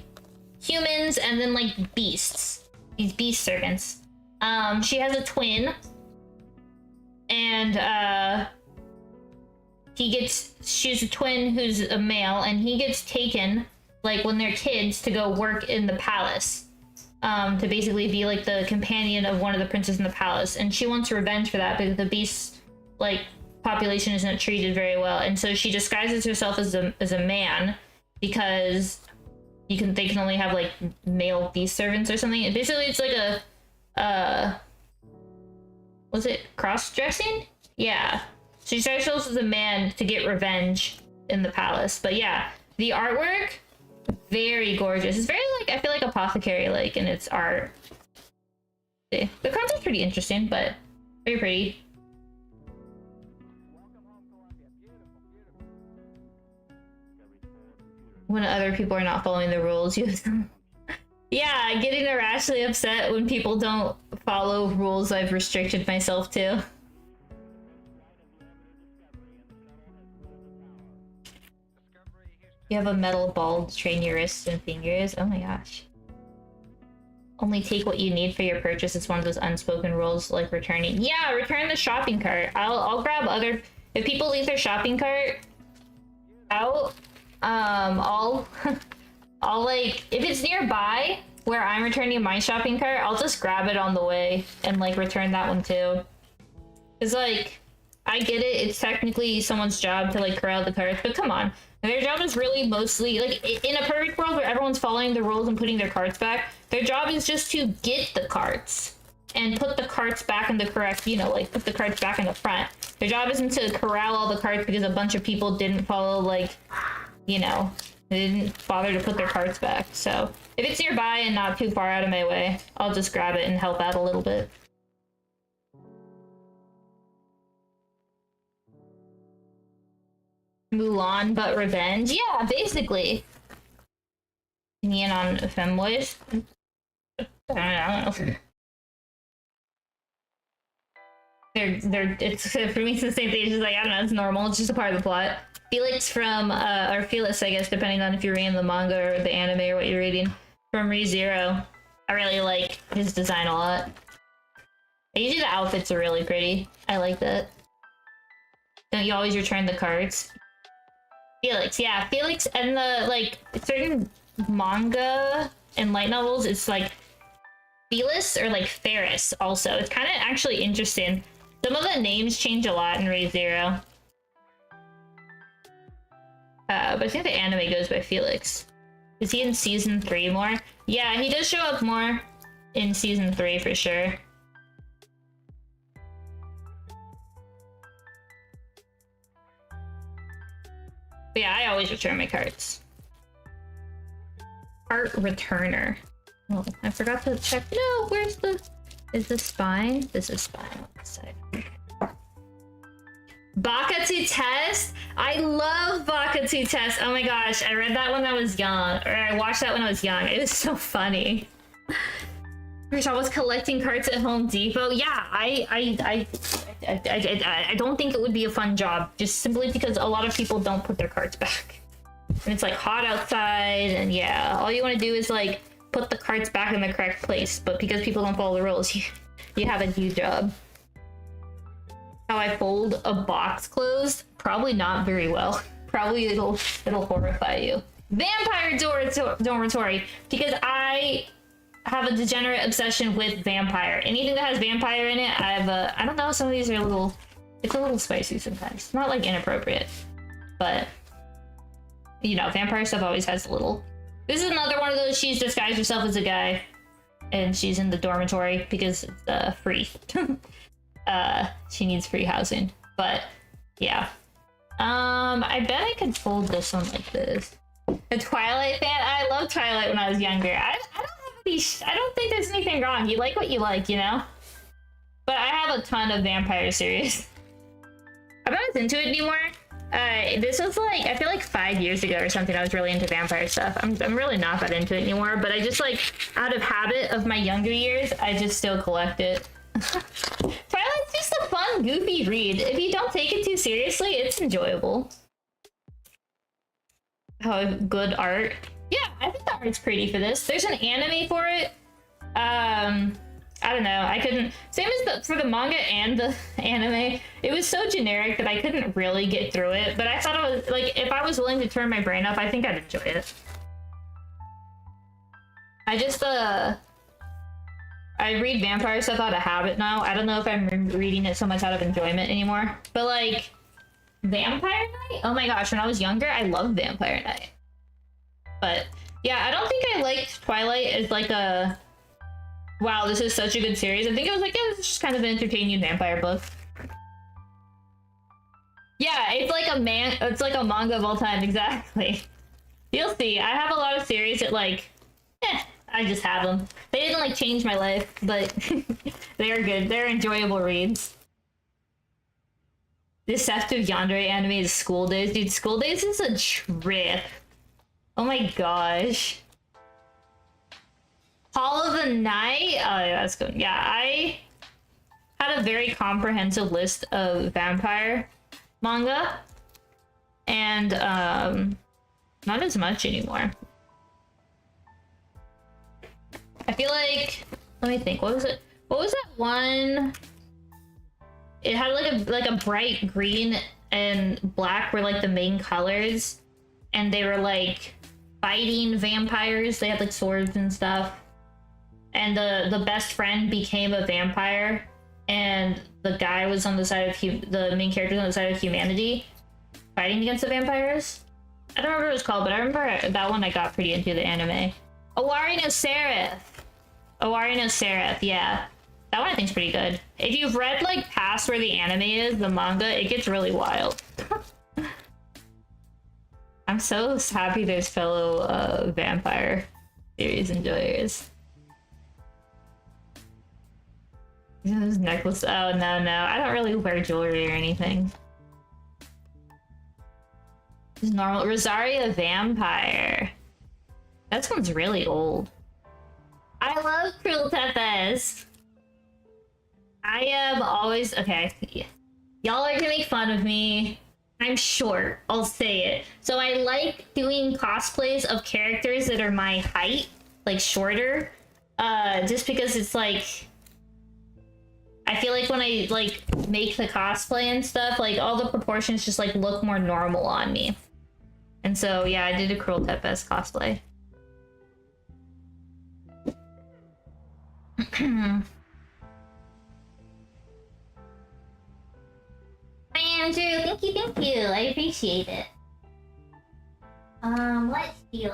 humans and then like beasts. These beast servants. She has a twin. And she's a twin who's a male, and he gets taken like when they're kids to go work in the palace. To basically be like the companion of one of the princes in the palace, and she wants revenge for that because the beast like population isn't treated very well, and so she disguises herself as a man because they can only have like male beast servants or something. And basically, it's like a was it cross-dressing? Yeah. So she disguises herself as a man to get revenge in the palace. But yeah, the artwork, very gorgeous. It's very like, I feel like apothecary like in its art. The concept's pretty interesting, but very pretty. When other people are not following the rules, you yeah, getting irrationally upset when people don't follow rules I've restricted myself to. You have a metal ball to train your wrists and fingers. Oh my gosh. Only take what you need for your purchase. It's one of those unspoken rules like returning. Yeah, return the shopping cart. I'll grab other. If people leave their shopping cart out, I'll I'll like, if it's nearby where I'm returning my shopping cart, I'll just grab it on the way and like return that one too. It's like, I get it, it's technically someone's job to like corral the carts, but come on. Their job is really mostly, like, in a perfect world where everyone's following the rules and putting their carts back, their job is just to get the carts and put the carts back in the correct, you know, like, put the carts back in the front. Their job isn't to corral all the carts because a bunch of people didn't follow, like, you know, they didn't bother to put their carts back. So, if it's nearby and not too far out of my way, I'll just grab it and help out a little bit. Mulan but revenge? Yeah, basically. Opinion on femboys? I don't know. It's, for me, it's the same thing. It's just like, I don't know, it's normal. It's just a part of the plot. Felix from, or Felix, I guess, depending on if you're reading the manga or the anime or what you're reading, from ReZero. I really like his design a lot. Usually the outfits are really pretty. I like that. Don't you always return the cards? Felix, yeah, Felix, and the, like, certain manga and light novels, it's like Felis or like Ferris also. It's kind of actually interesting. Some of the names change a lot in ReZero. But I think the anime goes by Felix. Is he in season 3 more? Yeah, he does show up more in season 3 for sure. But yeah, I always return my cards. Cart returner. Oh, I forgot to check. No, where's the... Is this spine? This is spine on this side. Bakatsu Test? I love Bakatsu Test. Oh my gosh, I read that when I was young. Or I watched that when I was young. It was so funny. I was collecting carts at Home Depot. Yeah, I don't think it would be a fun job, just simply because a lot of people don't put their carts back. And it's like hot outside, and yeah, all you want to do is like put the carts back in the correct place, but because people don't follow the rules, you have a new job. How I fold a box closed? Probably not very well. Probably it'll horrify you. Vampire dormitory, because I have a degenerate obsession with vampire. Anything that has vampire in it, I don't know, some of these are it's a little spicy sometimes. Not like inappropriate, but you know, vampire stuff always has a little. This is another one of those, she's disguised herself as a guy and she's in the dormitory because it's free. She needs free housing, but yeah. I bet I could fold this one like this. A Twilight fan? I loved Twilight when I was younger. I don't think there's anything wrong. You like what you like, you know? But I have a ton of vampire series. I'm not as into it anymore. This was like, I feel like 5 years ago or something, I was really into vampire stuff. I'm really not that into it anymore, but I just like, out of habit of my younger years, I just still collect it. Twilight's just a fun, goofy read. If you don't take it too seriously, it's enjoyable. Oh, good art. Yeah, I think the art's pretty for this. There's an anime for it. I don't know. I couldn't. Same as for the manga and the anime. It was so generic that I couldn't really get through it. But I thought it was like, if I was willing to turn my brain off, I think I'd enjoy it. I just I read vampire stuff out of habit now. I don't know if I'm reading it so much out of enjoyment anymore. But like, Vampire Night? Oh my gosh, when I was younger, I loved Vampire Night. But yeah, I don't think I liked Twilight as like a, wow, this is such a good series. I think it was like, yeah, this is just kind of an entertaining vampire book. Yeah, it's like a manga of all time, exactly. You'll see, I have a lot of series that like, I just have them. They didn't like change my life, but they are good. They're enjoyable reads. Deceptive Yandere anime is School Days. Dude, School Days is a trip. Oh my gosh. Hall of the Night? Oh yeah, that's good. Yeah, I had a very comprehensive list of vampire manga. And not as much anymore. I feel like, let me think, what was it? What was that one? It had like a bright green and black were like the main colors, and they were like fighting vampires. They had like swords and stuff. And the best friend became a vampire, and the guy was on the side of the main character was on the side of humanity, fighting against the vampires. I don't remember what it was called, but I remember that one I got pretty into the anime. Owari no Seraph. Owari no Seraph, yeah. That one I think's pretty good. If you've read like past where the anime is, the manga, it gets really wild. I'm so happy there's fellow vampire series enjoyers. This necklace. Oh no, I don't really wear jewelry or anything. Just normal. Rosaria Vampire. That one's really old. I love Cruel Tepes. I am always okay. Y'all are gonna make fun of me. I'm short, I'll say it. So I like doing cosplays of characters that are my height, like shorter. Just because it's like, I feel like when I like make the cosplay and stuff, like all the proportions just like look more normal on me. And so yeah, I did a Cruel Tepes cosplay. Hi Andrew, thank you. I appreciate it. Let's see.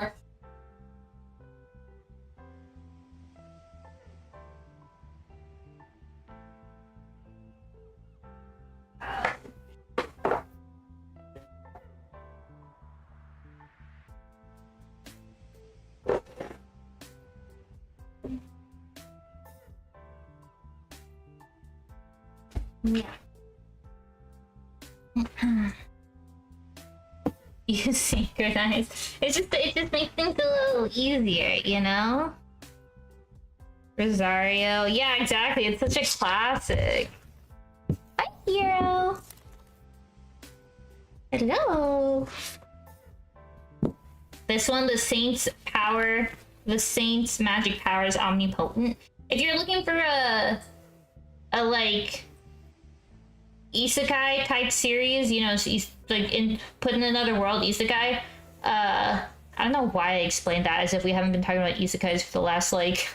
Yeah. You synchronize. It just makes things a little easier, you know? Rosario. Yeah, exactly. It's such a classic. Hi, hero. Hello. This one, the Saint's power. The Saint's magic power is omnipotent. If you're looking for a like isekai type series, you know, like in put in another world isekai. I don't know why I explained that as if we haven't been talking about isekais for the last like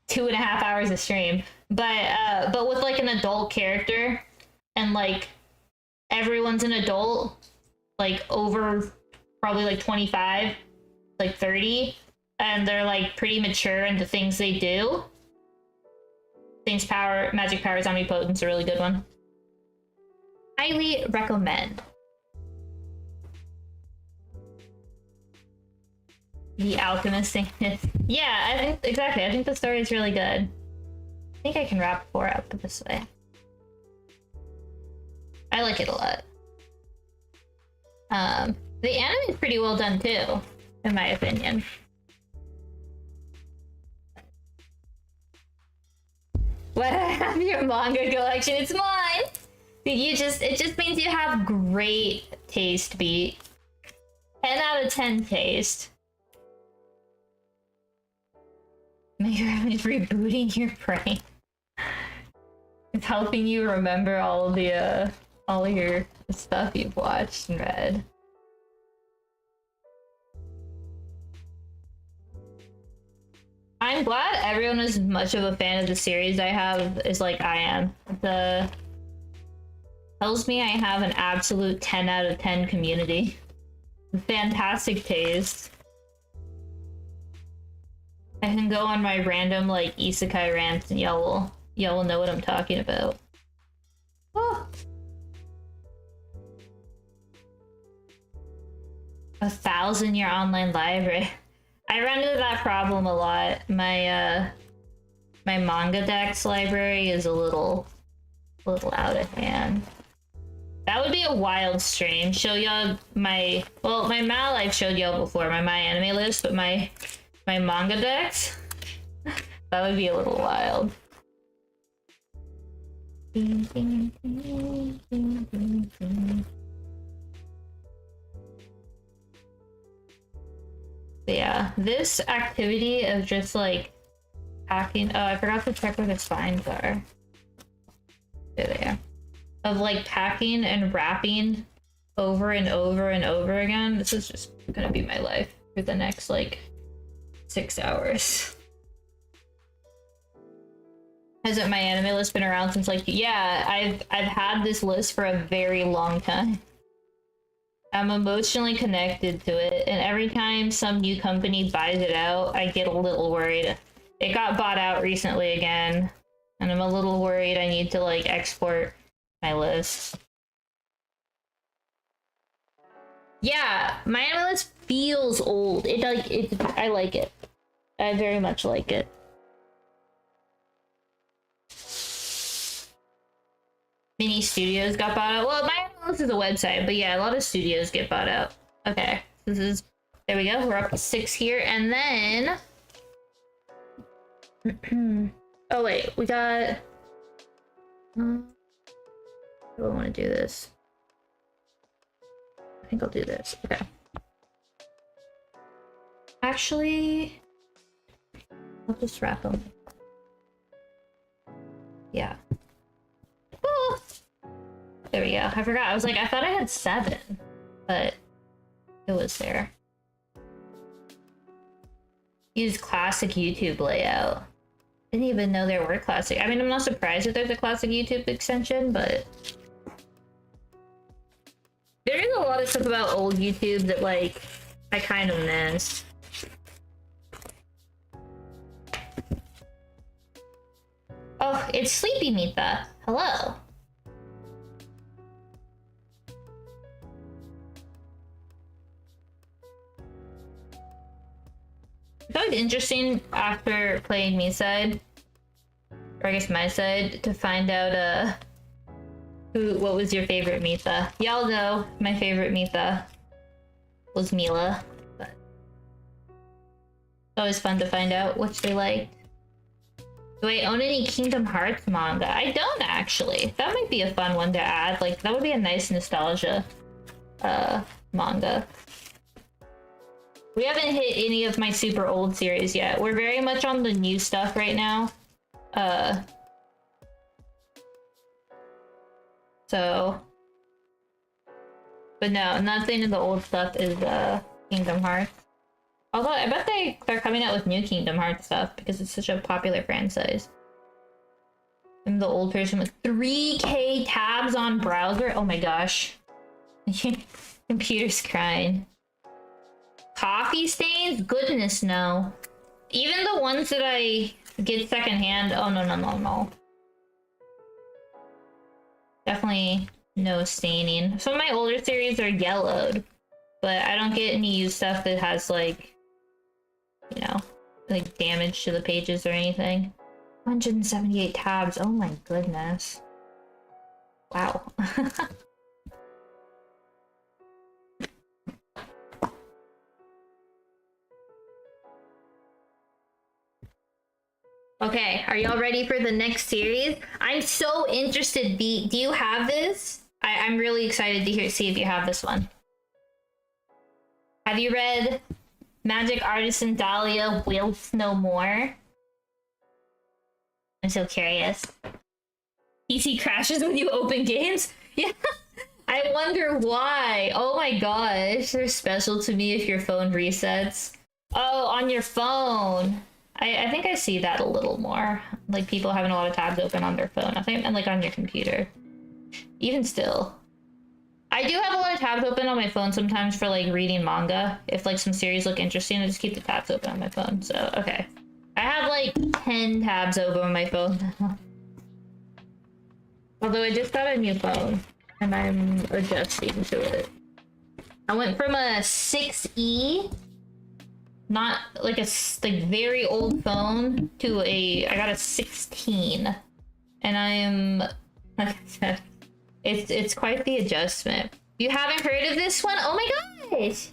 2.5 hours of stream. But with like an adult character, and like everyone's an adult, like over probably like 25, like 30, and they're like pretty mature in the things they do. Saint's power, magic powers, omnipotence, a really good one. Highly recommend. The Alchemist thing. Yeah, I think exactly. I think the story is really good. I think I can wrap 4 up this way. I like it a lot. The anime is pretty well done too, in my opinion. What have your manga collection? It's mine. It just means you have great taste, Beat. 10 out of 10 taste. Maybe it's rebooting your brain. It's helping you remember all of your stuff you've watched and read. I'm glad everyone is as much of a fan of the series I have as like I am. Tells me I have an absolute 10 out of 10 community. Fantastic taste. I can go on my random like isekai rants and y'all will know what I'm talking about. Oh. 1,000-year online library. I run into that problem a lot. My my manga dex library is a little out of hand. That would be a wild stream. Show y'all my mal I've showed y'all before, my anime list, but my manga decks. That would be a little wild. Yeah, this activity of just like packing. Oh, I forgot to check where the spines are. There they are. Of like packing and wrapping over and over and over again. This is just gonna be my life. for the next like 6 hours. Hasn't my anime list been around since like, yeah, I've had this list for a very long time. I'm emotionally connected to it, and every time some new company buys it out, I get a little worried. It got bought out recently again, and I'm a little worried I need to like export my list. Yeah, my anime list feels old. I like it. I very much like it. Mini studios got bought out. Well, my anime list is a website, but yeah, a lot of studios get bought out. Okay, this is, there we go. We're up to 6 here, and then oh wait, we got. Do I want to do this? I think I'll do this. Okay. Actually, I'll just wrap them. Yeah. Oh, there we go. I forgot. I was like, I thought I had 7, but it was there. Use classic YouTube layout. Didn't even know there were classic. I mean, I'm not surprised that there's a classic YouTube extension, but there is a lot of stuff about old YouTube that like I kind of miss. Oh, it's Sleepy Mita. Hello. I thought it was interesting after playing me side, or I guess my side, to find out what was your favorite Mita. Y'all know my favorite Mita was Mila, but it's always fun to find out which they liked. Do I own any Kingdom Hearts manga? I don't actually. That might be a fun one to add. Like, that would be a nice nostalgia manga. We haven't hit any of my super old series yet. We're very much on the new stuff right now. So, but no, nothing in the old stuff is Kingdom Hearts. Although I bet they're coming out with new Kingdom Hearts stuff because it's such a popular franchise. I'm the old person with 3K tabs on browser. Oh my gosh. Computer's crying. Coffee stains? Goodness no. Even the ones that I get secondhand. Oh no. Definitely no staining. Some of my older series are yellowed, but I don't get any used stuff that has like, you know, like damage to the pages or anything. 178 tabs. Oh my goodness. Wow. Okay, are y'all ready for the next series? I'm so interested. Do you have this? I'm really excited to see if you have this one. Have you read Magic Artisan Dahlia Wilts No More? I'm so curious. PC crashes when you open games? Yeah. I wonder why. Oh my gosh, they're special to me if your phone resets. Oh, on your phone. I think I see that a little more. Like people having a lot of tabs open on their phone. I think, and like on your computer. Even still. I do have a lot of tabs open on my phone sometimes for like reading manga. If like some series look interesting, I just keep the tabs open on my phone. So, okay. I have like 10 tabs open on my phone now. Although I just got a new phone and I'm adjusting to it. I went from a 6E, not like a like very old phone, to I got a 16, and I am, like I said, it's quite the adjustment. You haven't heard of this one? Oh my gosh,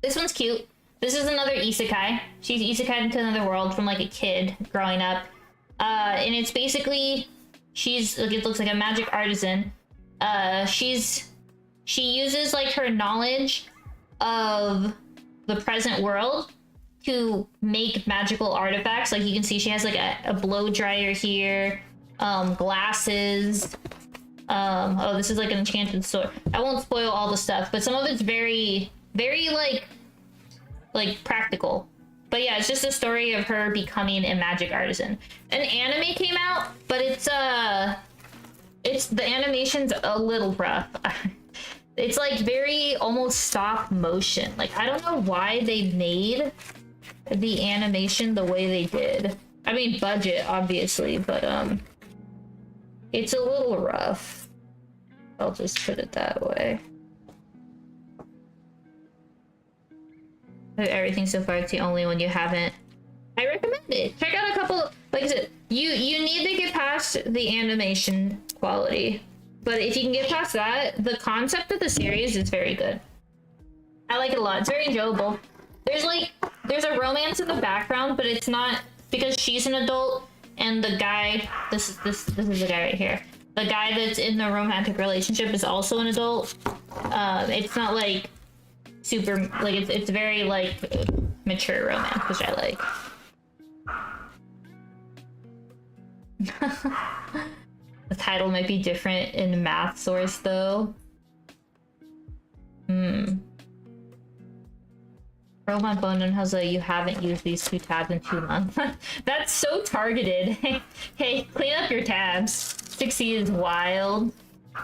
this one's cute. This is another isekai. She's isekai into another world from like a kid growing up, and it's basically she's like, it looks like a magic artisan. She uses like her knowledge of the present world to make magical artifacts. Like you can see she has like a blow dryer here, glasses. Oh, this is like an enchanted sword. I won't spoil all the stuff, but some of it's very, very like like practical. But yeah, it's just a story of her becoming a magic artisan. An anime came out, but it's the animation's a little rough. It's like very almost stop motion. Like, I don't know why they made the animation the way they did. I mean, budget, obviously, but it's a little rough. I'll just put it that way. Everything so far, it's the only one you haven't. I recommend it. Check out a couple. Like I said, you need to get past the animation quality, but if you can get past that, the concept of the series is very good. I like it a lot. It's very enjoyable. There's a romance in the background, but it's not, because she's an adult and the guy, this is the guy right here. The guy that's in the romantic relationship is also an adult. It's not like super, like, it's very like mature romance, which I like. The title might be different in math source though. Roll my bone and how's you haven't used these 2 tabs in 2 months. That's so targeted. Hey, clean up your tabs. 60 is wild.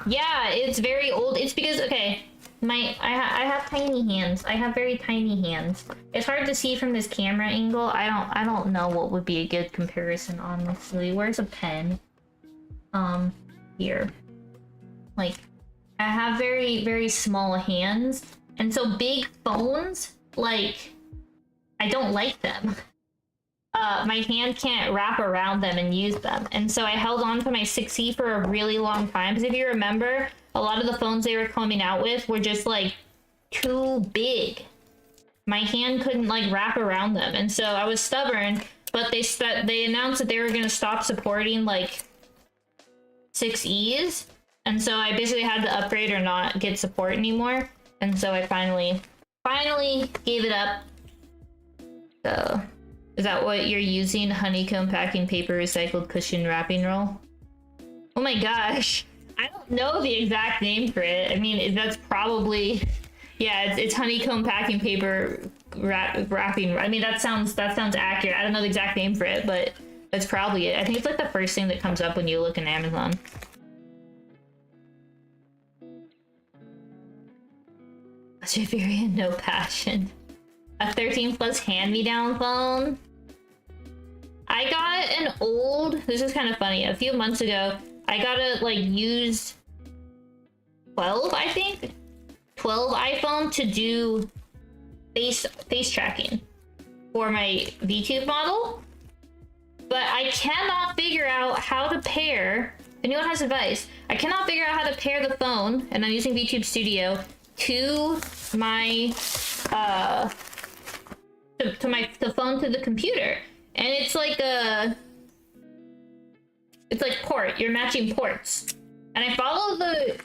Yeah, it's very old. It's because, okay, I have tiny hands. I have very tiny hands. It's hard to see from this camera angle. I don't know what would be a good comparison, honestly. Where's a pen? Here. Like, I have very, very small hands, and so big phones, like, I don't like them. My hand can't wrap around them and use them, and so I held on to my 6E for a really long time, because if you remember, a lot of the phones they were coming out with were just like too big. My hand couldn't like wrap around them, and so I was stubborn, but they announced that they were going to stop supporting like 6Es, and so I basically had to upgrade or not get support anymore, and so I finally gave it up. So is that what you're using? Honeycomb packing paper, recycled cushion wrapping roll? Oh my gosh, I don't know the exact name for it. I mean, that's probably, yeah, it's honeycomb packing paper wrapping. I mean, that sounds accurate. I don't know the exact name for it, but that's probably it. I think it's like the first thing that comes up when you look in Amazon. Siberian, no passion. A 13 plus hand-me-down phone. I got an old, this is kind of funny, a few months ago, I got a like used 12, I think? 12 iPhone to do face tracking for my VTube model. But I cannot figure out how to pair, if anyone has advice, I cannot figure out how to pair the phone, and I'm using VTube Studio, to my, the phone to the computer. And it's like it's like port, you're matching ports. And I follow the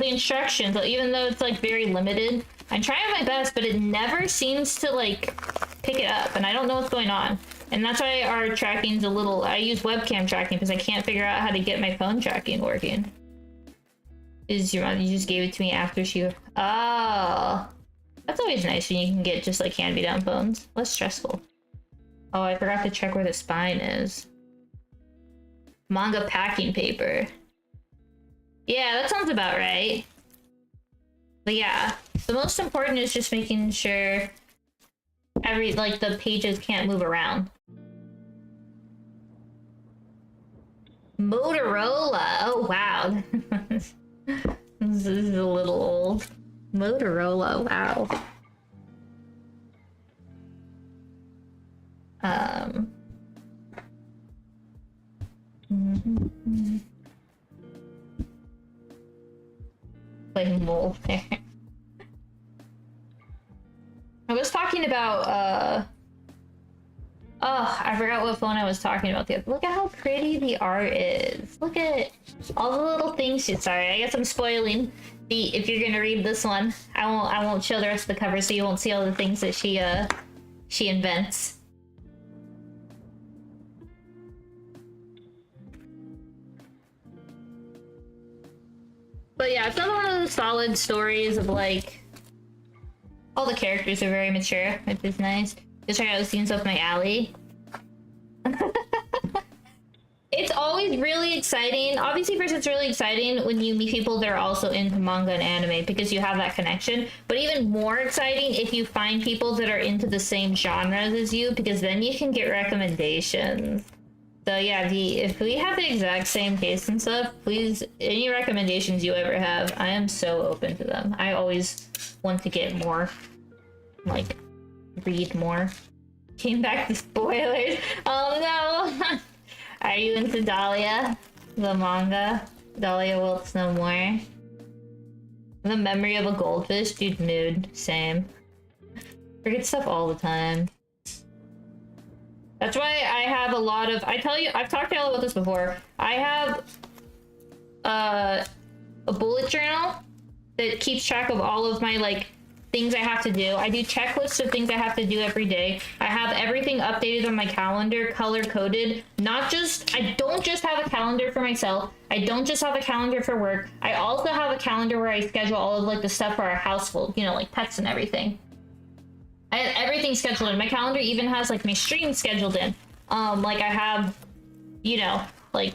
instructions, even though it's like very limited. I'm trying my best, but it never seems to like pick it up, and I don't know what's going on. And that's why our tracking's a little, I use webcam tracking because I can't figure out how to get my phone tracking working. Is your mom, you just gave it to me after she, oh. That's always nice when you can get just like hand-me-down phones. Less stressful. Oh, I forgot to check where the spine is. Manga packing paper. Yeah, that sounds about right. But yeah, the most important is just making sure the pages can't move around. Motorola. Oh wow. This is a little old. Motorola. Wow. Like mole there. I was talking about oh, I forgot what phone I was talking about. Look at how pretty the art is. Look at all the little things. Sorry, I guess I'm spoiling the, if you're gonna read this one. I won't show the rest of the cover, so you won't see all the things that she invents. But yeah, it's another one of those solid stories of like, All the characters are very mature, which is nice. Just check out the scenes up my alley. It's always really exciting. Obviously, first it's really exciting when you meet people that are also into manga and anime because you have that connection. But even more exciting if you find people that are into the same genres as you, because then you can get recommendations. So yeah, if we have the exact same taste and stuff, please, any recommendations you ever have, I am so open to them. I always want to get more, like, read more. Came back to spoilers. Oh no! Are you into Dahlia? The manga? Dahlia wilts no more. The memory of a goldfish? Dude, mood. Same. Forget stuff all the time. That's why I have a lot of... I've talked to y'all about this before. I have a bullet journal that keeps track of all of my, like, things I have to do. I do checklists of things I have to do every day. I have everything updated on my calendar, color-coded. I don't just have a calendar for myself. I don't just have a calendar for work. I also have a calendar where I schedule all of, like, the stuff for our household, you know, like pets and everything. I have everything scheduled in. My calendar even has, like, my streams scheduled in. Like, I have, you know, like,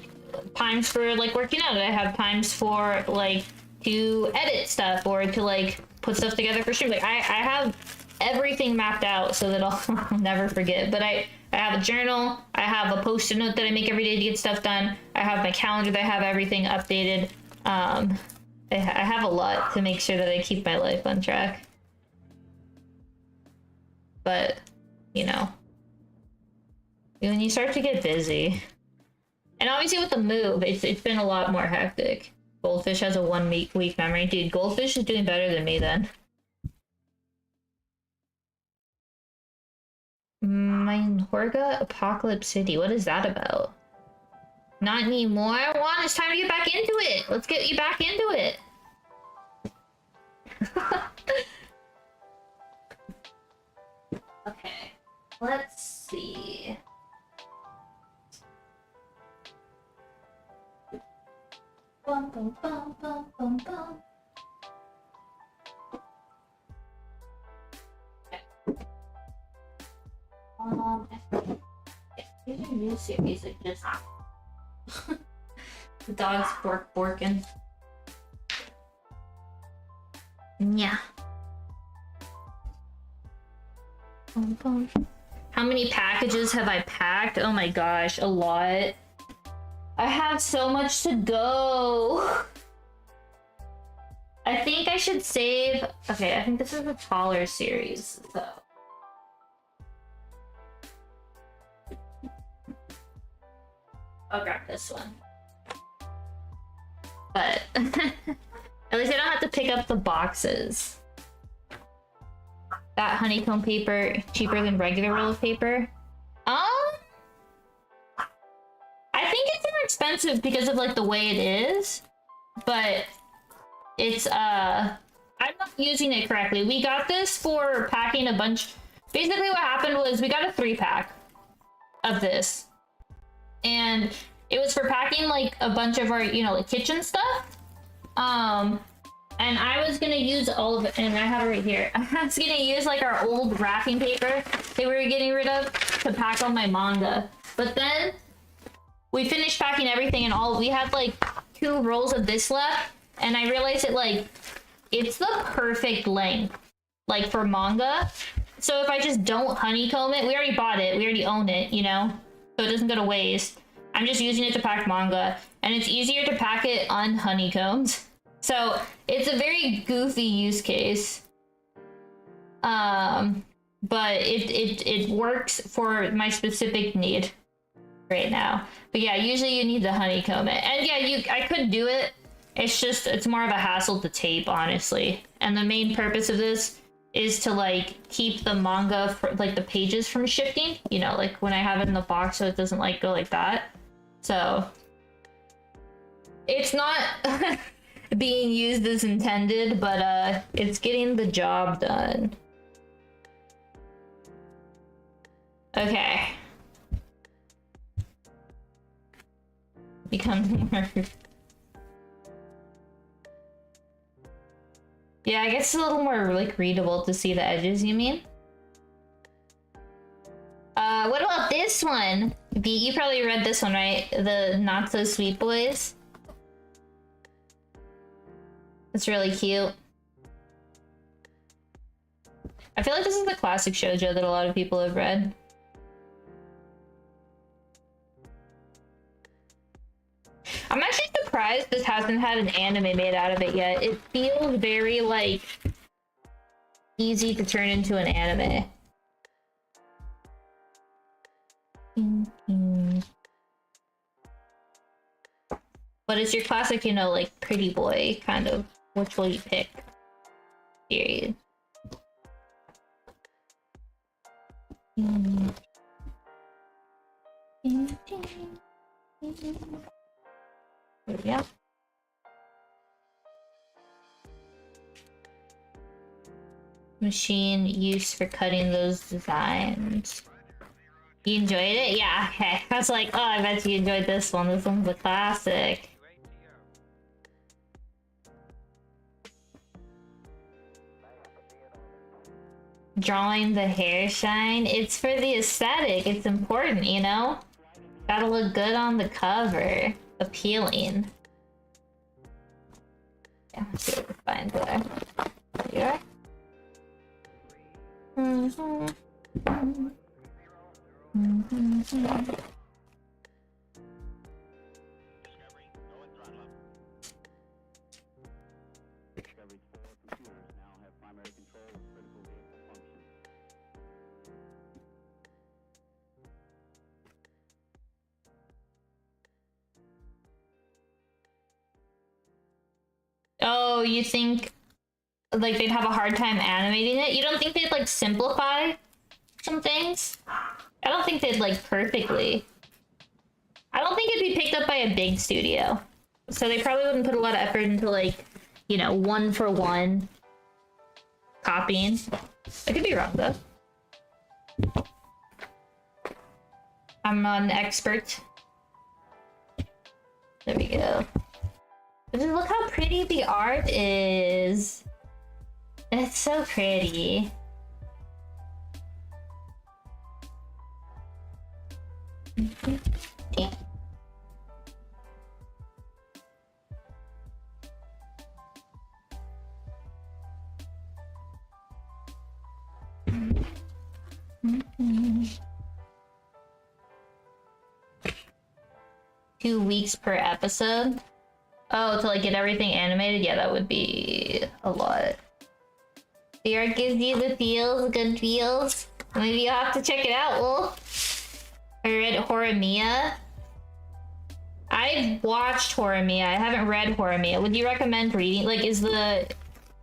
times for, like, working out. I have times for, like, to edit stuff or to, like, put stuff together for stream. Like, I have everything mapped out so that I'll never forget. But I have a journal. I have a post-it note that I make every day to get stuff done. I have my calendar that I have everything updated. I have a lot to make sure that I keep my life on track. But, you know, when you start to get busy, and obviously with the move, it's been a lot more hectic. Goldfish has a 1 week memory. Dude, Goldfish is doing better than me then. Horga Apocalypse City. What is that about? Not anymore. Juan, it's time to get back into it. Let's get you back into it. Okay. Let's see. Bum, bum, bum, bum, bum, bum. There's a new series that just the dog's borking. Yeah. Bum, bum. How many packages have I packed? Oh my gosh, a lot. I have so much to go. I think I should save... Okay, I think this is a taller series, so... I'll grab this one. But... at least I don't have to pick up the boxes. That honeycomb paper cheaper than regular roll of paper? I think it's more expensive because of, like, the way it is, but it's, I'm not using it correctly. We got this for packing a bunch. Basically what happened was we got a 3-pack of this, and it was for packing, like, a bunch of our, you know, like, kitchen stuff. And I was gonna use all of it, and I have it right here. I was gonna use, like, our old wrapping paper that we were getting rid of to pack all my manga. But then we finished packing everything, and we had, like, 2 rolls of this left, and I realized that, like, it's the perfect length, like, for manga. So if I just don't honeycomb it, we already bought it, we already own it, you know? So it doesn't go to waste. I'm just using it to pack manga, and it's easier to pack it unhoneycombed. So it's a very goofy use case, but it works for my specific need right now. But yeah, usually you need to honeycomb it, and yeah, I could do it. It's more of a hassle to tape, honestly. And the main purpose of this is to, like, keep the manga, like, the pages from shifting. You know, like when I have it in the box, so it doesn't, like, go like that. So it's not being used as intended, but it's getting the job done. Okay. Become more. Yeah, I guess it's a little more like readable to see the edges, you mean? What about this one? You probably read this one, right? The Not So Sweet Boys. It's really cute. I feel like this is the classic shoujo that a lot of people have read. I'm actually surprised this hasn't had an anime made out of it yet. It feels very, like, easy to turn into an anime. But it's your classic, you know, like, pretty boy kind of, which will you pick? Period. There we go. Machine used for cutting those designs. You enjoyed it? Yeah, okay. I was like, oh, I bet you enjoyed this one. This one's a classic. Drawing the hair shine. It's for the aesthetic. It's important, you know? Gotta look good on the cover. Appealing. Yeah, let's see what we find there. There you are. Oh, you think like they'd have a hard time animating it? You don't think they'd like simplify some things? I don't think they'd like perfectly. I don't think it'd be picked up by a big studio. So they probably wouldn't put a lot of effort into like, you know, one for one copying. I could be wrong though. I'm not an expert. There we go. Just look how pretty the art is. It's so pretty. Two weeks per episode. Oh, to like get everything animated? Yeah, that would be a lot. The art gives you the feels, good feels. Maybe you'll have to check it out, Wolf. I read Horimiya. I've watched Horimiya. I haven't read Horimiya. Would you recommend reading? Like, is the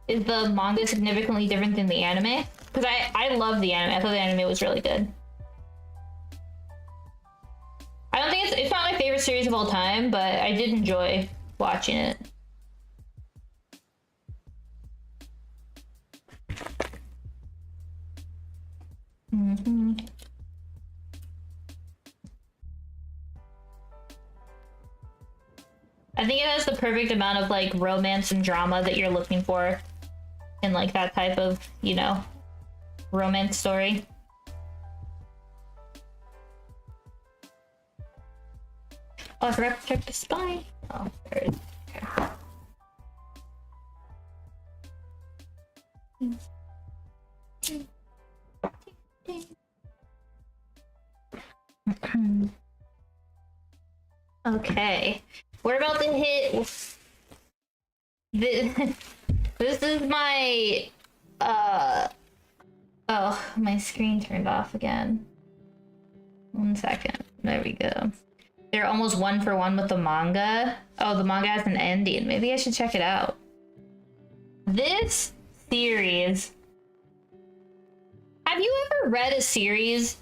manga significantly different than the anime? Because I love the anime. I thought the anime was really good. I don't think it's not my favorite series of all time, but I did enjoy watching it. I think it has the perfect amount of like romance and drama that you're looking for in like that type of, you know, romance story. Oh, I forgot to check the spine. Oh, there it is. Okay. Okay. We're about to hit this is my oh, my screen turned off again. 1 second. There we go. They're almost one for one with the manga. Oh, the manga has an ending. Maybe I should check it out. This series. Have you ever read a series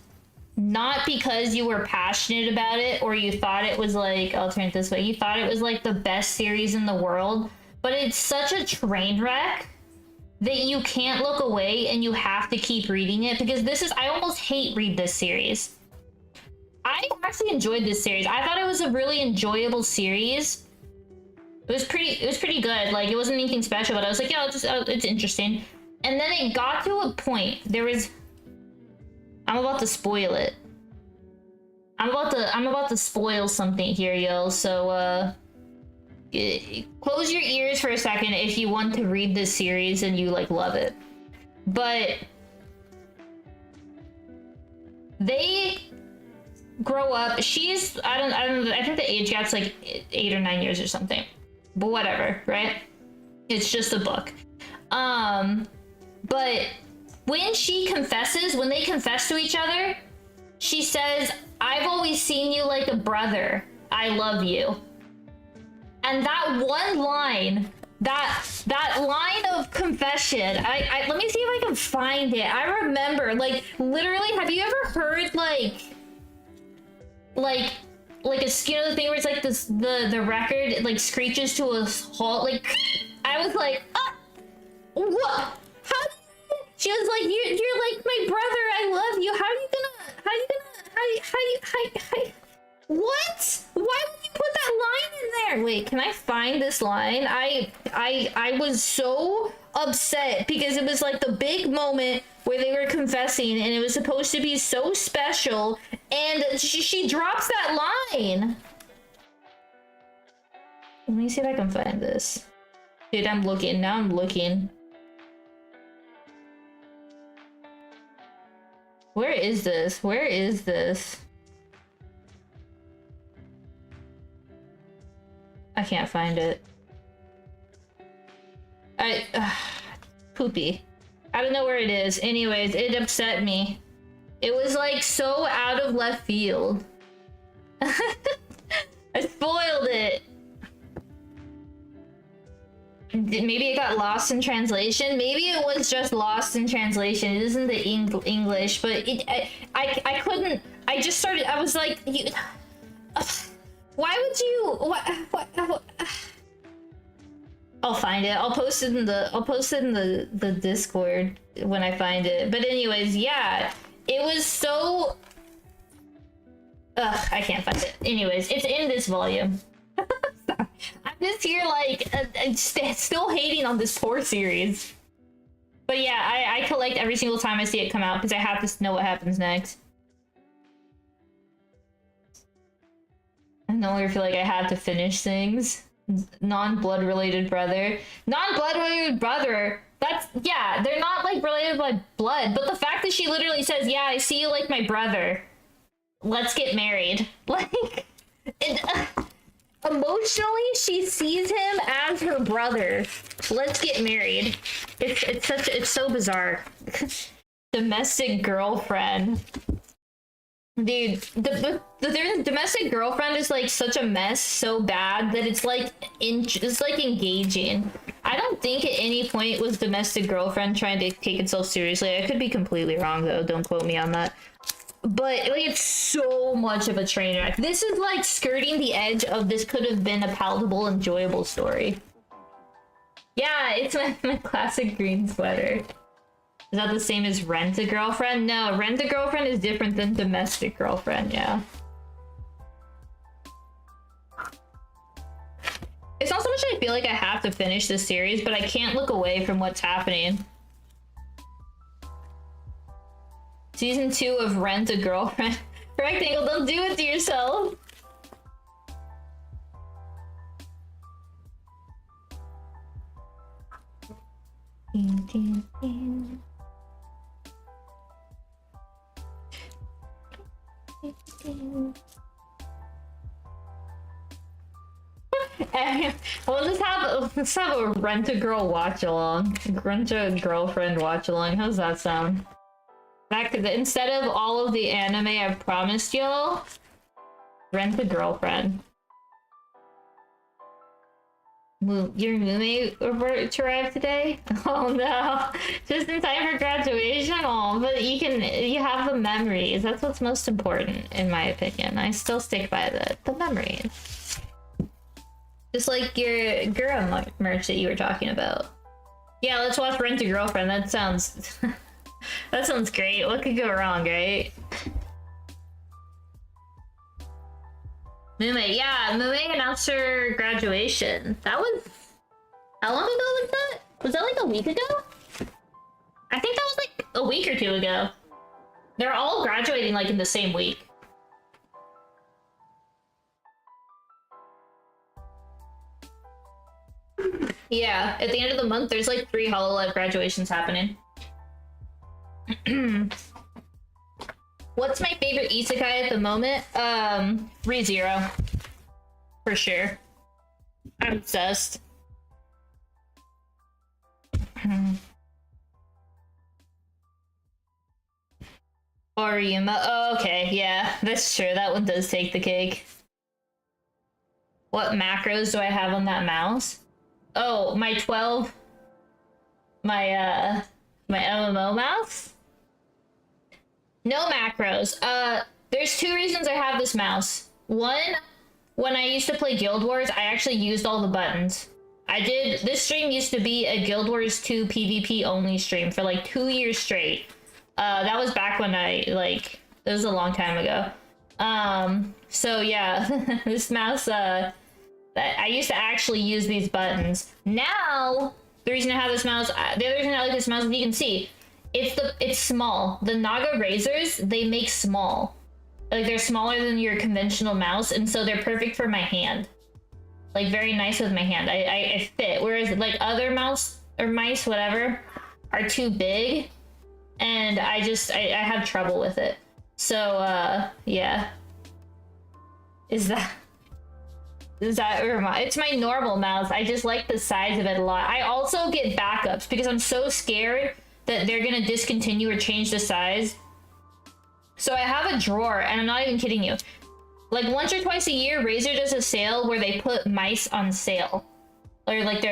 not because you were passionate about it or you thought it was like, I'll turn it this way, you thought it was like the best series in the world, but it's such a train wreck that you can't look away and you have to keep reading it? Because this is, I almost hate read this series. I actually enjoyed this series. I thought it was a really enjoyable series, It was pretty good. Like, it wasn't anything special, but I was like, yeah, it's interesting. And then it got to a point. I'm about to spoil it. I'm about to spoil something here, yo. So close your ears for a second if you want to read this series and you like love it. But they grow up. She's I don't know, I think the age gap's like 8 or 9 years or something. But whatever, right? It's just a book. But when they confess to each other, she says, "I've always seen you like a brother. I love you." And that one line, that line of confession, I let me see if I can find it. I remember, like, literally, have you ever heard like a, you know, the thing where it's like this, the record, it, like, screeches to a halt? Like, I was like, what? How? She was like, you're like my brother. I love you. How what? Why would you put that line in there? Wait, can I find this line? I was so upset because it was like the big moment where they were confessing and it was supposed to be so special, and she drops that line. Let me see if I can find this. Dude, I'm looking. Now I'm looking. Where is this? Where is this? I can't find it. Poopy. I don't know where it is. Anyways, it upset me. It was like so out of left field. I spoiled it. Maybe it got lost in translation. Maybe it was just lost in translation. It isn't the English, but I couldn't. I just started. I was like, why would you? What? I'll find it. I'll post it in the Discord when I find it. But anyways, yeah, it was so. I can't find it. Anyways, it's in this volume. I'm just here like still hating on this 4 series. But yeah, I collect every single time I see it come out because I have to know what happens next. I no longer feel like I have to finish things. Non-blood related brother. Non-blood related brother. That's, yeah, they're not like related by blood, but the fact that she literally says, "Yeah, I see you like my brother. Let's get married." Like, emotionally, she sees him as her brother. Let's get married. It's so bizarre. Domestic girlfriend. Dude, the domestic girlfriend is like such a mess, so bad that it's like engaging. I don't think at any point was domestic girlfriend trying to take itself seriously. I could be completely wrong though. Don't quote me on that. But like, it's so much of a train wreck. This is like skirting the edge of this could have been a palatable, enjoyable story. Yeah, it's my classic green sweater. Is that the same as rent a girlfriend? No, rent a girlfriend is different than domestic girlfriend, yeah. It's not so much I feel like I have to finish this series, but I can't look away from what's happening. Season 2 of Rent a Girlfriend. Rectangle, don't do it to yourself. Let's have a Rent a Girl watch along. Rent a Girlfriend watch along. How's that sound? Instead of all of the anime I've promised y'all, Rent a Girlfriend. Your roommate arrived today? Oh no, just in time for graduation. Oh, but you have the memories. That's what's most important, in my opinion. I still stick by the memories. Just like your Gura merch that you were talking about. Yeah, let's watch Rent a Girlfriend. That sounds that sounds great. What could go wrong, right? Mume, yeah, Mume announced her graduation. That was... How long ago was that? Was that like a week ago? I think that was like a week or two ago. They're all graduating like in the same week. Yeah, at the end of the month, there's like 3 HoloLive graduations happening. What's my favorite isekai at the moment? ReZero. For sure. I'm obsessed. Oriyuma. Oh, okay, yeah, that's true. That one does take the cake. What macros do I have on that mouse? Oh, my 12. My MMO mouse? No macros. There's 2 reasons I have this mouse. One, when I used to play Guild Wars, I actually used all the buttons. This stream used to be a Guild Wars 2 PvP only stream for like 2 years straight. That was back when it was a long time ago. So yeah, this mouse, I used to actually use these buttons. Now, the reason I have this mouse, the other reason I like this mouse, as you can see, it's small. The Naga razors, they make small. Like, they're smaller than your conventional mouse, and so they're perfect for my hand. Like, very nice with my hand. I fit. Whereas, like, other mouse or mice, whatever, are too big, and I have trouble with it. So, yeah. It's my normal mouse. I just like the size of it a lot. I also get backups because I'm so scared that they're gonna discontinue or change the size. So I have a drawer, and I'm not even kidding you. Like, once or twice a year, Razer does a sale where they put mice on sale. Or like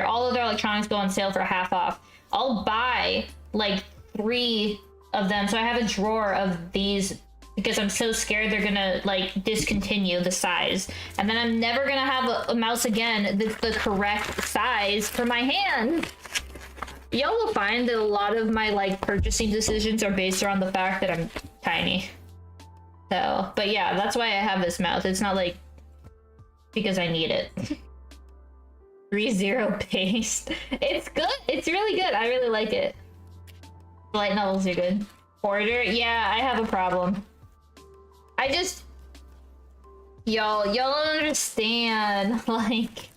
all of their electronics go on sale for half off. I'll buy like 3 of them. So I have a drawer of these because I'm so scared they're gonna like discontinue the size. And then I'm never gonna have a mouse again that's the correct size for my hand. Y'all will find that a lot of my like purchasing decisions are based around the fact that I'm tiny. So, but yeah, that's why I have this mouse. It's not like because I need it. ReZero paste. It's good. It's really good. I really like it. Light novels are good. Order? Yeah, I have a problem. Y'all don't understand. Like,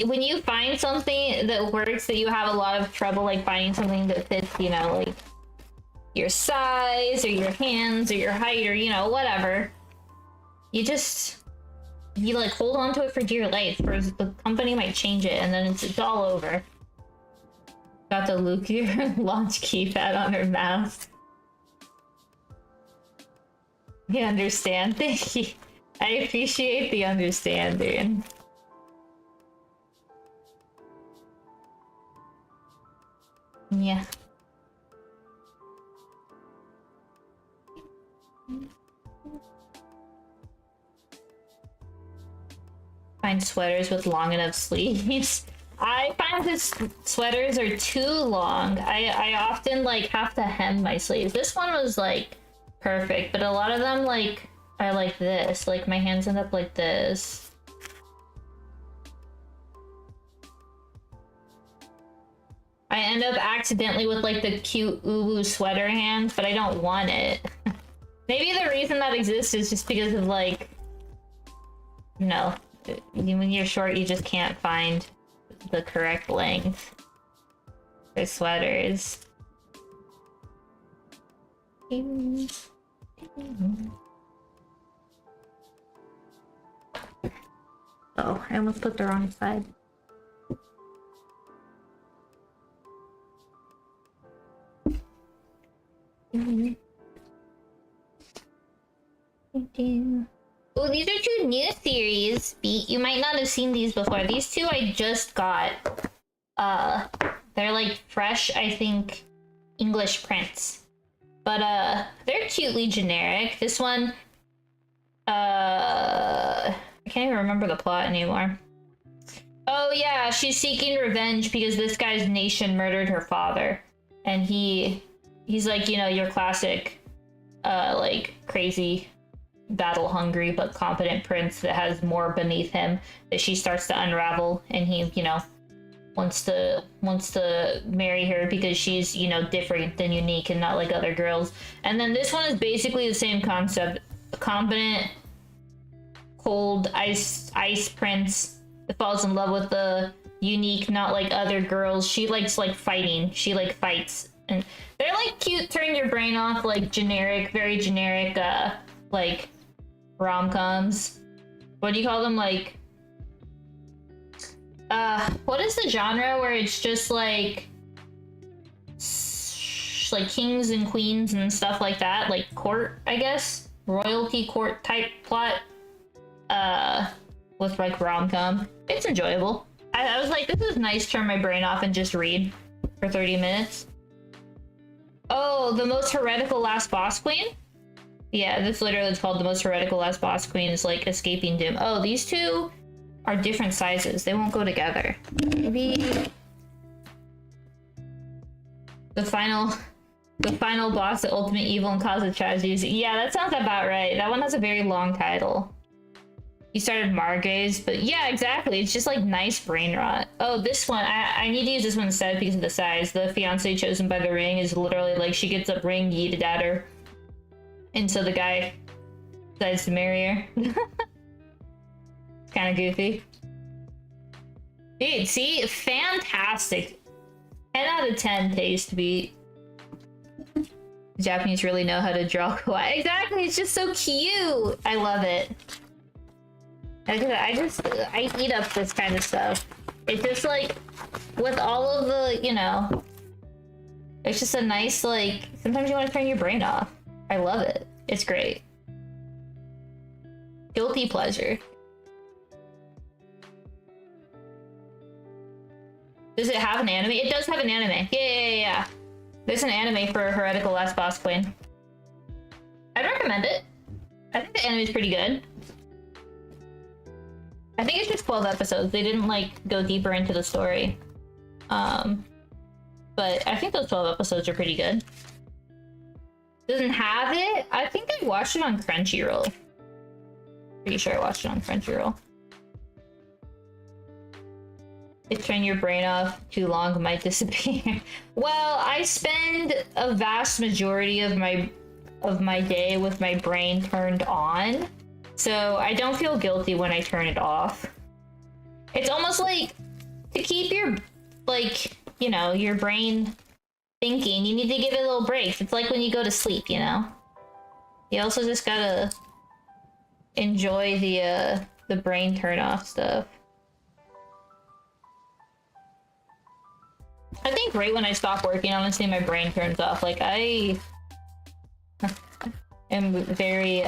when you find something that works, that you have a lot of trouble like finding something that fits, you know, like your size or your hands or your height or, you know, whatever. You like hold on to it for dear life, or the company might change it and then it's all over. Got the Lukier launch keypad on her mouse. You understand? Thank you. I appreciate the understanding. Yeah. Find sweaters with long enough sleeves. I find this sweaters are too long. I often like have to hem my sleeves. This one was like perfect, but a lot of them like are like this. Like my hands end up like this. I end up accidentally with like the cute uwu sweater hands, but I don't want it. Maybe the reason that exists is just because of like, you know, when you're short, you just can't find the correct length for sweaters. Oh, I almost put the wrong side. Oh, these are 2 new series. You might not have seen these before. These 2 I just got. They're like fresh, I think, English prints. But they're cutely generic. This one, I can't even remember the plot anymore. Oh yeah, she's seeking revenge because this guy's nation murdered her father. And he's like, you know, your classic like crazy battle hungry but competent prince that has more beneath him that she starts to unravel, and he, you know, wants to marry her because she's, you know, different and unique and not like other girls. And then this one is basically the same concept. A competent, cold ice prince that falls in love with the unique, not like other girls. She likes like fighting. She like fights, and they're like cute, turn your brain off, like generic, very generic, like rom-coms. What do you call them? Like, what is the genre where it's just like kings and queens and stuff like that, like court, I guess, royalty court type plot, with like rom-com. It's enjoyable. I was like, this is nice, turn my brain off and just read for 30 minutes. Oh, the most heretical last boss queen? Yeah, this literally is called the most heretical last boss queen, is like escaping doom. Oh, these two are different sizes. They won't go together. Maybe the final boss, the ultimate evil and cause of tragedies. Yeah, that sounds about right. That one has a very long title. You started Margaze, but yeah, exactly. It's just like nice brain rot. Oh, this one, I need to use this one instead because of the size. The fiance chosen by the ring is literally like she gets a ring yeeted at her, and so the guy decides to marry her. It's kind of goofy. Dude, see? Fantastic. 10 out of 10 taste beat. The Japanese really know how to draw kawaii. Exactly, it's just so cute. I love it. I eat up this kind of stuff. It's just like, with all of the, you know, it's just a nice, like, sometimes you want to turn your brain off. I love it. It's great. Guilty pleasure. Does it have an anime? It does have an anime. Yeah. There's an anime for Heretical Last Boss Queen. I'd recommend it. I think the anime's pretty good. I think it's just 12 episodes. They didn't like go deeper into the story. But I think those 12 episodes are pretty good. Doesn't have it? I think I watched it on Crunchyroll. Pretty sure I watched it on Crunchyroll. If turn your brain off too long, it might disappear. Well, I spend a vast majority of my day with my brain turned on, so I don't feel guilty when I turn it off. It's almost like, to keep your, like, you know, your brain thinking, you need to give it little breaks. It's like when you go to sleep, you know? You also just gotta enjoy the brain turn off stuff. I think right when I stop working, honestly, my brain turns off. Like, I am very,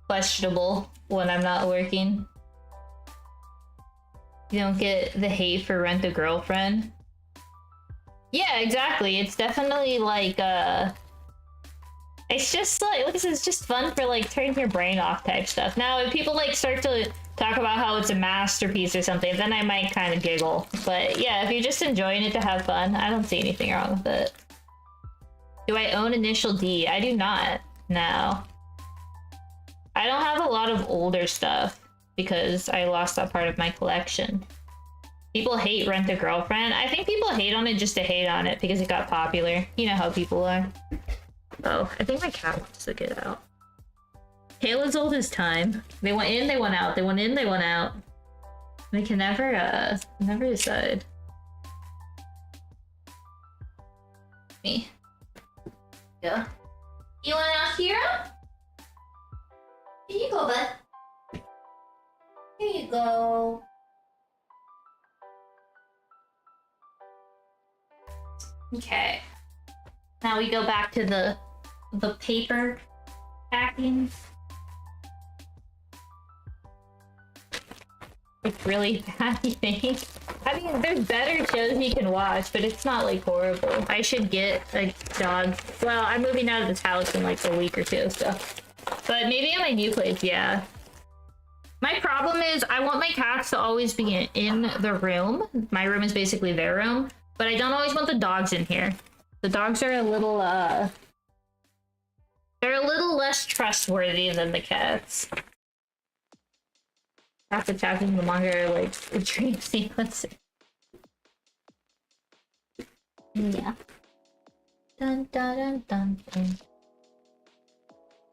questionable when I'm not working. You don't get the hate for Rent a Girlfriend. Yeah, exactly. It's definitely like, it's just like this is just fun for like turning your brain off type stuff. Now, if people like start to talk about how it's a masterpiece or something, then I might kind of giggle. But yeah, if you're just enjoying it to have fun, I don't see anything wrong with it. Do I own Initial D? I do not. No. I don't have a lot of older stuff because I lost that part of my collection. People hate Rent a Girlfriend. I think people hate on it just to hate on it because it got popular. You know how people are. Oh, I think my cat wants to get out. Tale as old as time. They went in, they went out. They went in, they went out. They can never decide. Me. Yeah. You want out, Hero? Here you go, bud. Here you go. Okay. Now we go back to the paper packing. It's really bad, you think? I mean, there's better shows you can watch, but it's not like horrible. I should get a dog. Well, I'm moving out of this house in like a week or two, so. But maybe at my new place, yeah. My problem is I want my cats to always be in the room. My room is basically their room, but I don't always want the dogs in here. The dogs are a little, less trustworthy than the cats. Half the chapters in the manga are like a dream sequence. Yeah. Dun dun dun dun dun.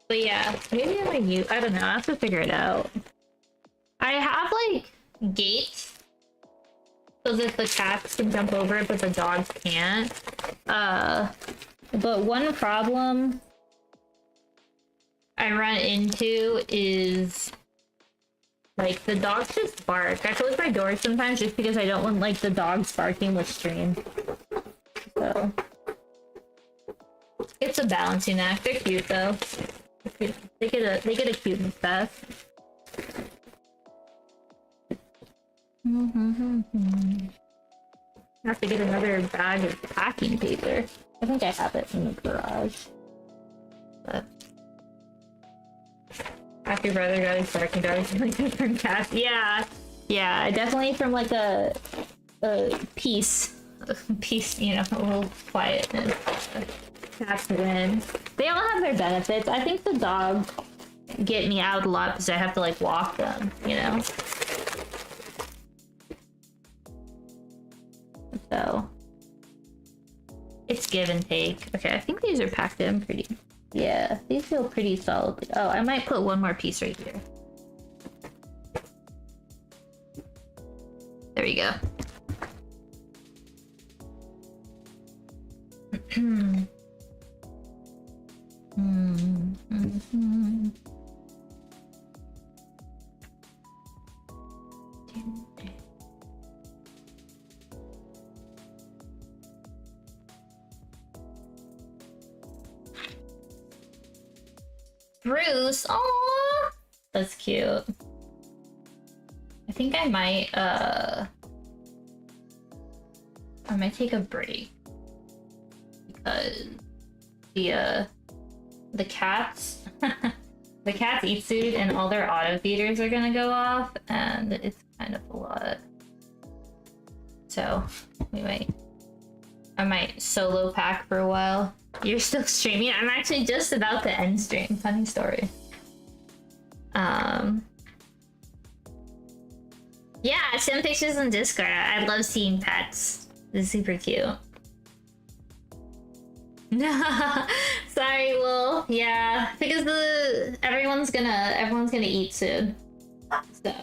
But yeah, maybe I might use, I don't know, I have to figure it out. I have like gates so that the cats can jump over it, but the dogs can't. But one problem I run into is like the dogs just bark. I close my doors sometimes just because I don't want like the dogs barking with stream. So it's a balancing act. They're cute though. They get a cuteness pass. I have to get another bag of packing paper. I think I have it in the garage. But after your brother got his barking dogs like different cats. Yeah. Yeah, definitely from like a peace, you know, a little quietness. Cats win. They all have their benefits. I think the dogs get me out a lot because I have to like walk them, you know? So it's give and take. Okay, I think these are packed in pretty. Yeah, these feel pretty solid. Oh, I might put one more piece right here. There we go. Bruce, aww, that's cute. I think I might take a break because the cats the cats eat food and all their auto feeders are gonna go off and it's kind of a lot. So I might solo pack for a while. You're still streaming? I'm actually just about to end stream. Funny story. Yeah, send pictures on Discord. I love seeing pets. It's super cute. Sorry, Will. Yeah, because everyone's gonna eat soon. So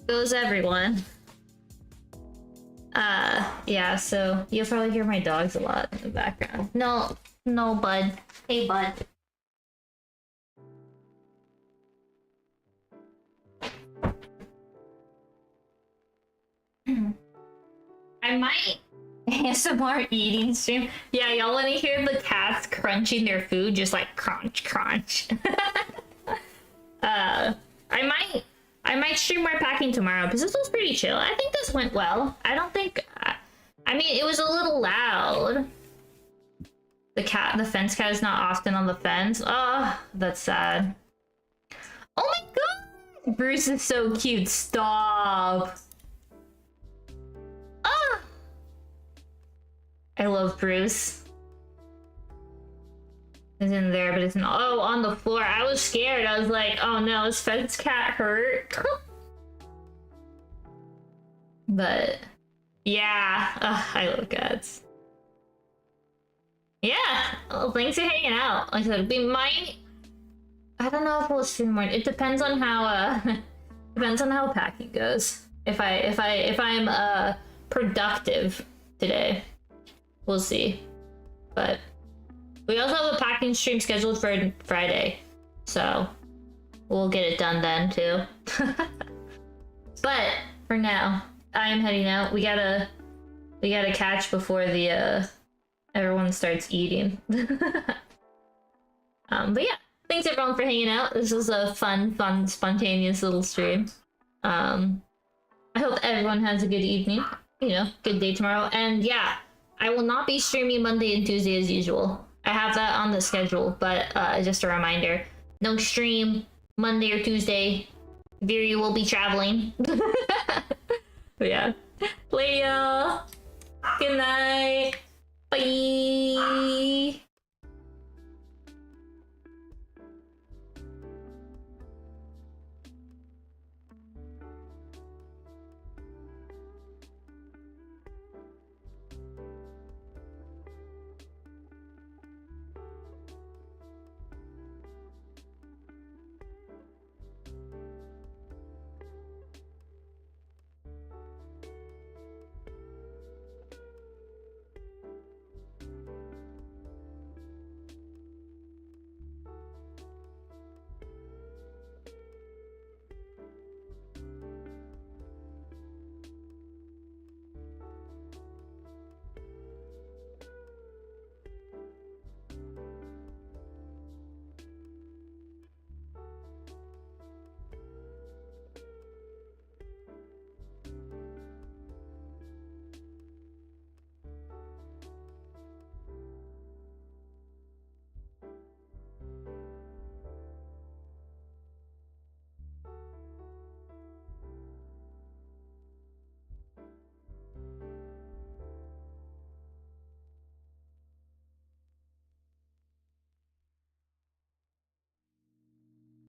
goes everyone. Yeah, so you'll probably hear my dogs a lot in the background. No, bud. Hey, bud. I might ASMR eating stream. Yeah, y'all want to hear the cats crunching their food, just like crunch, crunch. I might stream more packing tomorrow because this was pretty chill. I think this went well. I don't think. I mean, it was a little loud. The fence cat is not often on the fence. Oh, that's sad. Oh my god! Bruce is so cute. Stop. Ah! I love Bruce. It's in there, but it's not. Oh, on the floor. I was scared. I was like, oh no, is fence cat hurt? But yeah, I love cats. Yeah, well, thanks for hanging out. Like I said, we might. I don't know if we'll stream more. It depends on how depends on how packing goes. If I'm productive today, we'll see. But we also have a packing stream scheduled for Friday, so we'll get it done then too. But for now, I'm heading out. We gotta catch before the everyone starts eating. But yeah, thanks everyone for hanging out. This was a fun, spontaneous little stream. I hope everyone has a good evening. You know, good day tomorrow. And yeah, I will not be streaming Monday and Tuesday as usual. I have that on the schedule, but just a reminder, no stream Monday or Tuesday. Viri will be traveling. But yeah, later. Good night. Bye.